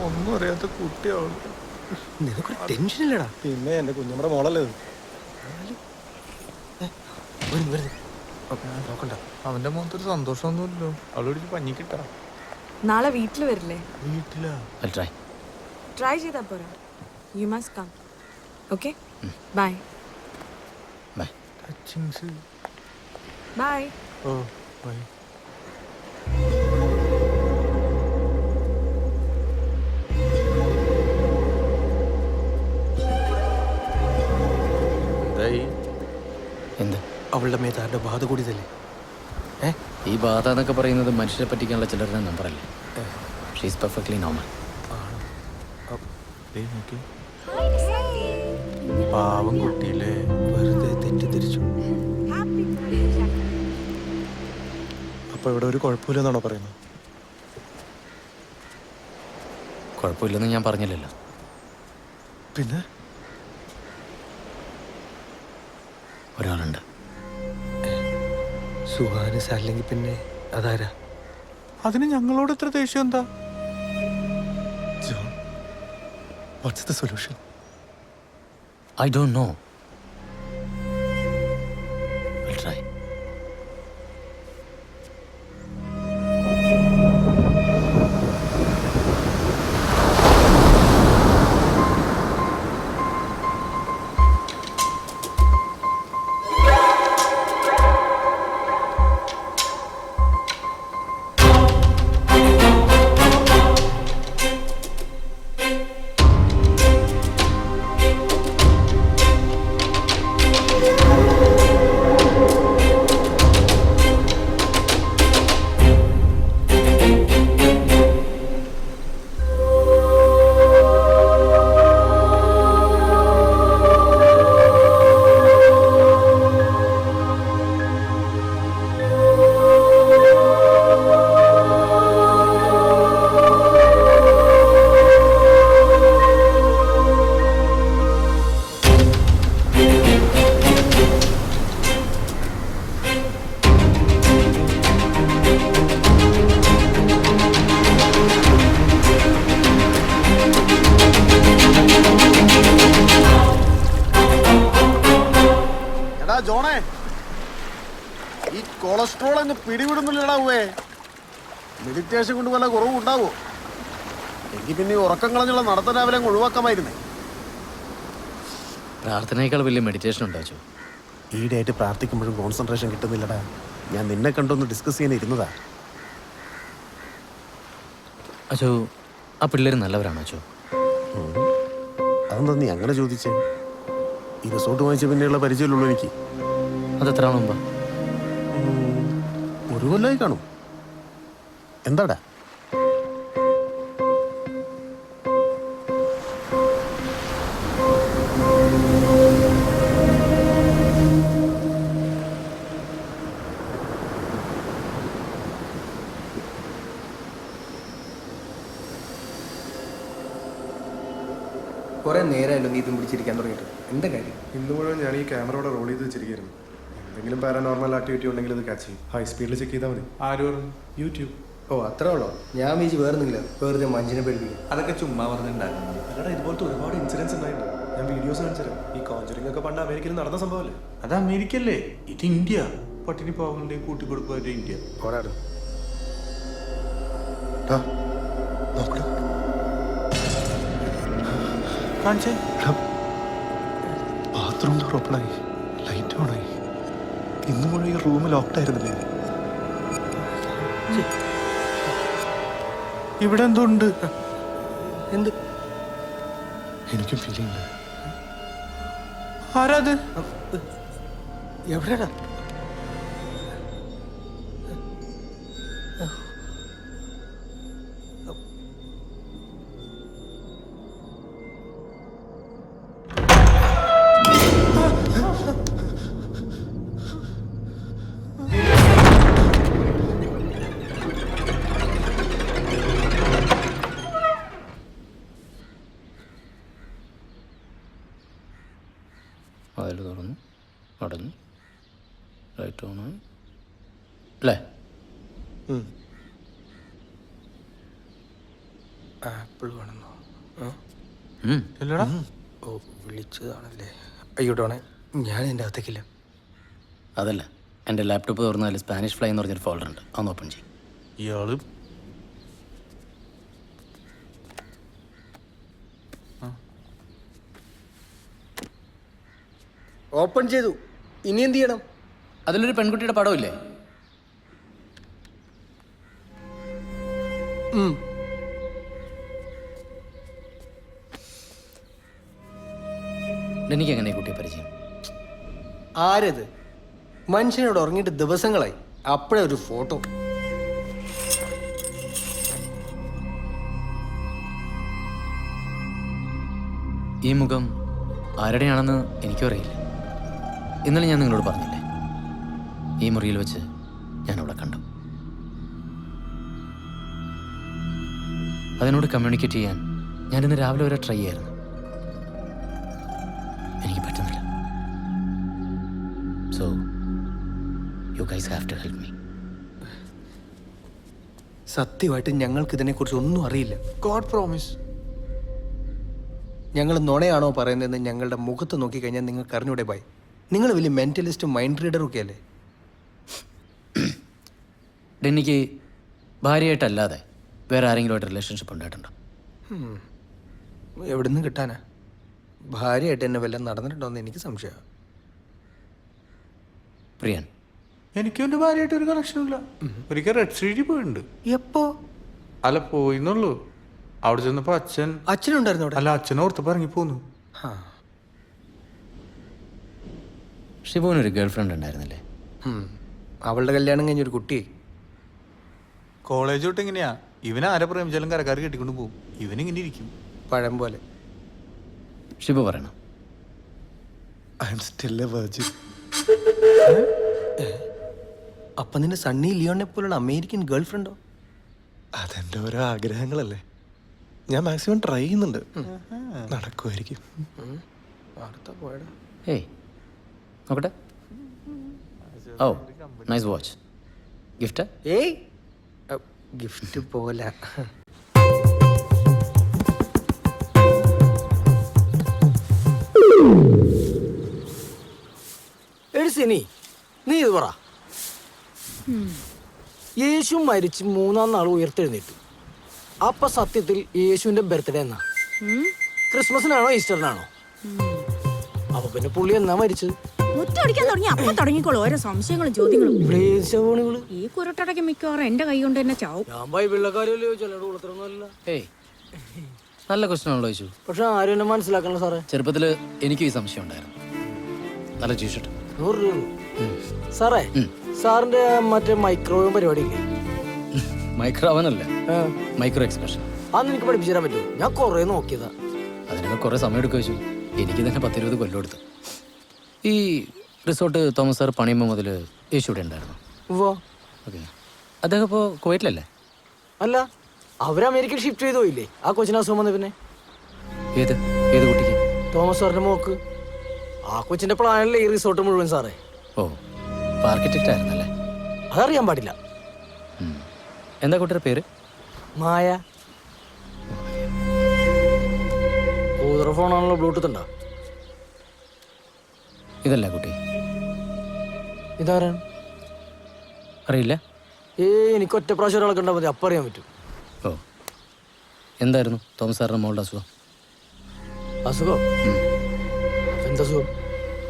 S1: ഒന്നും അറിയാത്ത കുട്ടിയാവും.
S5: നിനക്കൊരു ടെൻഷനില്ലടാ.
S2: പിന്നെ എൻ്റെ കുഞ്ഞമ്മടെ മോളല്ലേ ഇത്.
S5: നോക്കണ്ട.
S1: അവന്റെ മുഖത്തൊരു സന്തോഷമൊന്നുമില്ലല്ലോ. അവളോട് പഞ്ഞി കിട്ടാ.
S6: നാളെ വീട്ടിൽ വരില്ലേ?
S1: വീട്ടിലാ?
S10: I'll try.
S6: ട്രൈ ചെയ്താ പോരാ. You must come. Okay? Bye.
S10: Bye.
S1: Touchings.
S6: Bye.
S1: Oh bye. എന്തായി?
S10: എന്ത്?
S5: അവളുടെ മേത്താരുടെ ബാധ കൂടിയതല്ലേ?
S10: ഈ ബാധ എന്നൊക്കെ പറയുന്നത് മനുഷ്യരെ പറ്റിക്കാനുള്ള ചിലരുടെ നമ്പറല്ലേ? She's perfectly normal.
S1: പാവം കുട്ടിയില്ലേ?
S5: വെറുതെ തെറ്റിദ്ധരിച്ചു.
S2: അപ്പൊ ഇവിടെ ഒരു കുഴപ്പമില്ലെന്നാണോ പറയുന്നത്?
S10: കുഴപ്പമില്ലെന്ന് ഞാൻ പറഞ്ഞില്ലല്ലോ.
S1: പിന്നെ
S10: ഒരാളുണ്ട്.
S3: സുഹാനസ് അല്ലെങ്കിൽ പിന്നെ അതാരാ?
S1: അതിന് ഞങ്ങളോട് ഇത്ര ദേഷ്യം എന്താ? John, what's the solution?
S10: I don't know. I'll try.
S4: എടാ ജോണേ, ഈ കൊളസ്ട്രോൾ അങ്ങ് പിടിവിടുന്നില്ലടാവേ. മെഡിറ്റേഷൻ കൊണ്ട് വല്ല കുറവും ഉണ്ടാവോ? എനിക്ക് പിന്നെ ഈ ഉറക്കം കളഞ്ഞുള്ള നടത്തം രാവിലെ അങ്ങ് ഒഴിവാക്കാമായിരുന്നേ.
S10: പ്രാർത്ഥനയേക്കാൾ വലിയ മെഡിറ്റേഷൻ ഉണ്ടോ അച്ചോ?
S4: ഈയിടെയായിട്ട് പ്രാർത്ഥിക്കുമ്പോഴും കോൺസെൻട്രേഷൻ കിട്ടുന്നില്ലടാ. ഞാൻ നിന്നെ കണ്ടൊന്ന് ഡിസ്കസ് ചെയ്യാൻ ഇരുന്നതാ.
S10: അച്ചോ, ആ പിള്ളേർ നല്ലവരാണോ അച്ചോ?
S4: അതെന്താ നീ അങ്ങനെ ചോദിച്ചേ? ഈ റിസോർട്ട് വാങ്ങിച്ച പിന്നെയുള്ള പരിചയമുള്ളൂ എനിക്ക്.
S10: അതെത്ര നാൾ മുമ്പാ?
S4: ഒരു കൊല്ലമായി കാണും. എന്താടാ?
S5: കുറെ നേരമല്ലോ നീ ഇതും പിടിച്ചിരിക്കാൻ തുടങ്ങിയിട്ട്. എന്താ കാര്യം?
S2: ഇന്ന് മുഴുവൻ ഞാൻ ഈ ക്യാമറയോടെ റോൾ ചെയ്ത് വെച്ചിരിക്കുന്നു. എന്തെങ്കിലും പാരാനോർമൽ ആക്ടിവിറ്റി ഉണ്ടെങ്കിൽ ഇത് ക്യാച്ച് ചെയ്യും. ഹൈ സ്പീഡിൽ ചെക്ക് ചെയ്താൽ മതി.
S1: ആര് പറഞ്ഞു?
S2: യൂട്യൂബ്.
S5: ഓ അത്രേ ഉള്ളോ? ഞാൻ വീച്ച് വേറൊന്നുമില്ല, വെറുതെ മഞ്ചിനെ പേടിപ്പിക്കും.
S9: അതൊക്കെ ചുമ്മാ പറഞ്ഞിട്ടുണ്ടാക്കുന്നു.
S2: അല്ലടാ, ഇതുപോലത്തെ ഒരുപാട് ഇൻസിഡൻസ് ഉണ്ടായിട്ടുണ്ട്. ഞാൻ വീഡിയോസ് കാണിച്ചു തരാം. ഈ കോഞ്ചറിംഗ് ഒക്കെ പണ്ട് അമേരിക്കയിൽ നടന്ന സംഭവമല്ലേ?
S1: അത് അമേരിക്കല്ലേ, ഇത് ഇന്ത്യ. പട്ടിണി പാവങ്ങളുടെ കൂട്ടി കൊടുക്കുക ഇന്ത്യ.
S2: പോരാടും. നോക്കടാ,
S1: കാണിച്ചേ.
S2: ബാത്റൂം ഡോർ ഓപ്പണായി, ലൈറ്റ് ഓണായി. ഇന്നു മുഴുവൻ ഈ റൂം ലോക്ക്ഡായിരുന്നില്ലേ?
S1: ഇവിടെ എന്തോ ഉണ്ട്.
S5: എന്ത്?
S2: എനിക്കും ഫീലിംഗ് ഉണ്ട്.
S1: ആരാത്?
S5: എവിടെയാടാ?
S10: അതിൽ തുറന്നു, അടഞ്ഞു, ലൈറ്റ് ഓണായി അല്ലേ?
S5: ആപ്പിൾ വേണമെന്നോ?
S1: അല്ലടാ,
S5: ഓ വിളിച്ചതാണല്ലേ. അയ്യോട്ടോണേ, ഞാൻ എൻ്റെ അകത്തേക്കില്ല.
S10: അതല്ല, എൻ്റെ ലാപ്ടോപ്പ് തുറന്നാൽ സ്പാനിഷ് ഫ്ലൈ എന്ന് പറഞ്ഞൊരു ഫോൾഡർ ഉണ്ട്, അതൊന്ന് ഓപ്പൺ ചെയ്യും.
S1: ഇയാള്
S5: ഓപ്പൺ ചെയ്തു. ഇനി എന്ത് ചെയ്യണം?
S10: അതിലൊരു പെൺകുട്ടിയുടെ പടമില്ലേ? എനിക്ക് എങ്ങനെ കുട്ടിയെ പരിചയം?
S5: ആരത്? മനുഷ്യനോട് ഉറങ്ങിയിട്ട് ദിവസങ്ങളായി, അപ്പോഴേ ഒരു ഫോട്ടോ.
S10: ഈ മുഖം ആരുടെയാണെന്ന് എനിക്കും അറിയില്ല. ഇന്നലെ ഞാൻ നിങ്ങളോട് പറഞ്ഞില്ലേ, ഈ മുറിയിൽ വെച്ച് ഞാൻ അവളെ കണ്ടു. അതിനോട് കമ്മ്യൂണിക്കേറ്റ് ചെയ്യാൻ ഞാനിന്ന് രാവിലെ വരെ ട്രൈ ചെയ്യായിരുന്നു, എനിക്ക് പറ്റുന്നില്ല. So you guys have to help me.
S5: സത്യമായിട്ട് ഞങ്ങൾക്ക് ഇതിനെക്കുറിച്ച് ഒന്നും അറിയില്ല.
S1: God promise.
S5: ഞങ്ങൾ നുണയാണോ പറയുന്നതെന്ന് ഞങ്ങളുടെ മുഖത്ത് നോക്കിക്കഴിഞ്ഞാൽ നിങ്ങൾക്ക് അറിഞ്ഞൂടെ ബൈ. നിങ്ങൾ വലിയ മെന്റലിസ്റ്റും മൈൻഡ് റീഡറും ഒക്കെ അല്ലേ?
S10: ഡെന്നിക്ക് ഭാര്യയായിട്ടല്ലാതെ വേറെ ആരെങ്കിലുമായിട്ട് റിലേഷൻഷിപ്പ് ഉണ്ടായിട്ടുണ്ടോ?
S5: എവിടുന്ന് കിട്ടാനാ? ഭാര്യയായിട്ട് എന്നെ വല്ലതും നടന്നിട്ടുണ്ടോ എന്ന് എനിക്ക് സംശയമാണ്.
S10: പ്രിയൻ,
S1: എനിക്കും എൻ്റെ ഭാര്യയായിട്ട് ഒരു കണക്ഷനും ഇല്ല. ഒരിക്കൽ റെഡ് സ്ട്രീറ്റിൽ പോയിട്ടുണ്ട്.
S5: എപ്പോ?
S1: അല്ല, പോയിന്നുള്ളൂ. അവിടെ ചെന്നപ്പോ
S5: അച്ഛനുണ്ടായിരുന്നു അവിടെ?
S1: അല്ല, അച്ഛനോർത്തപ്പോ ഇറങ്ങി പോന്നു.
S10: ഷിബുവിനൊരു ഗേൾ ഫ്രണ്ട് ഉണ്ടായിരുന്നില്ലേ?
S5: അവളുടെ കല്യാണം കഴിഞ്ഞൊരു കുട്ടിയെ.
S1: കോളേജ് തൊട്ട് ഇങ്ങനെയാ. ഇവൻ ആരെ പ്രേമിച്ചാലും കരക്കാർ കെട്ടിക്കൊണ്ട് പോകും. ഇവനിങ്ങനെ ഇരിക്കും
S5: പഴം പോലെ.
S10: ഷിബു പറയണം.
S2: I am still A virgin.
S5: അപ്പൊ നിന്റെ സണ്ണി ലിയോണിനെ പോലുള്ള അമേരിക്കൻ ഗേൾ ഫ്രണ്ടോ?
S2: അതെന്റെ ഓരോ ആഗ്രഹങ്ങളല്ലേ. ഞാൻ മാക്സിമം ട്രൈ ചെയ്യുന്നുണ്ട്. നടക്കുമായിരിക്കും.
S10: ഏയ് നോക്കട്ടെ. ഓ നൈസ് വാച്ച്. ഗിഫ്റ്റ്?
S5: ഏയ് ഗിഫ്റ്റ് പോലെ.
S3: എഴുസിനി നീ ഇത് പറ. യേശു മരിച്ച് 3-ാം നാൾ ഉയർത്തെഴുന്നേറ്റു. അപ്പൊ സത്യത്തിൽ യേശുവിന്റെ ബർത്ത്ഡേ എന്നാ? ക്രിസ്മസിനാണോ ഈസ്റ്ററിനാണോ? അപ്പൊ പിന്നെ പുള്ളി എന്നാ മരിച്ചത്?
S13: മുറ്റടിക്കാൻ തുടങ്ങി അപ്പൊ തുടങ്ങിക്കോളൂ ഓരോ സംശയങ്ങളും ചോദ്യങ്ങളും. ഈ കുരുട്ടടയ്ക്ക് മിക്കവാറും എന്റെ കൈ കൊണ്ട് തന്നെ ചാവും.
S3: ഞാൻ ബൈബിളിലെ കാര്യമല്ലേ ചോദിച്ചാൽ ഉളത്തരൊന്നുമല്ല.
S10: ഏയ് നല്ല ക്വസ്റ്റ്യൻ ആണല്ലോ ചോദിച്ചു.
S3: പക്ഷെ ആരും എന്നെ മനസ്സിലാക്കണല്ലോ സാറേ.
S10: ചെറുപ്പത്തിൽ എനിക്കും ഈ സംശയം ഉണ്ടായിരുന്നു. നല്ല ടീഷർട്ട്
S3: 100 രൂപ. സാറേ, സാറിന്റെ മറ്റേ മൈക്രോവേവ് പരിപാടി ഇല്ലേ?
S10: മൈക്രോ അവനല്ല, മൈക്രോ എക്സ്പ്രഷൻ.
S3: അന്ന് എനിക്ക് പഠിപ്പിച്ചു തരാൻ പറ്റുമോ? ഞാൻ കുറെ നോക്കിയതാ.
S10: അതിനൊക്കെ കുറെ സമയം എടുക്കുക വെച്ചു. എനിക്ക് തന്നെ 10-20 കൊല്ലം എടുത്തു. ഈ റിസോർട്ട് തോമസ് സാർ പണിയുമ്പോൾ മുതൽ യേശു ഇവിടെ ഉണ്ടായിരുന്നു. ഓക്കെ. അദ്ദേഹം ഇപ്പോൾ കുവൈറ്റിലല്ലേ?
S3: അല്ല, അവർ അമേരിക്കയിൽ ഷിഫ്റ്റ് ചെയ്ത് പോയില്ലേ ആ കൊച്ചിന് അസുഖം വന്ന പിന്നെ?
S10: ഏത് ഏത് കുട്ടിക്ക്?
S3: തോമസ് സാറിന്റെ മോക്ക്. ആ കൊച്ചിന്റെ പ്ലാനല്ലേ ഈ റിസോർട്ട് മുഴുവൻ സാറേ.
S10: ഓ, ആർക്കിടെക്റ്റ് ആയിരുന്നല്ലേ?
S3: അതറിയാൻ പാടില്ല.
S10: എന്താ കുട്ടിയുടെ പേര്?
S3: മായ. കൂതറ ഫോണാണല്ലോ. ബ്ലൂടൂത്ത് ഉണ്ടോ?
S10: ഇതല്ല കുട്ടി.
S3: ഇതാരാണ്?
S10: അറിയില്ല.
S3: എനിക്ക് ഒറ്റ പ്രാവശ്യം ഒരാളെ കണ്ടാൽ മതി, അപ്പം അറിയാൻ പറ്റും.
S10: ഓ, എന്തായിരുന്നു തോമസ് സാറിന്റെ മോളുടെ അസുഖം?
S3: അസുഖം? എന്തസുഖം?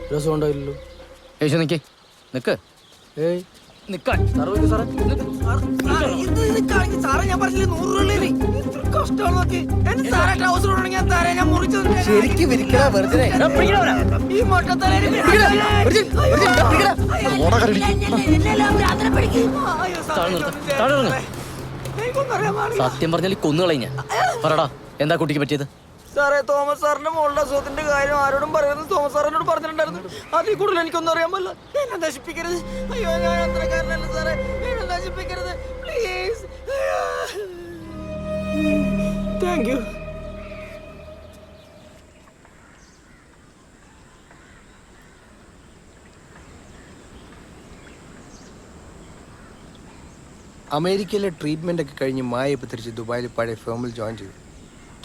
S3: ഒരു അസുഖം ഉണ്ടായില്ലല്ലോ.
S10: യേശു നിക്ക് നിക്ക്.
S3: ഏയ്
S10: നിക്കാൻ. സത്യം പറഞ്ഞാൽ കൊന്നുകളയും ഞാൻ. പറടാ, എന്താ കുട്ടിക്ക് പറ്റിയത്?
S3: സാറേ, തോമസ് സാറിന്റെ മോളുടെ അസുഖത്തിന്റെ കാര്യം ആരോടും പറയുന്നത് തോമസ് സാറിനോട് പറഞ്ഞിട്ടുണ്ടായിരുന്നു. അതിൽ കൂടുതൽ എനിക്കൊന്നും അറിയാൻ പറ്റില്ല. എന്നെ നശിപ്പിക്കരുത്. അയ്യോ, ഞാൻ അത്രക്കാരനല്ല സാറേ. എന്നെ നശിപ്പിക്കരുത് പ്ലീസ്. Thank you.
S5: അമേരിക്കയിലെ ട്രീറ്റ്മെന്റ് ഒക്കെ കഴിഞ്ഞ് മായ ഇപ്പൊ തിരിച്ച് ദുബായിൽ പഴയ ഫേമിൽ ജോയിൻ ചെയ്തു.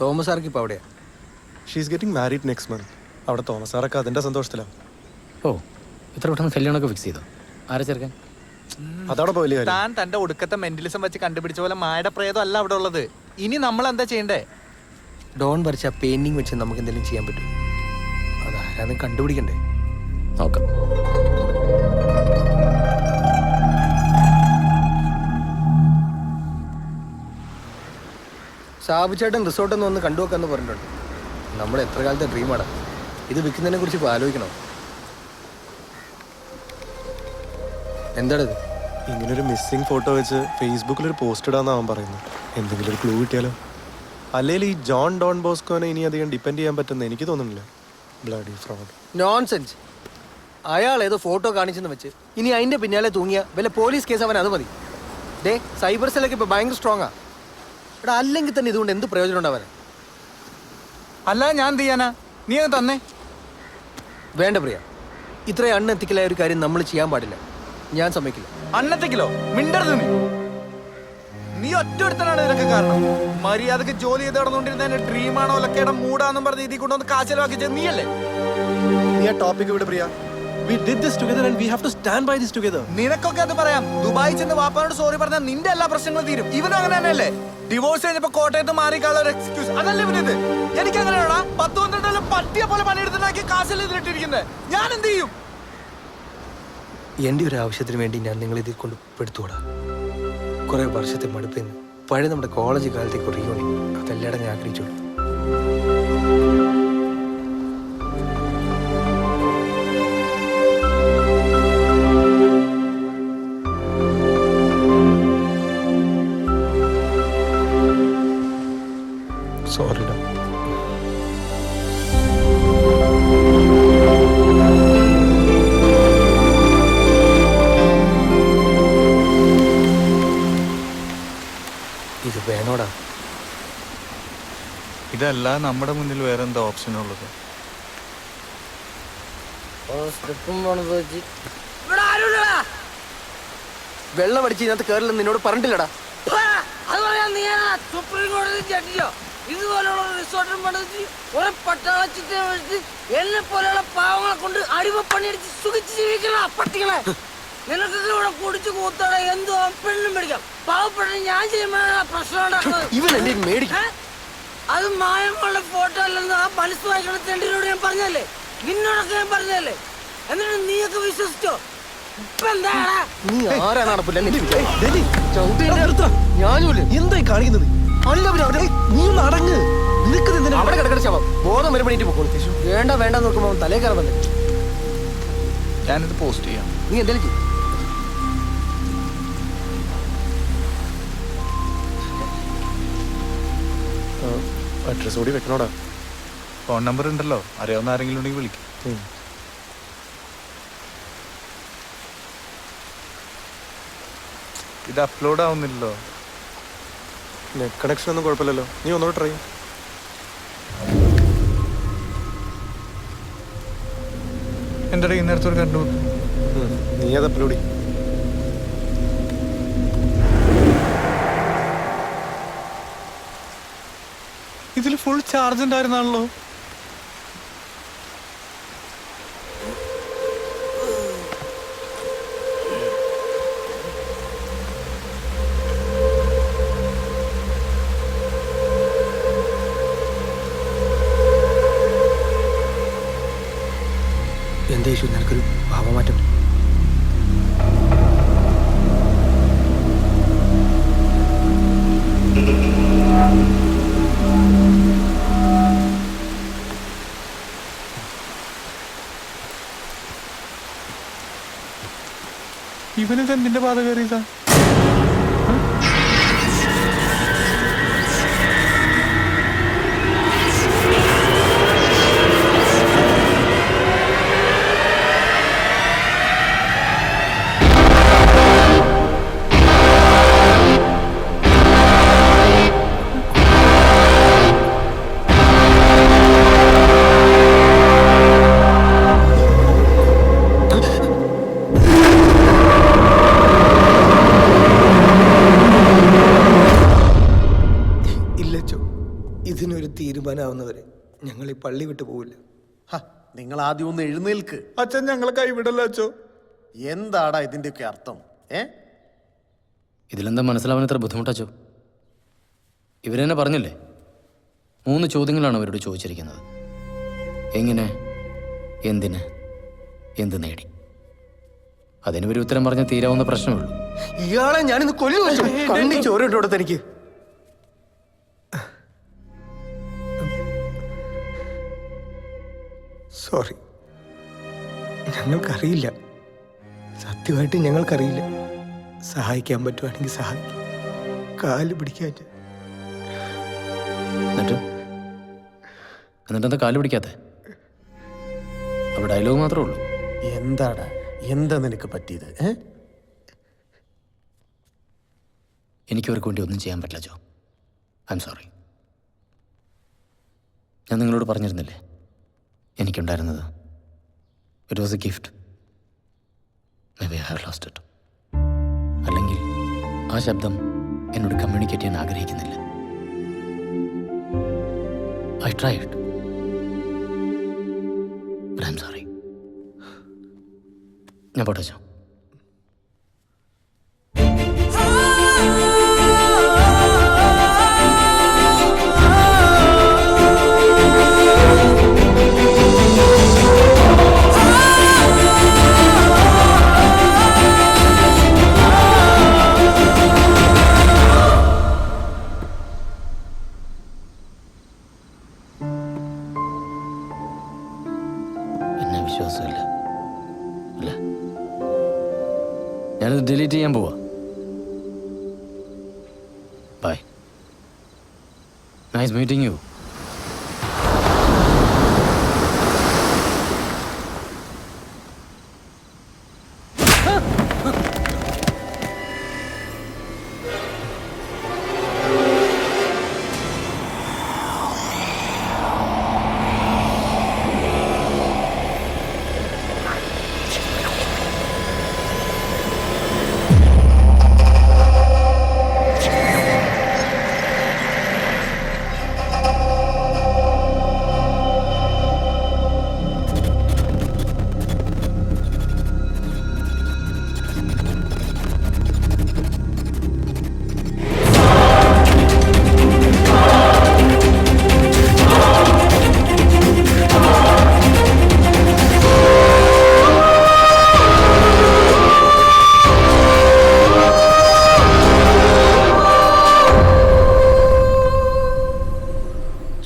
S5: തോമസ് സാർക്ക് ഇപ്പൊ അവിടെയാ.
S2: She's getting married next month. അവിടെ തോമസ് സാറൊക്കെ അതിന്റെ സന്തോഷത്തിലാണ്.
S10: ഓ, ഇത്ര പെട്ടെന്ന് കല്യാണമൊക്കെ ഫിക്സ് ചെയ്തോ? ആരെ ചേർക്കാൻ?
S2: അതവിടെ പോയില്ലേ?
S1: താൻ തന്റെ ഒടുക്കത്തെ മെന്റലിസം വെച്ച് കണ്ടുപിടിച്ച പോലെ മായുടെ പ്രേതം അല്ല അവിടെ ഉള്ളത്. ഇനി നമ്മൾ എന്താ ചെയ്യണ്ടേ?
S5: ഡോൺ വരച്ച പെയിന്റിങ് വെച്ച് നമുക്ക് എന്തെങ്കിലും ചെയ്യാൻ പറ്റും. അതാരാന്ന് കണ്ടുപിടിക്കണ്ടേ?
S10: നോക്കാം.
S5: സാബുചേട്ടൻ റിസോർട്ടൊന്ന് വന്ന് കണ്ടുവെക്കാന്ന് പറഞ്ഞിട്ടുണ്ട്. നമ്മൾ എത്ര കാലത്തെ ഡ്രീമാണ്. ഇത് വിൽക്കുന്നതിനെ കുറിച്ച് ഇപ്പോൾ ആലോചിക്കണോ? എന്താണിത്?
S2: ഇങ്ങനൊരു മിസ്സിംഗ് ഫോട്ടോ വെച്ച് ഫേസ്ബുക്കിൽ ഒരു പോസ്റ്റ് ഇടാന്ന് അവൻ പറയുന്നു. എന്തെങ്കിലും ഒരു ക്ലൂ കിട്ടിയാലോ? അല്ലെങ്കിൽ ഈ ജോൺ ഡോൺ ബോസ്കോനെ ഇനി അധികം ഡിപ്പെൻഡ് ചെയ്യാൻ പറ്റുന്ന എനിക്ക് തോന്നുന്നില്ല. Bloody fraud.
S5: നോൺസെൻസ്. അയാൾ ഏതോ ഫോട്ടോ കാണിച്ചെന്ന് വെച്ച് ഇനി അതിന്റെ പിന്നാലെ തൂങ്ങിയ വല്ല പോലീസ് കേസ് അവൻ അത് മതി. സൈബർ സെല്ലൊക്കെ ഇപ്പൊ ഭയങ്കര സ്ട്രോങ്ങാ. എടാ, അല്ലെങ്കിൽ തന്നെ ഇതുകൊണ്ട് എന്ത് പ്രയോജനം ഉണ്ടാവാൻ?
S1: അല്ല ഞാൻ എന്ത് ചെയ്യാനാ? നീ അത് തന്നെ.
S5: വേണ്ട പ്രിയ, ഇത്രയും അൺഎത്തിക്കലായ ഒരു കാര്യം നമ്മൾ ചെയ്യാൻ പാടില്ല. ഞാൻ സമ്മതിക്കില്ല.
S1: അന്നത്തേക്കിലോ മിണ്ടരുത് നീ. നീ ഒറ്റൊരുത്തനാണ് ഇതിനൊക്കെ കാരണം. മര്യാദക്ക് ജോലി ചെയ്ത് നടന്നുകൊണ്ടിരുന്ന എന്റെ ഡ്രീമാണോ ലക്കയുടെ മൂടാന്നും പറഞ്ഞ് ഇതിൽ കൊണ്ടുവന്ന് കാശലവാക്കിച്ചത് നീയല്ലേ?
S2: നീ ആ ടോപ്പിക് വിട് പ്രിയ. We did this together and we have to stand by this together.
S1: നിനക്കൊക്കെ അത് പറയാം. ദുബായി ചെന്ന് വാപ്പാനോട് സോറി പറഞ്ഞാൽ നിന്റെ എല്ലാ പ്രശ്നങ്ങളും തീരും. ഇവനും അങ്ങനെ തന്നെയല്ലേ? ഡിവോഴ്സ് കഴിഞ്ഞപ്പോ കോട്ടയത്ത് മാറിക്കാനുള്ള ഒരു എക്സ്ക്യൂസ് അതല്ലേ ഇവനിത്? എനിക്ക് അങ്ങനെയാണോ? 10-12 പട്ടിയെ പോലെ പണിയെടുത്തിട്ടാക്കി കാശല്ലേ ഇതിലിട്ടിരിക്കുന്നത്? ഞാൻ എന്ത് ചെയ്യും?
S5: എൻ്റെ ഒരു ആവശ്യത്തിന് വേണ്ടി ഞാൻ നിങ്ങൾ ഇതിൽ കൊണ്ട് പെടുത്തൂടാ. കുറെ വർഷത്തെ മടുപ്പിന്ന് പഴയ നമ്മുടെ കോളേജ് കാലത്തേക്ക് റീയൂണി അതെല്ലാടെ ഞാൻ ആഗ്രഹിച്ചോളൂ.
S1: സോറിടാ.
S5: ഇത് വേണോടാ.
S1: ഇതല്ല നമ്മുടെ മുന്നിൽ വേറെ എന്താ ഓപ്ഷൻ ഉള്ളത്?
S5: വെള്ളം അടിച്ച് ഇതിനകത്ത് കയറില്ലെന്ന് നിന്നോട് പറഞ്ഞില്ലടാ.
S3: അത് പറയാൻ നീ സുപ്രീം കോടതി ജഡ്ജിയോ? ഇതുപോലുള്ള റിസോർട്ടും പണിച്ച് കുറെ പട്ടാള ചിട്ട എന്നെ പോലെയുള്ള പാവങ്ങളെ കൊണ്ട് അടിമപ്പണിയടിച്ച് സുഖിച്ച് ജീവിക്കണ പട്ടികളെ. നിനക്കൊക്കെ ഇവിടെ കുടിച്ചു കൂത്തോടെ എന്തോ പെണ്ണും പിടിക്കാം. പാവപ്പെട്ട ഞാൻ ചെയ്യുമ്പോഴാണ് പ്രശ്നം ഉണ്ടാക്കുന്നത്. അത് മായങ്ങളുടെ ഫോട്ടോ അല്ലെന്ന് ആ മനസ്സ് വായിക്കണ തെണ്ടിനോട് ഞാൻ പറഞ്ഞല്ലേ, നിന്നോടൊക്കെ ഞാൻ പറഞ്ഞല്ലേ. എന്നിട്ട് നീയൊക്കെ വിശ്വസിച്ചോ? ഇപ്പൊ എന്താണ്
S5: നീ ആരാണ് എന്തായി കാണിക്കുന്നത്? നീ ഒന്ന് അടങ്ങ്. അവിടെ കിടക്കണ ശവം ബോധം വരുമ്പോഴേറ്റ് പോക്കോളൂ. വേണ്ട വേണ്ട നോക്കുമ്പോ തലേ കയറാൻ തന്നെ.
S1: ഞാനിത് പോസ്റ്റ് ചെയ്യാം.
S5: നീ എന്തായാലും ചെയ്യും.
S2: അഡ്രസ് കൂടി വെക്കണോടാ.
S1: ഫോൺ നമ്പർ ഉണ്ടല്ലോ, അറിയാവുന്ന ആരെങ്കിലും ഉണ്ടെങ്കിൽ വിളിക്കും. ഇത് അപ്ലോഡ് ആവുന്നില്ലല്ലോ.
S2: നെറ്റ് കണക്ഷൻ ഒന്നും കുഴപ്പമില്ലല്ലോ. നീ ഒന്നുകൂടെ ട്രൈ.
S1: എൻ്റെ ഇന്നേരത്തോട് കണ്ടു.
S2: നീ അത് അപ്ലോഡ് ചെയ്യും.
S1: ഇതിൽ ഫുൾ ചാർജ് ഉണ്ടായിരുന്നാണല്ലോ.
S5: എന്താ യേശു നിനക്കൊരു ഭാവമാറ്റം?
S1: ഇവനിത് എന്തിന്റെ പാത കയറിയതാ?
S5: ഇതിനൊരു തീരുമാനമാവുന്നവരെ ഞങ്ങൾ ഈ പള്ളി വിട്ടു പോവില്ല.
S4: നിങ്ങൾ ആദ്യം ഒന്ന് എഴുന്നേൽക്ക്.
S1: അച്ഛൻ ഞങ്ങളെ കൈവിടല്ലോ അച്ഛോ.
S4: എന്താടാ ഇതിന്റെയൊക്കെ അർത്ഥം?
S10: ഇതിലെന്താ മനസ്സിലാവാൻ ഇത്ര ബുദ്ധിമുട്ടച്ചോ? ഇവരെന്നെ പറഞ്ഞില്ലേ, 3 ചോദ്യങ്ങളാണ് അവരോട് ചോദിച്ചിരിക്കുന്നത്. എങ്ങനെ, എന്തിന്, എന്ത് നേടി. അതിന് ഒരു ഉത്തരം പറഞ്ഞ തീരാവുന്ന പ്രശ്നമേ ഉള്ളൂ.
S5: ഇയാളെ ഞാനിന്ന് കൊല്ലു ചോരോട്ട് തനിക്ക്. സോറി, ഞങ്ങൾക്കറിയില്ല. സത്യമായിട്ട് ഞങ്ങൾക്കറിയില്ല. സഹായിക്കാൻ പറ്റുവാണെങ്കിൽ സഹായിക്കും. കാല് പിടിക്കാൻ.
S10: എന്നിട്ടെന്താ കാല് പിടിക്കാത്ത? അവിടെ ഡയലോഗ് മാത്രമേ ഉള്ളൂ.
S4: എന്താടാ, എന്താ നിനക്ക് പറ്റിയത്?
S10: എനിക്ക് അവർക്ക് വേണ്ടി ഒന്നും ചെയ്യാൻ പറ്റില്ല ജോ. I M sorry. ഞാൻ നിങ്ങളോട് പറഞ്ഞിരുന്നില്ലേ എനിക്കുണ്ടായിരുന്നത്. It was a gift. Maybe I have lost it. അല്ലെങ്കിൽ ആ ശബ്ദം എന്നോട് കമ്മ്യൂണിക്കേറ്റ് ചെയ്യാൻ ആഗ്രഹിക്കുന്നില്ല. I tried, but I am sorry. ഞാൻ പോട്ടെ അച്ഛാ. എന്നെ വിശ്വാസമില്ല അല്ല, ഞാനത് ഡിലീറ്റ് ചെയ്യാൻ പോവാ. Bye. Nice meeting you.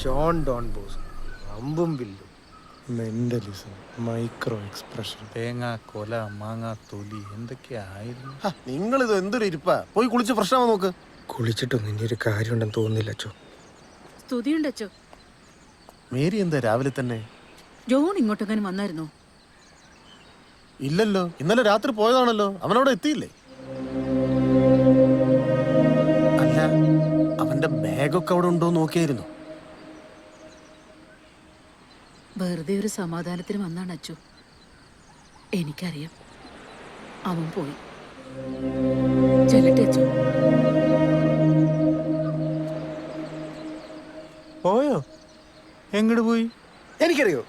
S5: John Don Boss, അമ്പും വില്ലും.
S2: Mentalism, micro expression.
S1: തേങ്ങ, കൊല, മാങ്ങ, തൊലി എന്തൊക്കെയായിരുന്നു.
S4: നിങ്ങളിത് എന്തൊരു ഇരിപ്പാ? പോയി കുളിച്ച് ഫ്രഷാവാൻ നോക്ക്.
S5: കുളിച്ചിട്ടൊന്നും ഇനി ഒരു കാര്യമുണ്ടെന്ന് തോന്നുന്നില്ല അച്ചോ.
S13: സ്തുതിയുണ്ടച്ചോ.
S4: മേരി എന്താ രാവിലെ തന്നെ?
S13: ജോൺ ഇങ്ങോട്ടെങ്ങനെ വന്നായിരുന്നോ?
S4: ഇല്ലല്ലോ, ഇന്നലെ രാത്രി പോയതാണല്ലോ. അവനവിടെ എത്തിയില്ലേ? അല്ല, അവന്റെ ബാഗൊക്കെ അവിടെ ഉണ്ടോ നോക്കിയായിരുന്നു?
S13: വെറുതെ ഒരു സമാധാനത്തിന് വന്നാണ് അച്ചു. എനിക്കറിയാം അവൻ പോയി. ചെല്ലട്ടെ അച്ചു.
S1: പോയോ? എങ്ങോട്ട് പോയി?
S5: എനിക്കറിയോ?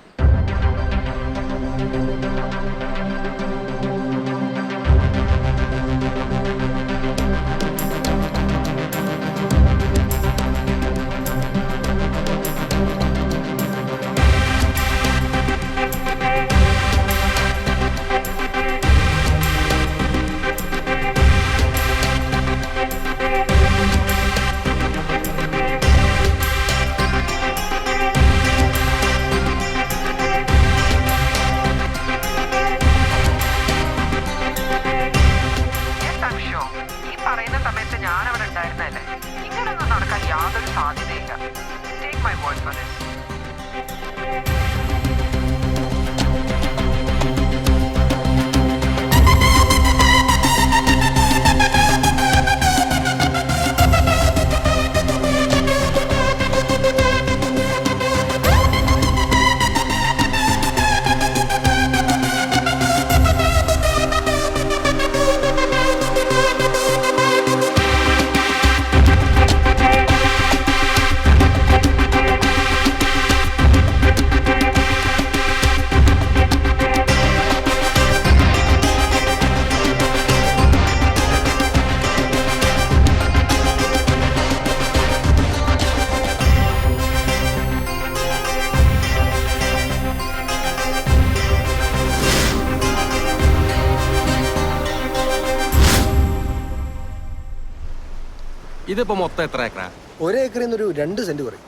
S14: ഇതിപ്പോ മൊത്തം എത്ര ഏക്കറാ?
S5: ഒരു ഏക്കറിൽ നിന്നൊരു 2 സെന്റ് കുറയും.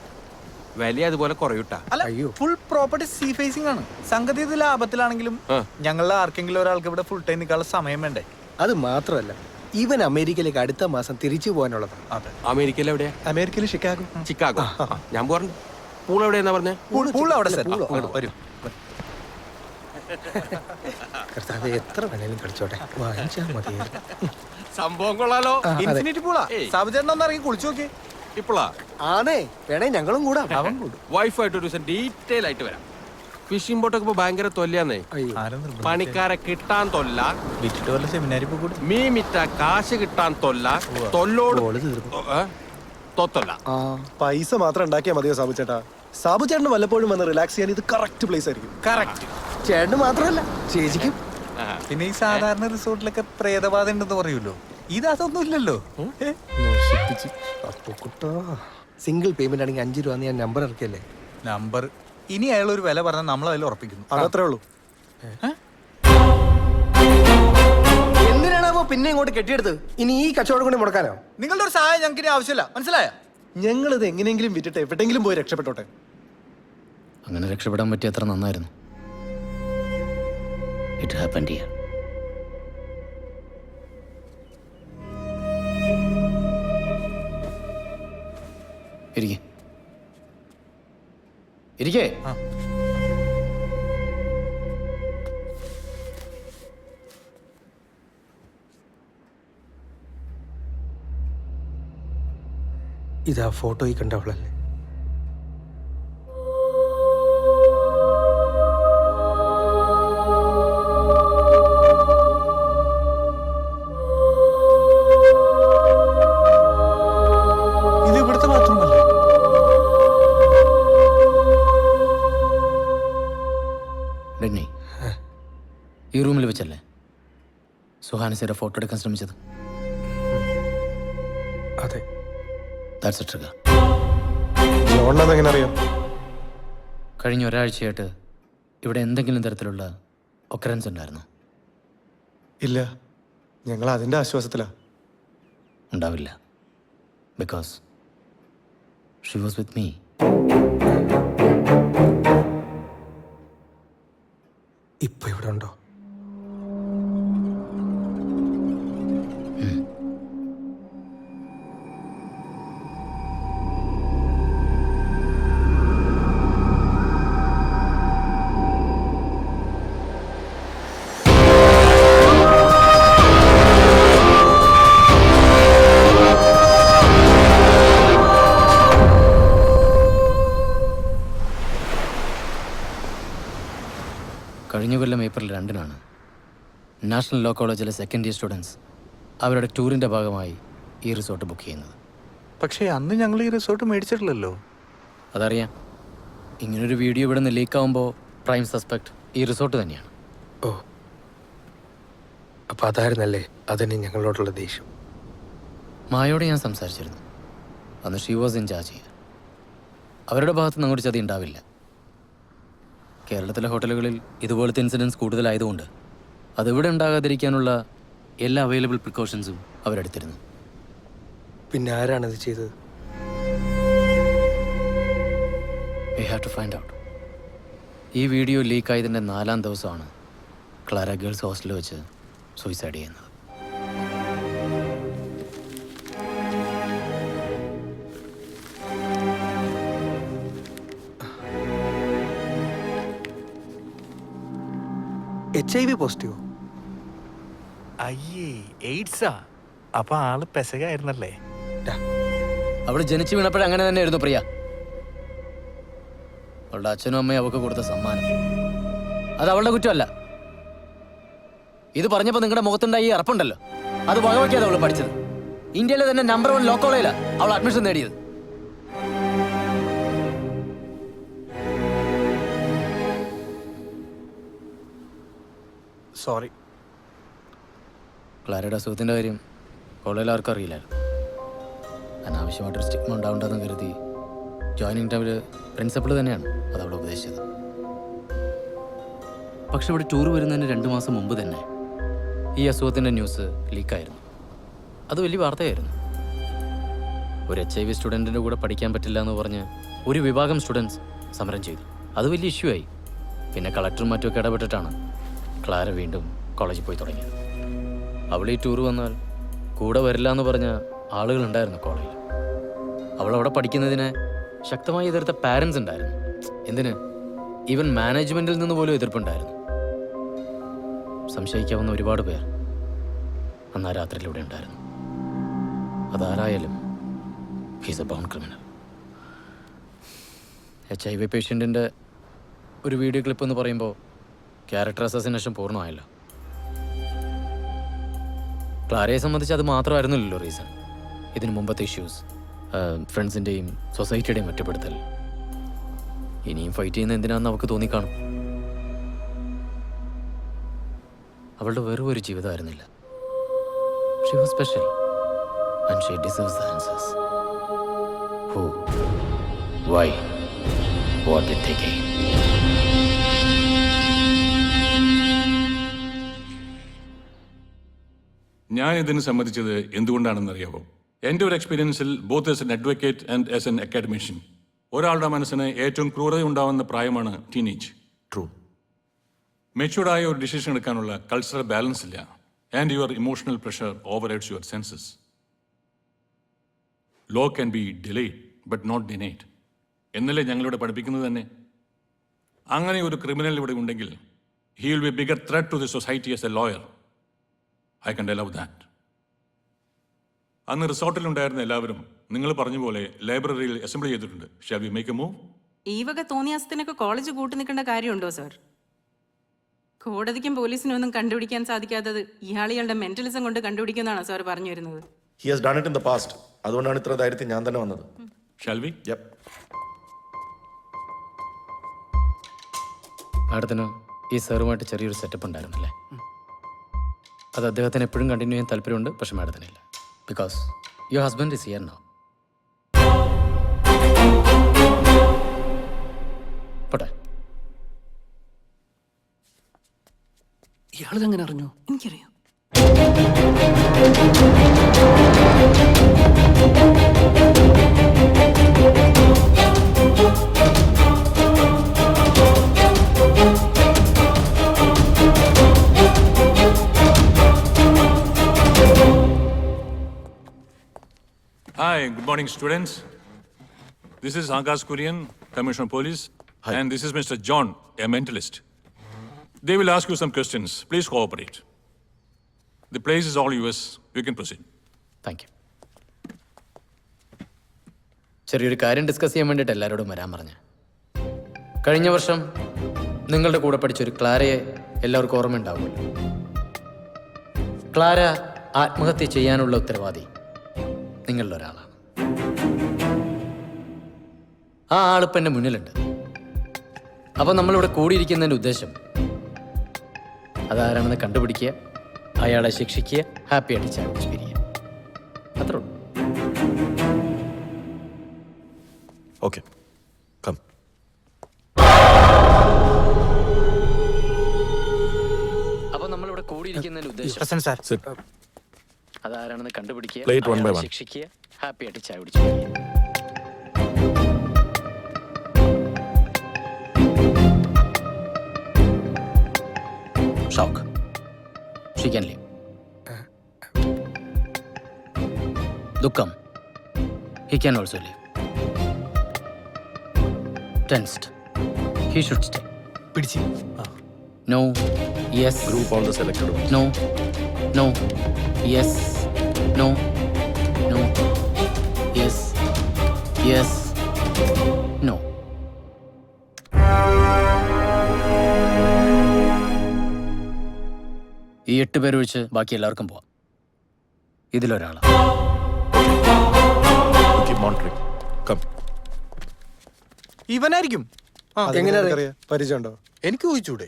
S14: വലിയ അതുപോലെ കുറയൂട്ടാ.
S1: അല്ല, ഫുൾ പ്രോപ്പർട്ടി സീ ഫേസിംഗ് ആണ്. സംഗതി ഇത് ലാഭത്തിലാണെങ്കിലും ഞങ്ങളുടെ ആർക്കെങ്കിലും ഒരാൾക്ക് ഇവിടെ ഫുൾ ടൈം നിൽക്കാനുള്ള സമയം വേണ്ടേ?
S5: അത് മാത്രമല്ല, ഇവൻ അമേരിക്കയിലേക്ക് അടുത്ത മാസം തിരിച്ചു പോകാനുള്ളതാണ്.
S1: അതെ.
S14: അമേരിക്കയിൽ എവിടെയാ?
S5: അമേരിക്കയിൽ ഷിക്കാഗോ.
S14: ചിക്കാഗോ. ഞാൻ പറഞ്ഞു. പൂൾ എവിടെയാ പറഞ്ഞേ?
S1: പൂൾ അവിടെ set. വരൂ.
S5: കർത്താവേ, എത്ര വേണേലും കളിച്ചോട്ടെ, വാങ്ങിച്ചാൽ മതി.
S14: സംഭവം കൊള്ളാലോ.
S1: ഇൻഫിനിറ്റി പൂളാ. സാബുചേട്ടൻ ഒന്ന് ഇറങ്ങി കുളിച്ചു നോക്കി.
S14: ഇപ്പോളാ
S5: ആണേ വേണേ ഞങ്ങളും കൂടാം. അവൻ കൂടും.
S14: വൈഫായിട്ട് ഒരു ദിവസം ഡീറ്റെയിൽ ആയിട്ട് വരാം. ഫിഷിംഗ് ബോട്ടൊക്കെ ഇപ്പൊ ഭയങ്കര തൊല്ലാന്നേ. പണിക്കാരെ കിട്ടാൻ തൊല്ല,
S1: വിറ്റിട്ട് വല്ല സെമിനാരി പോയി
S14: മീൻ വിറ്റ കാശ് കിട്ടാൻ തൊല്ല, തൊല്ലോട് തൊത്തല്ല.
S2: പൈസ മാത്രം ഉണ്ടാക്കിയാൽ മതിയോ സാബു ചേട്ടാ? സാബു ചേട്ടന് വല്ലപ്പോഴും വന്ന് റിലാക്സ് ചെയ്യാൻ ഇത് കറക്റ്റ് പ്ലേസ് ആയിരിക്കും.
S1: കറക്റ്റ്.
S5: ചേട്ടന് മാത്രമല്ല ചേച്ചിക്കും.
S1: പിന്നെ ഈ സാധാരണ റിസോർട്ടിലൊക്കെ പ്രേതബാധ ഉണ്ടെന്ന് പറയൂല്ലോ, ഇത് അതൊന്നും ഇല്ലല്ലോ.
S5: സിംഗിൾ പേയ്മെന്റ് ആണെങ്കിൽ 5 രൂപ ഞാൻ നമ്പർ ഇറക്കിയല്ലേ.
S1: നമ്പർ ഇനി അയാൾ ഒരു വില പറഞ്ഞാൽ നമ്മൾ അതിൽ ഉറപ്പിക്കുന്നു.
S2: അതത്രേ ഉള്ളൂ.
S5: എന്തിനാണോ പിന്നെ ഇങ്ങോട്ട് കെട്ടിയെടുത്ത്? ഇനി ഈ കച്ചവടം കൊണ്ട് മുടക്കാനോ?
S1: നിങ്ങളുടെ ഒരു സഹായം ഞങ്ങൾക്ക് ഇനി ആവശ്യമില്ല, മനസ്സിലായോ?
S2: ഞങ്ങൾ ഇത് എങ്ങനെയെങ്കിലും വിറ്റിട്ട് എവിടെയെങ്കിലും പോയി രക്ഷപ്പെട്ടോട്ടെ.
S10: അങ്ങനെ രക്ഷപ്പെടാൻ പറ്റിയ അത്ര നന്നായിരുന്നു. It happened here. ഇരിക്കേ ഇരിക്കേ.
S5: ഇതാ ഫോട്ടോയിൽ കണ്ടവളല്ലേ?
S1: ഇത് ഇവിടുത്തെ ബാത്റൂമല്ലേ?
S10: ഡെന്നി, ഈ റൂമിൽ വെച്ചല്ലേ സുഹാനസിയുടെ ഫോട്ടോ എടുക്കാൻ ശ്രമിച്ചത്?
S5: അതെ.
S10: That's a trigger.
S2: ജോണിനെങ്ങനെ അറിയാം?
S10: കഴിഞ്ഞ ഒരാഴ്ചയായിട്ട് ഇവിടെ എന്തെങ്കിലും തരത്തിലുള്ള ഒക്കറൻസ് ഉണ്ടായിരുന്നു?
S2: ഇല്ല, ഞങ്ങൾ അതിന്റെ ആശ്വാസത്തിലാ.
S10: ഉണ്ടാവില്ല. Because she was with me.
S5: ഇപ്പൊ ഇവിടെ ഉണ്ടോ?
S10: കഴിഞ്ഞ കൊല്ലം ഏപ്രിൽ 2-നാണ് നാഷണൽ ലോ കോളേജിലെ സെക്കൻഡ് ഇയർ സ്റ്റുഡൻസ് അവരുടെ ടൂറിൻ്റെ ഭാഗമായി ഈ റിസോർട്ട് ബുക്ക് ചെയ്യുന്നത്.
S1: പക്ഷേ അന്ന് ഞങ്ങൾ ഈ റിസോർട്ട് മേടിച്ചിട്ടില്ലല്ലോ.
S10: അതറിയാം. ഇങ്ങനൊരു വീഡിയോ ഇവിടെ നിന്ന് ലീക്കാവുമ്പോൾ പ്രൈം സസ്പെക്ട് ഈ റിസോർട്ട് തന്നെയാണ്.
S5: ഓ, അപ്പൊ അതായിരുന്നല്ലേ അതിന് ഞങ്ങളോടുള്ള ദേഷ്യം?
S10: മായോട് ഞാൻ സംസാരിച്ചിരുന്നു. അന്ന് ഷീ വാസ് ഇൻ ചാർജ്. അവരുടെ ഭാഗത്ത് നിന്ന് അങ്ങോട്ട് ചതി ഉണ്ടാവില്ല. കേരളത്തിലെ ഹോട്ടലുകളിൽ ഇതുപോലത്തെ ഇൻസിഡൻസ് കൂടുതലായതുകൊണ്ട് അതിവിടെ ഉണ്ടാകാതിരിക്കാനുള്ള എല്ലാ അവൈലബിൾ പ്രിക്കോഷൻസും അവരെടുത്തിരുന്നു.
S5: പിന്നെ ആരാണിത് ചെയ്തത്?
S10: We have to find out. ഈ വീഡിയോ ലീക്കായതിൻ്റെ 4-ാം ദിവസമാണ് ക്ലാര ഗേൾസ് ഹോസ്റ്റലിൽ വെച്ച് സൂയിസൈഡ് ചെയ്യുന്നത്.
S5: HIV പോസിറ്റീവോ?
S1: അയ്യേ, എയ്ഡ്സാ? അപ്പൊ ആള് പെസകായിരുന്നല്ലേ?
S10: അവൾ ജനിച്ചു വീണപ്പോഴും അങ്ങനെ തന്നെയായിരുന്നു പ്രിയ. അവളുടെ അച്ഛനും അമ്മയും അവൾക്ക് കൊടുത്ത സമ്മാനം. അത് അവളുടെ കുറ്റമല്ല. ഇത് പറഞ്ഞപ്പോൾ നിങ്ങളുടെ മുഖത്തുണ്ടായി അറപ്പുണ്ടല്ലോ, അത് വകവയ്ക്കാതെ അവൾ പഠിച്ചത്. ഇന്ത്യയിലെ തന്നെ നമ്പർ 1 ലോ കോളേജിലാണ് അവൾ അഡ്മിഷൻ നേടിയത്.
S1: സോറി.
S10: ക്ലാരയുടെ അസുഖത്തിൻ്റെ കാര്യം കോളേജിൽ ആർക്കും അറിയില്ലായിരുന്നു. അനാവശ്യമായിട്ടൊരു സ്റ്റിഗ്മ ഉണ്ടാവേണ്ടെന്ന് കരുതി ജോയിനിങ് ടൈമിൽ പ്രിൻസിപ്പൾ തന്നെയാണ് അത് അവളെ ഉപദേശിച്ചത്. പക്ഷെ ഇവിടെ ടൂർ വരുന്നതിന് 2 മാസം മുമ്പ് തന്നെ ഈ അസുഖത്തിൻ്റെ ന്യൂസ് ലീക്കായിരുന്നു. അത് വലിയ വാർത്തയായിരുന്നു. ഒരു HIV സ്റ്റുഡൻറ്റിൻ്റെ കൂടെ പഠിക്കാൻ പറ്റില്ല എന്ന് പറഞ്ഞ് ഒരു വിഭാഗം സ്റ്റുഡൻസ് സമരം ചെയ്തു. അത് വലിയ ഇഷ്യൂ ആയി. പിന്നെ കളക്ടറും മറ്റുമൊക്കെ ഇടപെട്ടിട്ടാണ് ക്ലാര വീണ്ടും കോളേജിൽ പോയി തുടങ്ങിയത്. അവൾ ഈ ടൂർ വന്നാൽ കൂടെ വരില്ല എന്ന് പറഞ്ഞ ആളുകളുണ്ടായിരുന്നു കോളേജിൽ. അവളവിടെ പഠിക്കുന്നതിന് ശക്തമായി എതിർത്ത പാരൻസ് ഉണ്ടായിരുന്നു. എന്തിന്, ഈവൻ മാനേജ്മെൻറ്റിൽ നിന്ന് പോലും എതിർപ്പുണ്ടായിരുന്നു. സംശയിക്കാവുന്ന ഒരുപാട് പേർ അന്ന് ആ രാത്രിയിലൂടെ ഉണ്ടായിരുന്നു. അതാരായാലും ഹീസ് എ ബൗൺ ക്രിമിനൽ. HIV പേഷ്യൻറ്റിൻ്റെ ഒരു വീഡിയോ ക്ലിപ്പ് എന്ന് പറയുമ്പോൾ ക്യാരക്ടർ അസാസിനേഷൻ പൂർണ്ണമായല്ലോ. ക്ലാരയെ സംബന്ധിച്ച് അത് മാത്രമായിരുന്നില്ലല്ലോ റീസൺ. ഇതിന് മുമ്പത്തെ ഇഷ്യൂസ്, ഫ്രണ്ട്സിൻ്റെയും സൊസൈറ്റിയുടെയും ഒറ്റപ്പെടുത്തൽ. ഇനിയും ഫൈറ്റ് ചെയ്യുന്ന എന്തിനാണെന്ന് അവൾക്ക് തോന്നിക്കാണും. അവളുടെ വെറും ഒരു ജീവിതമായിരുന്നില്ല. She was special and she deserves the answers. Who, why, what did they gain?
S11: ഞാൻ ഇതിന് സമ്മതിച്ചത് എന്തുകൊണ്ടാണെന്നറിയാവോ? എൻ്റെ ഒരു എക്സ്പീരിയൻസിൽ both as an advocate and as an academician, ഒരാളുടെ മനസ്സിന് ഏറ്റവും ക്രൂരത ഉണ്ടാവുന്ന പ്രായമാണ് ടീനേജ്.
S12: ട്രൂ.
S11: മെച്യൂർഡായ ഒരു ഡിസിഷൻ എടുക്കാനുള്ള കൾച്ചറൽ ബാലൻസ് ഇല്ല. And your emotional pressure overrides your senses. Law can be delayed but not denied എന്നല്ലേ ഞങ്ങളിവിടെ പഠിപ്പിക്കുന്നത് തന്നെ. അങ്ങനെ ഒരു ക്രിമിനൽ ഇവിടെ ഉണ്ടെങ്കിൽ he will be bigger threat to the society as a lawyer. I can allow that. അന്ന് റിസോർട്ടിലുണ്ടായിരുന്ന എല്ലാവരും നിങ്ങൾ പറഞ്ഞ പോലെ ലൈബ്രറിയിൽ അസംബ്ലി ചെയ്തിട്ടുണ്ട്. Shall we make a move?
S8: ഈ വക തോന്നിയാസത്തിനൊക്കെ കോളേജ് കൂട്ടി നിൽക്കേണ്ട കാര്യമുണ്ടോ സാർ? കോടതിക്കും പോലീസിനും ഒന്നും കണ്ടുപിടിക്കാൻ സാധിക്കാത്തത് ഇയാളുടെ മെന്റലിസം കൊണ്ട് കണ്ടുപിടിക്കുമെന്നാണോ സാർ പറഞ്ഞു വരുന്നത്?
S12: He has done it in the past. അതുകൊണ്ടാണ് ഇത്ര ധൈര്യത്തിൽ ഞാൻ തന്നെ വന്നത്.
S11: Shall we?
S12: യെപ്പ്.
S10: മാഡത്തിന് ഈ സാറുമായിട്ട് ചെറിയൊരു സെറ്റപ്പ് ഉണ്ടായിരുന്നല്ലേ? അത് അദ്ദേഹത്തിന് എപ്പോഴും കണ്ടിന്യൂ ചെയ്യാൻ താല്പര്യമുണ്ട്, പക്ഷെ മാഡത്തിനില്ല. Because your husband is here now. പോട്ടെ.
S3: ഇയാളിതെങ്ങനെ അറിഞ്ഞു?
S8: എനിക്കറിയാം.
S11: Hi, good morning, students. This is Akash Kurian, Commissioner of Police.
S12: Hi.
S11: And this is Mr. John, a mentalist. They will ask you some questions. Please cooperate. The place is all yours. You can proceed.
S10: Thank you. ചെറിയൊരു കാര്യം ഡിസ്കസ് ചെയ്യാൻ വേണ്ടിയിട്ട് എല്ലാവരോടും വരാൻ പറഞ്ഞു. കഴിഞ്ഞ വർഷം നിങ്ങളുടെ കൂടെ പഠിച്ചൊരു ക്ലാരയെ എല്ലാവർക്കും ഓർമ്മയുണ്ടാവുമല്ലോ. ക്ലാര ആത്മഹത്യ ചെയ്യാനുള്ള ഉത്തരവാദി നിങ്ങളിൽ ഒരാളാണ്. ആ ആളിപ്പം എൻ്റെ മുന്നിലുണ്ട്. അപ്പം നമ്മളിവിടെ കൂടിയിരിക്കുന്നതിൻ്റെ ഉദ്ദേശം അതാരാണെന്ന് കണ്ടുപിടിക്കുക, അയാളെ ശിക്ഷിക്കുക, ഹാപ്പിയായിട്ട് ചാവിച്ച് പിരിയുക. അത്രേ ഉള്ളൂ.
S12: Okay, come.
S10: അപ്പം നമ്മളിവിടെ കൂടിയിരിക്കുന്നതിൻ്റെ ഉദ്ദേശം അതാരാണെന്ന് കണ്ടുപിടിക്കുക,
S12: Plate one by
S10: അയാളെ
S12: one.
S10: ശിക്ഷിക്കുക, ഹാപ്പിയായിട്ട് ചാവിച്ച് പിരിയുക. Shock. She can leave. Dukam. He can also leave. Tensed. He should stay.
S1: പിടിച്ച്
S10: No. Yes.
S12: Group all the selected ones.
S10: No. No. Yes. No. No. Yes. Yes. No. ഈ 8 പേര് ഒഴിച്ച് ബാക്കി എല്ലാവർക്കും പോവാം. ഇതിലൊരാളാണ്.
S12: Keep monitoring. Come.
S1: ഇവനായിരിക്കും.
S2: എങ്ങനെ പരിചയമുണ്ടോ?
S1: എനിക്ക് ചോദിച്ചൂടെ?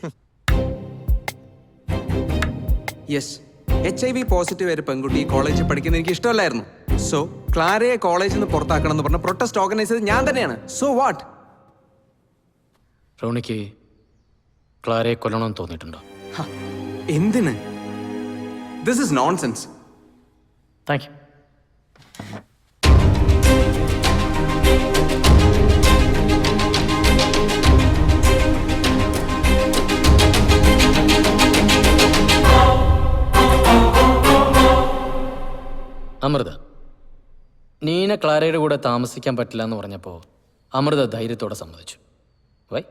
S15: യെസ്, HIV പോസിറ്റീവ് ഒരു പെൺകുട്ടി ഈ കോളേജിൽ പഠിക്കുന്നത് എനിക്ക് ഇഷ്ടമല്ലായിരുന്നു. സോ ക്ലാരയെ കോളേജിൽ നിന്ന് പുറത്താക്കണം എന്ന് പറഞ്ഞ പ്രൊട്ടസ്റ്റ് ഓർഗനൈസ് ചെയ്തത് ഞാൻ തന്നെയാണ്. So what?
S10: റോണിക്ക് ക്ലാരയെ കൊല്ലണമെന്ന് തോന്നിയിട്ടുണ്ടോ?
S15: എന്തിന്? This is nonsense.
S10: Thank you. Amrita, Neena ക്ലാരയുടെ കൂടെ താമസിക്കാൻ പറ്റില്ല എന്ന് പറഞ്ഞപ്പോൾ അമൃത ധൈര്യത്തോടെ സമ്മതിച്ചു. വൈ?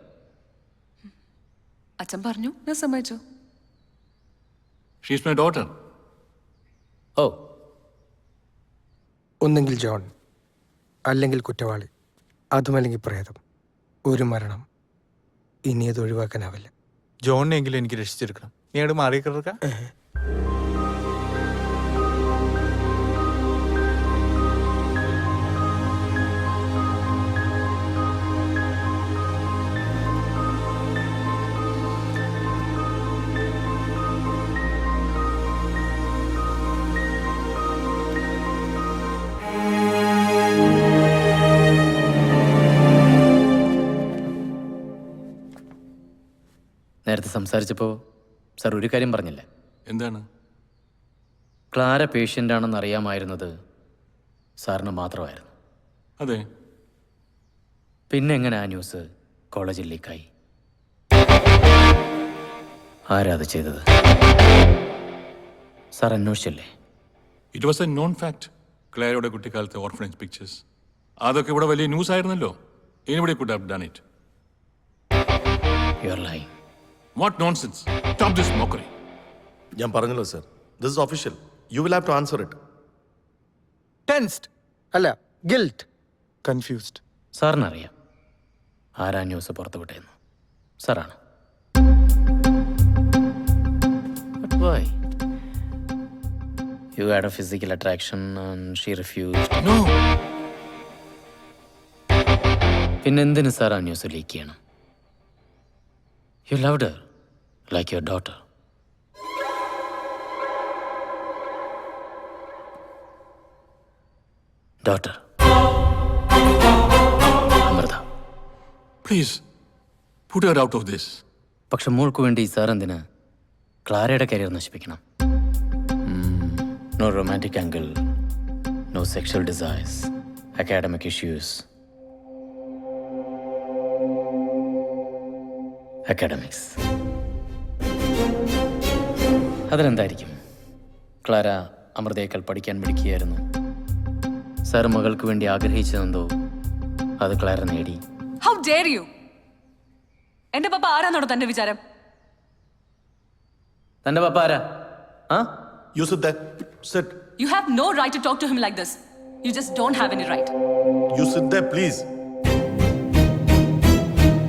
S6: അച്ഛൻ പറഞ്ഞു, ഞാൻ സമ്മതിച്ചു.
S11: She is my daughter.
S10: ഓ,
S5: ഒന്നെങ്കിൽ ജോൺ, അല്ലെങ്കിൽ കുറ്റവാളി, അതുമല്ലെങ്കിൽ പ്രേതം. ഒരു മരണം ഇനി അത് ഒഴിവാക്കാനാവില്ല.
S9: ജോണിനെങ്കിലും എനിക്ക് രക്ഷിച്ചെടുക്കണം. നീ അങ്ങോട്ട് മാറിക്കിടക്ക.
S10: നേരത്തെ സംസാരിച്ചപ്പോൾ സാർ ഒരു കാര്യം പറഞ്ഞില്ല.
S11: എന്താണ്?
S10: ക്ലാര പേഷ്യൻ്റ് ആണെന്ന് അറിയാമായിരുന്നത് സാറിന് മാത്രമായിരുന്നു.
S11: അതെ.
S10: പിന്നെ എങ്ങനെ ആ ന്യൂസ് കോളേജിൽ ലീക്കായി? ആരാ അത് ചെയ്തത്? സാർ അന്വേഷിച്ചല്ലേ?
S11: It was a known fact. ക്ലാരയുടെ കുട്ടിക്കാലത്തെ ഓർഫനേജ് പിക്ചേഴ്സ് അതൊക്കെ ഇവിടെ വലിയ ന്യൂസ് ആയിരുന്നല്ലോ. Anybody could have done it.
S10: You are lying.
S11: What nonsense. Stop this mockery.
S12: ഞാൻ പറഞ്ഞല്ലോ sir, this is official. You will have to answer it.
S5: Tensed അല്ല, ഗിൽറ്റ്, കൺഫ്യൂസ്ഡ്.
S10: സാറിനറിയാം ആരാ ന്യൂസ് പുറത്തു വിട്ടേന്ന്. സാറാണ്. Why? You had a physical attraction and she refused.
S11: No.
S10: പിന്നെന്തിന് സാർ ആ ന്യൂസ് ലീക്ക് ചെയ്യണം? You loved her like your daughter. Daughter. Amrita.
S11: Please put her out of this.
S10: പക്ഷെ മോൾക്ക് വേണ്ടി സാർ എന്തിന് ക്ലാരയുടെ കരിയർ നശിപ്പിക്കണം? No romantic angle, no sexual desires, academic issues. Academics അതിലെന്തായിരിക്കും? ക്ലാര അമൃതയേക്കാൾ പഠിക്കാൻ പഠിക്കുകയായിരുന്നു. സാർ മകൾക്ക് വേണ്ടി ആഗ്രഹിച്ചതെന്തോ അത് ക്ലാര നേടി.
S6: How dare you? എന്റെ പപ്പ ആരാന്നോടോ തന്റെ വിചാരം?
S10: തന്റെ പപ്പ ആരാ?
S12: You sit there. Sit.
S6: You have no right to talk to him like this. You just don't have any right.
S12: You sit there, please.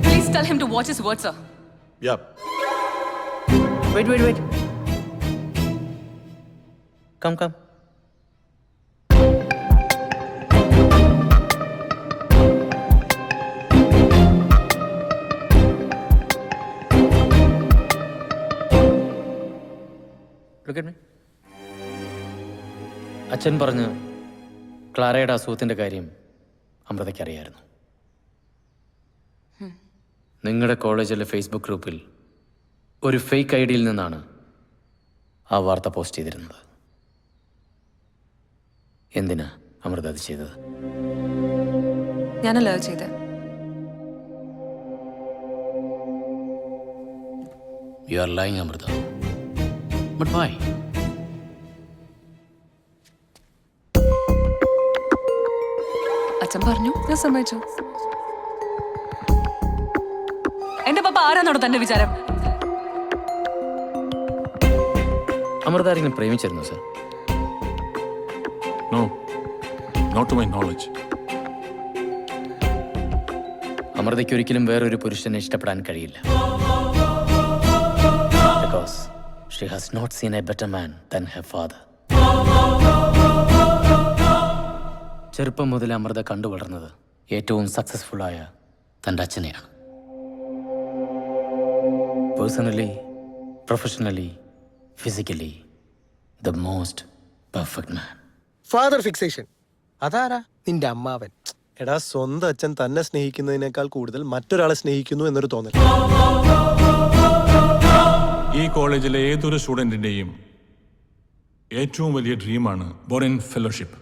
S6: Please tell him to watch his words, sir.
S12: Yeah.
S10: Wait. Come. Look at me. അച്ഛൻ പറഞ്ഞ് ക്ലാരയുടെ അസുഖത്തിൻ്റെ കാര്യം അമൃതയ്ക്ക് അറിയായിരുന്നു. നിങ്ങളുടെ കോളേജിലെ ഫേസ്ബുക്ക് ഗ്രൂപ്പിൽ ഒരു ഫേക്ക് ഐ ഡിയിൽ നിന്നാണ് ആ വാർത്ത പോസ്റ്റ് ചെയ്തിരുന്നത്. എന്തിനാ അമൃത അത് ചെയ്തത്?
S6: ഞാനല്ല ചെയ്തത്.
S10: You are lying Amritha. But why?
S6: അച്ഛൻ പറഞ്ഞു, ഞാൻ സമ്മതിച്ചു. എന്റെ പപ്പ ആരാന്നോടോ തന്റെ വിചാരം?
S10: അമൃത ആരെങ്കിലും പ്രേമിച്ചിരുന്നു sir?
S11: No. Not to my knowledge.
S10: അമൃതയ്ക്ക് ഒരിക്കലും വേറൊരു പുരുഷനെ ഇഷ്ടപ്പെടാൻ കഴിയില്ല. Because she has not seen a better man than her father. ചെറുപ്പം മുതൽ അമൃത കണ്ടു വളർന്നത് ഏറ്റവും സക്സസ്ഫുള്ളായ തൻ്റെ അച്ഛനെയാണ്. Personally, professionally, physically the most perfect man.
S5: Father fixation. അതാരാ? നിന്റെ അമ്മാവൻ.
S2: എടാ, സ്വന്തം അച്ഛൻ തന്നെ സ്നേഹിക്കുന്നതിനേക്കാൾ കൂടുതൽ മറ്റൊരാളെ സ്നേഹിക്കുന്നു എന്നൊരു തോന്നൽ.
S11: ഈ കോളേജിലെ ഏതൊരു സ്റ്റുഡൻറ്റിൻ്റെയും ഏറ്റവും വലിയ ഡ്രീമാണ് ബോറിൻ fellowship.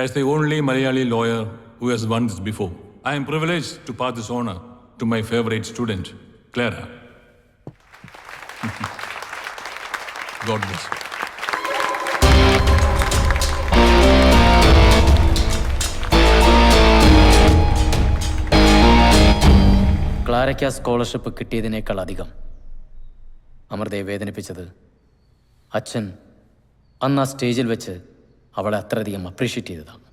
S11: As the only Malayali lawyer who has won this before, I am privileged to pass this honor to my favorite student, Clara. God bless you.
S10: ക്ലാരയ്ക്ക് ആ സ്കോളർഷിപ്പ് കിട്ടിയതിനേക്കാൾ അധികം അമൃതയെ വേദനിപ്പിച്ചത് അച്ഛൻ അന്ന് ആ സ്റ്റേജിൽ വെച്ച് അവളെ അത്രയധികം അപ്രീഷിയേറ്റ് ചെയ്തതാണ്.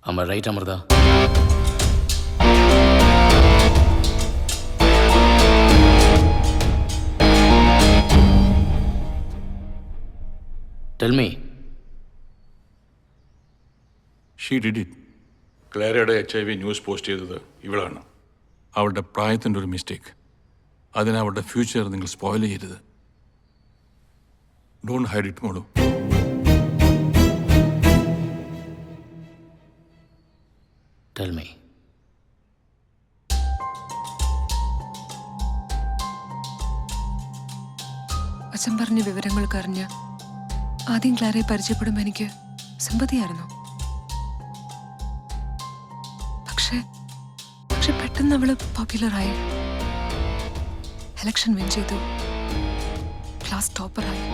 S10: Am I right, Amrita? Tell me.
S11: She did it. ക്ലാരയുടെ HIV ന്യൂസ് പോസ്റ്റ് ചെയ്തത് ഇവളാണ്. അവളുടെ പ്രായത്തിൻ്റെ ഒരു മിസ്റ്റേക്ക്. അതിന് അവളുടെ ഫ്യൂച്ചർ നിങ്ങൾ സ്പോയിൽ ചെയ്യരുത്. ഡോണ്ട് ഹൈഡ് ഇറ്റ് മോളു.
S10: Tell me.
S16: അച്ഛൻ പറഞ്ഞ വിവരങ്ങളൊക്കെ അറിഞ്ഞ് ആദ്യം ക്ലാരയെ പരിചയപ്പെടുമ്പോൾ എനിക്ക് സിമ്പതിയായിരുന്നു. പക്ഷെ പെട്ടെന്ന് അവള് പോപ്പുലറായി, എലക്ഷൻ വിൻ ചെയ്തു, ക്ലാസ് ടോപ്പറായി.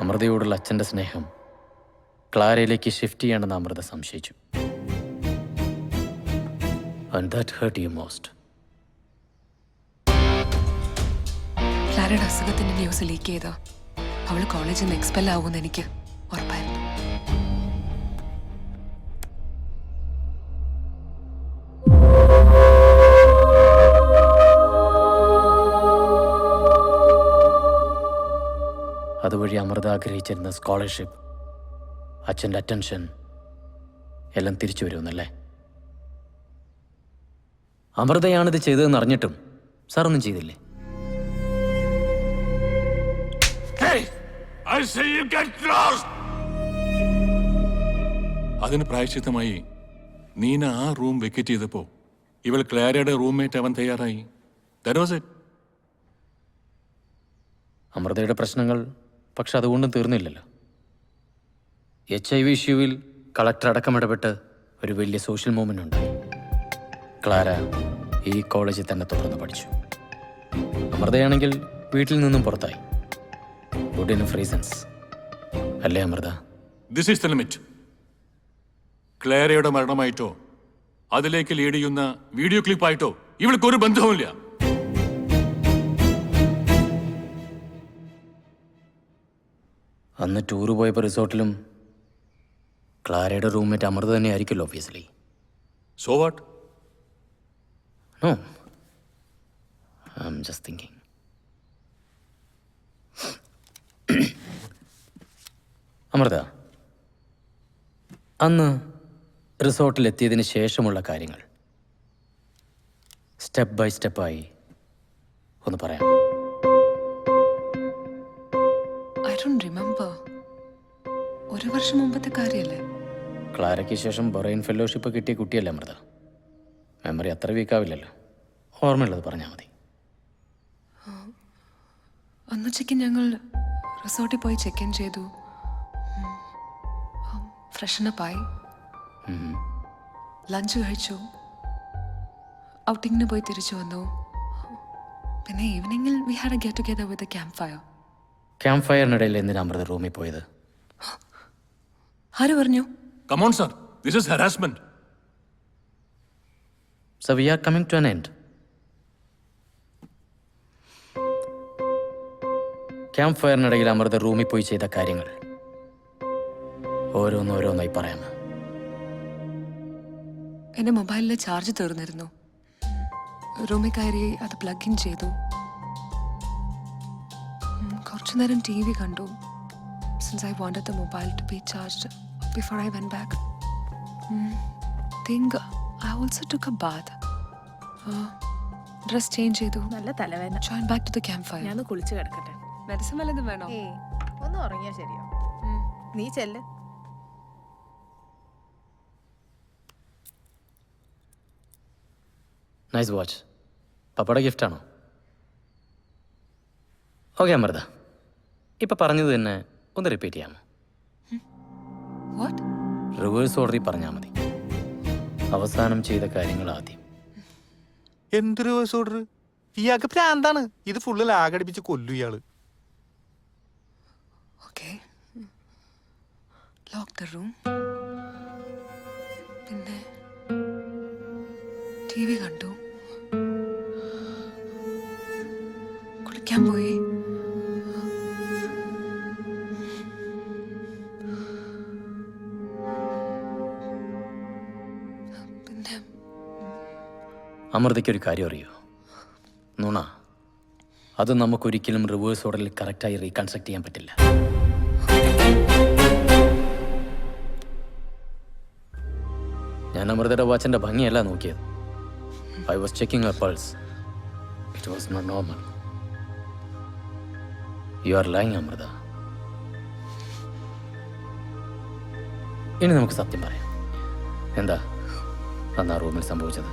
S10: അമൃതയോടുള്ള അച്ഛൻ്റെ സ്നേഹം ക്ലാരയിലേക്ക് ഷിഫ്റ്റ് ചെയ്യണമെന്ന് അമൃത സംശയിച്ചു. And that hurt you most.
S16: ക്ലാരയുടെ അസുഖത്തിന്റെ ന്യൂസ് ലീക്ക് ചെയ്ത അവള് കോളേജിൽ നിന്ന് എക്സ്പെൽ ആവുമെന്ന് എനിക്ക് ഉറപ്പായിരുന്നു.
S10: അതുവഴി അമൃത ആഗ്രഹിച്ചിരുന്ന സ്കോളർഷിപ്പ്, അച്ഛൻ്റെ അറ്റൻഷൻ എല്ലാം തിരിച്ചു വരുമെന്നല്ലേ? അമൃതയാണിത് ചെയ്തതെന്ന് അറിഞ്ഞിട്ടും സാർ ഒന്നും ചെയ്തില്ലേ?
S11: അതിന് പ്രായശ്ചിത്തമായി നീന ആ റൂം വെക്കറ്റ് ചെയ്തപ്പോ ഇവൾ ക്ലാരയുടെ റൂംമേറ്റ് അവൻ തയ്യാറായി. That was it.
S10: അമൃതയുടെ പ്രശ്നങ്ങൾ പക്ഷെ അതുകൊണ്ടും തീർന്നില്ലല്ലോ. HIV ഇഷ്യൂവിൽ കളക്ടർ അടക്കം ഇടപെട്ട് ഒരു വലിയ സോഷ്യൽ മൂവ്മെന്റ് ഉണ്ടായി. ക്ലാര ഈ കോളേജിൽ തന്നെ തുടർന്ന് പഠിച്ചു. അമൃതയാണെങ്കിൽ വീട്ടിൽ നിന്നും പുറത്തായി. ഗുഡ് ഇനഫ് റീസൺസ് അല്ലേ Amrita?
S11: This is the limit. ക്ലാരയുടെ മരണമായിട്ടോ അതിലേക്ക് ലീഡ് ചെയ്യുന്ന വീഡിയോ ക്ലിപ്പായിട്ടോ ഇവൾക്ക് ഒരു ബന്ധവുമില്ല.
S10: അന്ന് ടൂറ് പോയപ്പോൾ റിസോർട്ടിലും ക്ലാരയുടെ റൂംമേറ്റ് അമൃത തന്നെ ആയിരിക്കുമല്ലോ obviously.
S11: So what?
S10: No. I'm just thinking. Amrita, അന്ന് റിസോർട്ടിലെത്തിയതിന് ശേഷമുള്ള കാര്യങ്ങൾ സ്റ്റെപ്പ് ബൈ സ്റ്റെപ്പായി ഒന്ന് പറയാം.
S16: I don't remember. ഒരു വർഷം മുമ്പത്തെ കാര്യല്ലേ?
S10: ക്ലാരയ്ക്ക് ശേഷം ബൊറൈൻ ഫെലോഷിപ്പ് കിട്ടിയ കുട്ടിയല്ലേ അമൃത? മെമ്മറി അത്ര വീക്കാവില്ലല്ലോ. ഓർമ്മയുള്ളത് പറഞ്ഞാൽ മതി.
S16: അന്നുച്ചയ്ക്ക് ഞങ്ങൾ റിസോർട്ടിൽ പോയി ചെക്ക് ഇൻ ചെയ്തു, ഫ്രഷനപ്പായി, ലഞ്ച് കഴിച്ചു, ഔട്ടിങ്ങിന് പോയി തിരിച്ചു വന്നു. പിന്നെ ഈവനിങ്ങിൽ we had a get together with a camp fire.
S10: Camp ഫയറിനിടയിൽ എന്തിനാ അമൃത റൂമിൽ പോയത്?
S16: ആര് പറഞ്ഞു?
S11: Come on, sir. This is harassment.
S10: So we are coming to an end. Camp ഫയറിനിടയിൽ അമൃത റൂമിൽ പോയി ചെയ്ത കാര്യങ്ങൾ ഓരോന്നോരോന്നായി പറയാമോ?
S16: എൻ്റെ മൊബൈലിലെ ചാർജ് തീർന്നിരുന്നു. റൂമിൽ കയറി അത് പ്ലഗ് ഇൻ ചെയ്തു. കുറച്ചു നേരം TV കണ്ടു. Since I wanted the mobile to be charged before I went back. Think I also took a bath. Dress change ചെയ്തു.
S13: നല്ല തലവേദന.
S16: Join back to the campfire.
S13: ഞാൻ കുളിച്ച് കിടക്കട്ടെ.
S16: മെഡിസിൻ വല്ലതും വേണോ?
S13: ഒന്ന് ഉറങ്ങിയാ ശരിയോ? നീ ചെല്ല്.
S10: Nice watch. പപ്പയുടെ ഗിഫ്റ്റാണോ? ഓക്കെ അമൃത, ഇപ്പം പറഞ്ഞത് തന്നെ ഒന്ന് റിപ്പീറ്റ് ചെയ്യാമോ? റിവേഴ്സ് ഓർഡറിൽ പറഞ്ഞാൽ മതി. അവസാനം ചെയ്ത കാര്യങ്ങൾ ആദ്യം.
S9: എന്തൊരു റിവേഴ്സ് ഓർഡർ? ഇയാൾക്ക് പ്രാന്താണ്. ഇത് ഫുള്ള് ലാഗടിപ്പിച്ച് കൊല്ലു ഇയാള്.
S16: Okay. Lock the room. പിന്നെ TV കണ്ടു, കുളിക്കാൻ പോയി,
S10: അമൃതയ്ക്കൊരു കാര്യം അറിയോ? നുണ അത് നമുക്കൊരിക്കലും റിവേഴ്സ് ഓർഡറിൽ കറക്റ്റായി റീകൺസ്ട്രക്ട് ചെയ്യാൻ പറ്റില്ല. ഞാൻ അമൃതയുടെ വാച്ചിന്റെ ഭംഗിയല്ല നോക്കിയത്. I was checking a pulse. It was not normal. You are lying Amrita. ഇനി നമുക്ക് സത്യം പറയാം. എന്താ അന്ന് ആ റൂമിൽ സംഭവിച്ചത്?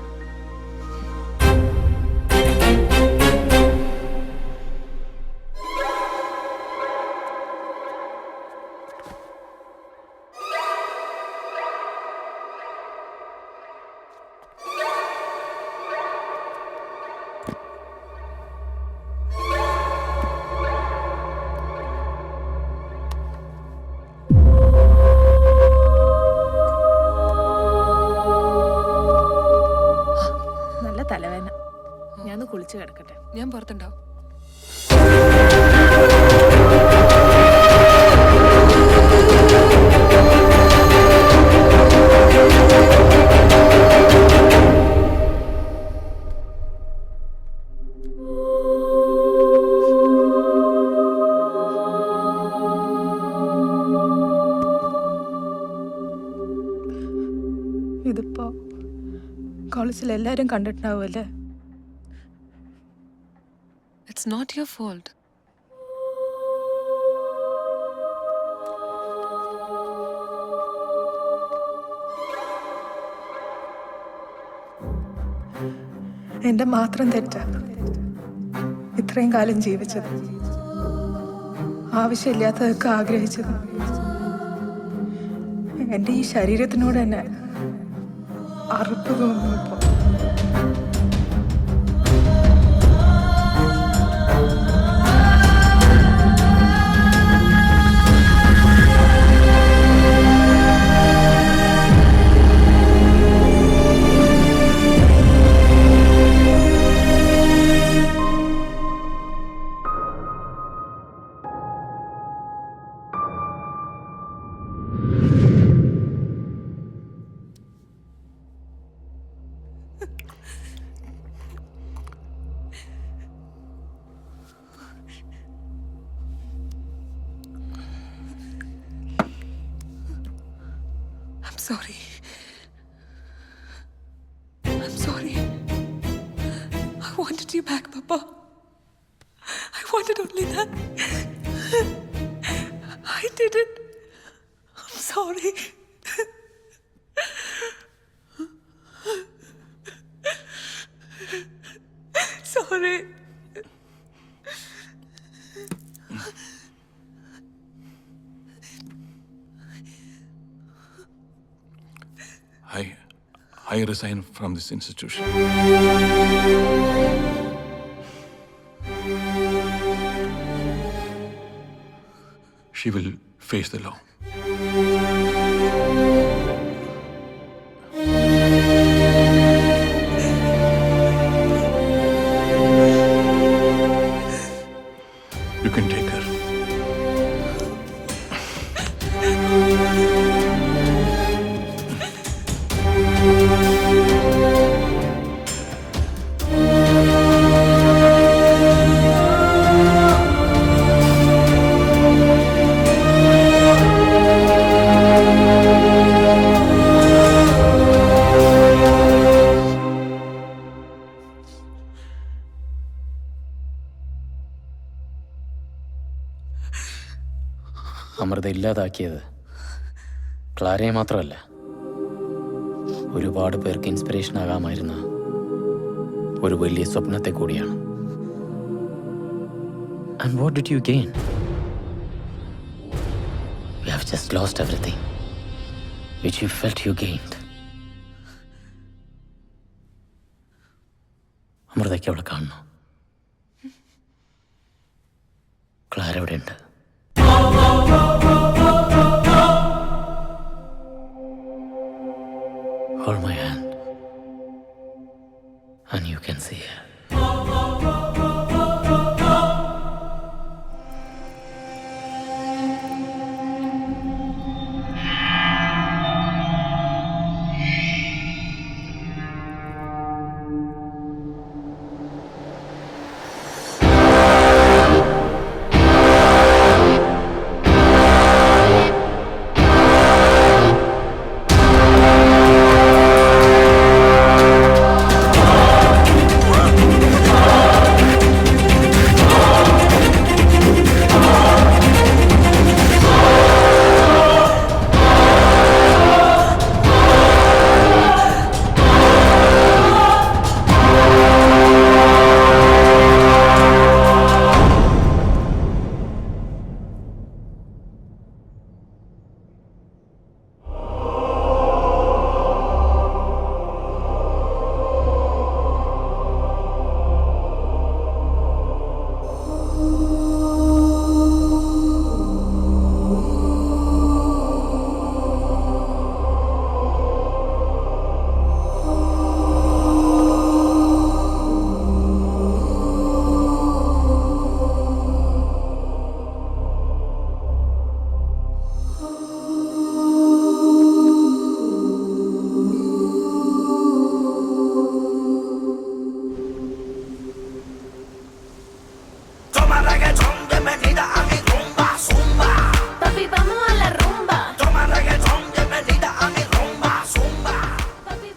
S6: നല്ല തലവേദന. ഞാൻ കുളിച്ചു കിടക്കട്ടെ.
S16: ഞാൻ പുറത്തുണ്ടാവും.
S6: ഇതിപ്പോ കോളേജിൽ എല്ലാരും കണ്ടിട്ടുണ്ടാവുമല്ലേ?
S16: It's not your fault.
S6: എന്റെ മാത്രം തെറ്റാ ഇത്രയും കാലം ജീവിച്ചത്, ആവശ്യമില്ലാത്തതൊക്കെ ആഗ്രഹിച്ചത്. എന്റെ ഈ ശരീരത്തിനോട് തന്നെ അറുപ്പ് തോന്നുന്നു ഇപ്പൊ.
S16: I'm sorry. I'm sorry. I wanted you back, Papa. I wanted only that. I did it. I'm sorry. Sorry.
S11: I resign from this institution. She will face the law. You can take her.
S10: Amrita ഇല്ലാതാക്കിയത് ക്ലാരയെ മാത്രമല്ല, ഒരുപാട് പേർക്ക് ഇൻസ്പിറേഷൻ ആകാമായിരുന്ന ഒരു വലിയ സ്വപ്നത്തെ കൂടിയാണ്. And what did you gain? You have just lost everything which you felt you gained. അമൃതയ്ക്ക് അവളെ കാണണം. ക്ലാര അവിടെ ഉണ്ട്. Hold my hand and you can see her.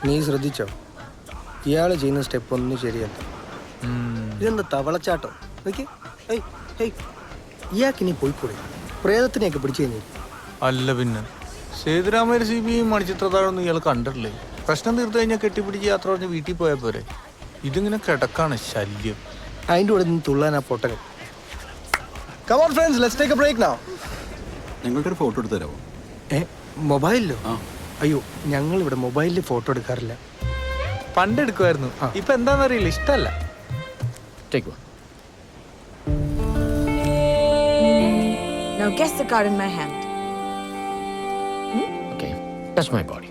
S5: നീ ശ്രദ്ധിച്ചോ, ഇയാൾ ചെയ്യുന്ന സ്റ്റെപ്പ് ഒന്നും ശരിയല്ല. ഇതെന്താ തവളച്ചാട്ടോ? ഇയാൾക്കിനി പോയിക്കൂടെ? പ്രേതത്തിനെയൊക്കെ പിടിച്ചു കഴിഞ്ഞു.
S9: അല്ല പിന്നെ സേതുരാമയ്യർ CBI മണിച്ചിത്രത്താഴൊന്നും ഇയാൾ കണ്ടിട്ടില്ലേ? പ്രശ്നം തീർത്തു കഴിഞ്ഞാൽ കെട്ടിപ്പിടിച്ച് യാത്ര പറഞ്ഞ് വീട്ടിൽ പോയാൽ പോരെ. ഇതിങ്ങനെ കിടക്കാണ് ശല്യം.
S5: അതിൻ്റെ കൂടെ നിന്ന് തുള്ളാൻ ആ പൊട്ടൻ.
S2: Come on friends, let's take a break now.
S17: ഞങ്ങൾക്കൊരു ഫോട്ടോ എടുത്ത് തരാമോ?
S5: മൊബൈലിലോ? അയ്യോ, ഞങ്ങൾ ഇവിടെ മൊബൈലിൽ ഫോട്ടോ എടുക്കാറില്ല.
S9: പണ്ട് എടുക്കുമായിരുന്നു, ഇപ്പൊ എന്താണെന്നറിയില്ല, ഇഷ്ടമല്ല.
S6: Now guess the card in my hand.
S10: Okay, touch my body.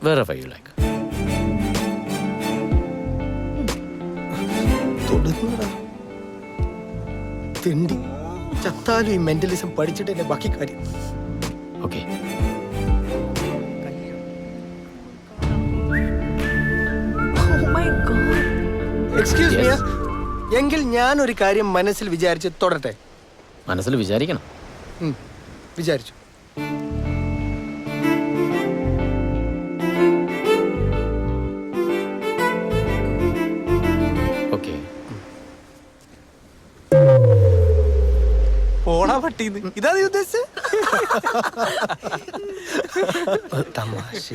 S10: Wherever you like.
S5: തിണ്ടി ചത്താലും ഈ മെന്റലിസം പഠിച്ചിട്ട് എന്നെ ബാക്കി കാര്യം.
S10: Okay.
S6: Oh my god.
S5: Excuse me, എങ്കിൽ ഞാൻ ഒരു കാര്യം മനസ്സിൽ വിചാരിച്ച് തൊടട്ടെ?
S10: മനസ്സിൽ വിചാരിക്കണം.
S5: വിചാരിച്ചു.
S10: ഓക്കെ.
S9: പോടാ പട്ടീന്ന്. ഇതാ നീ ഉദ്ദേശിച്ചത്?
S5: തമാശ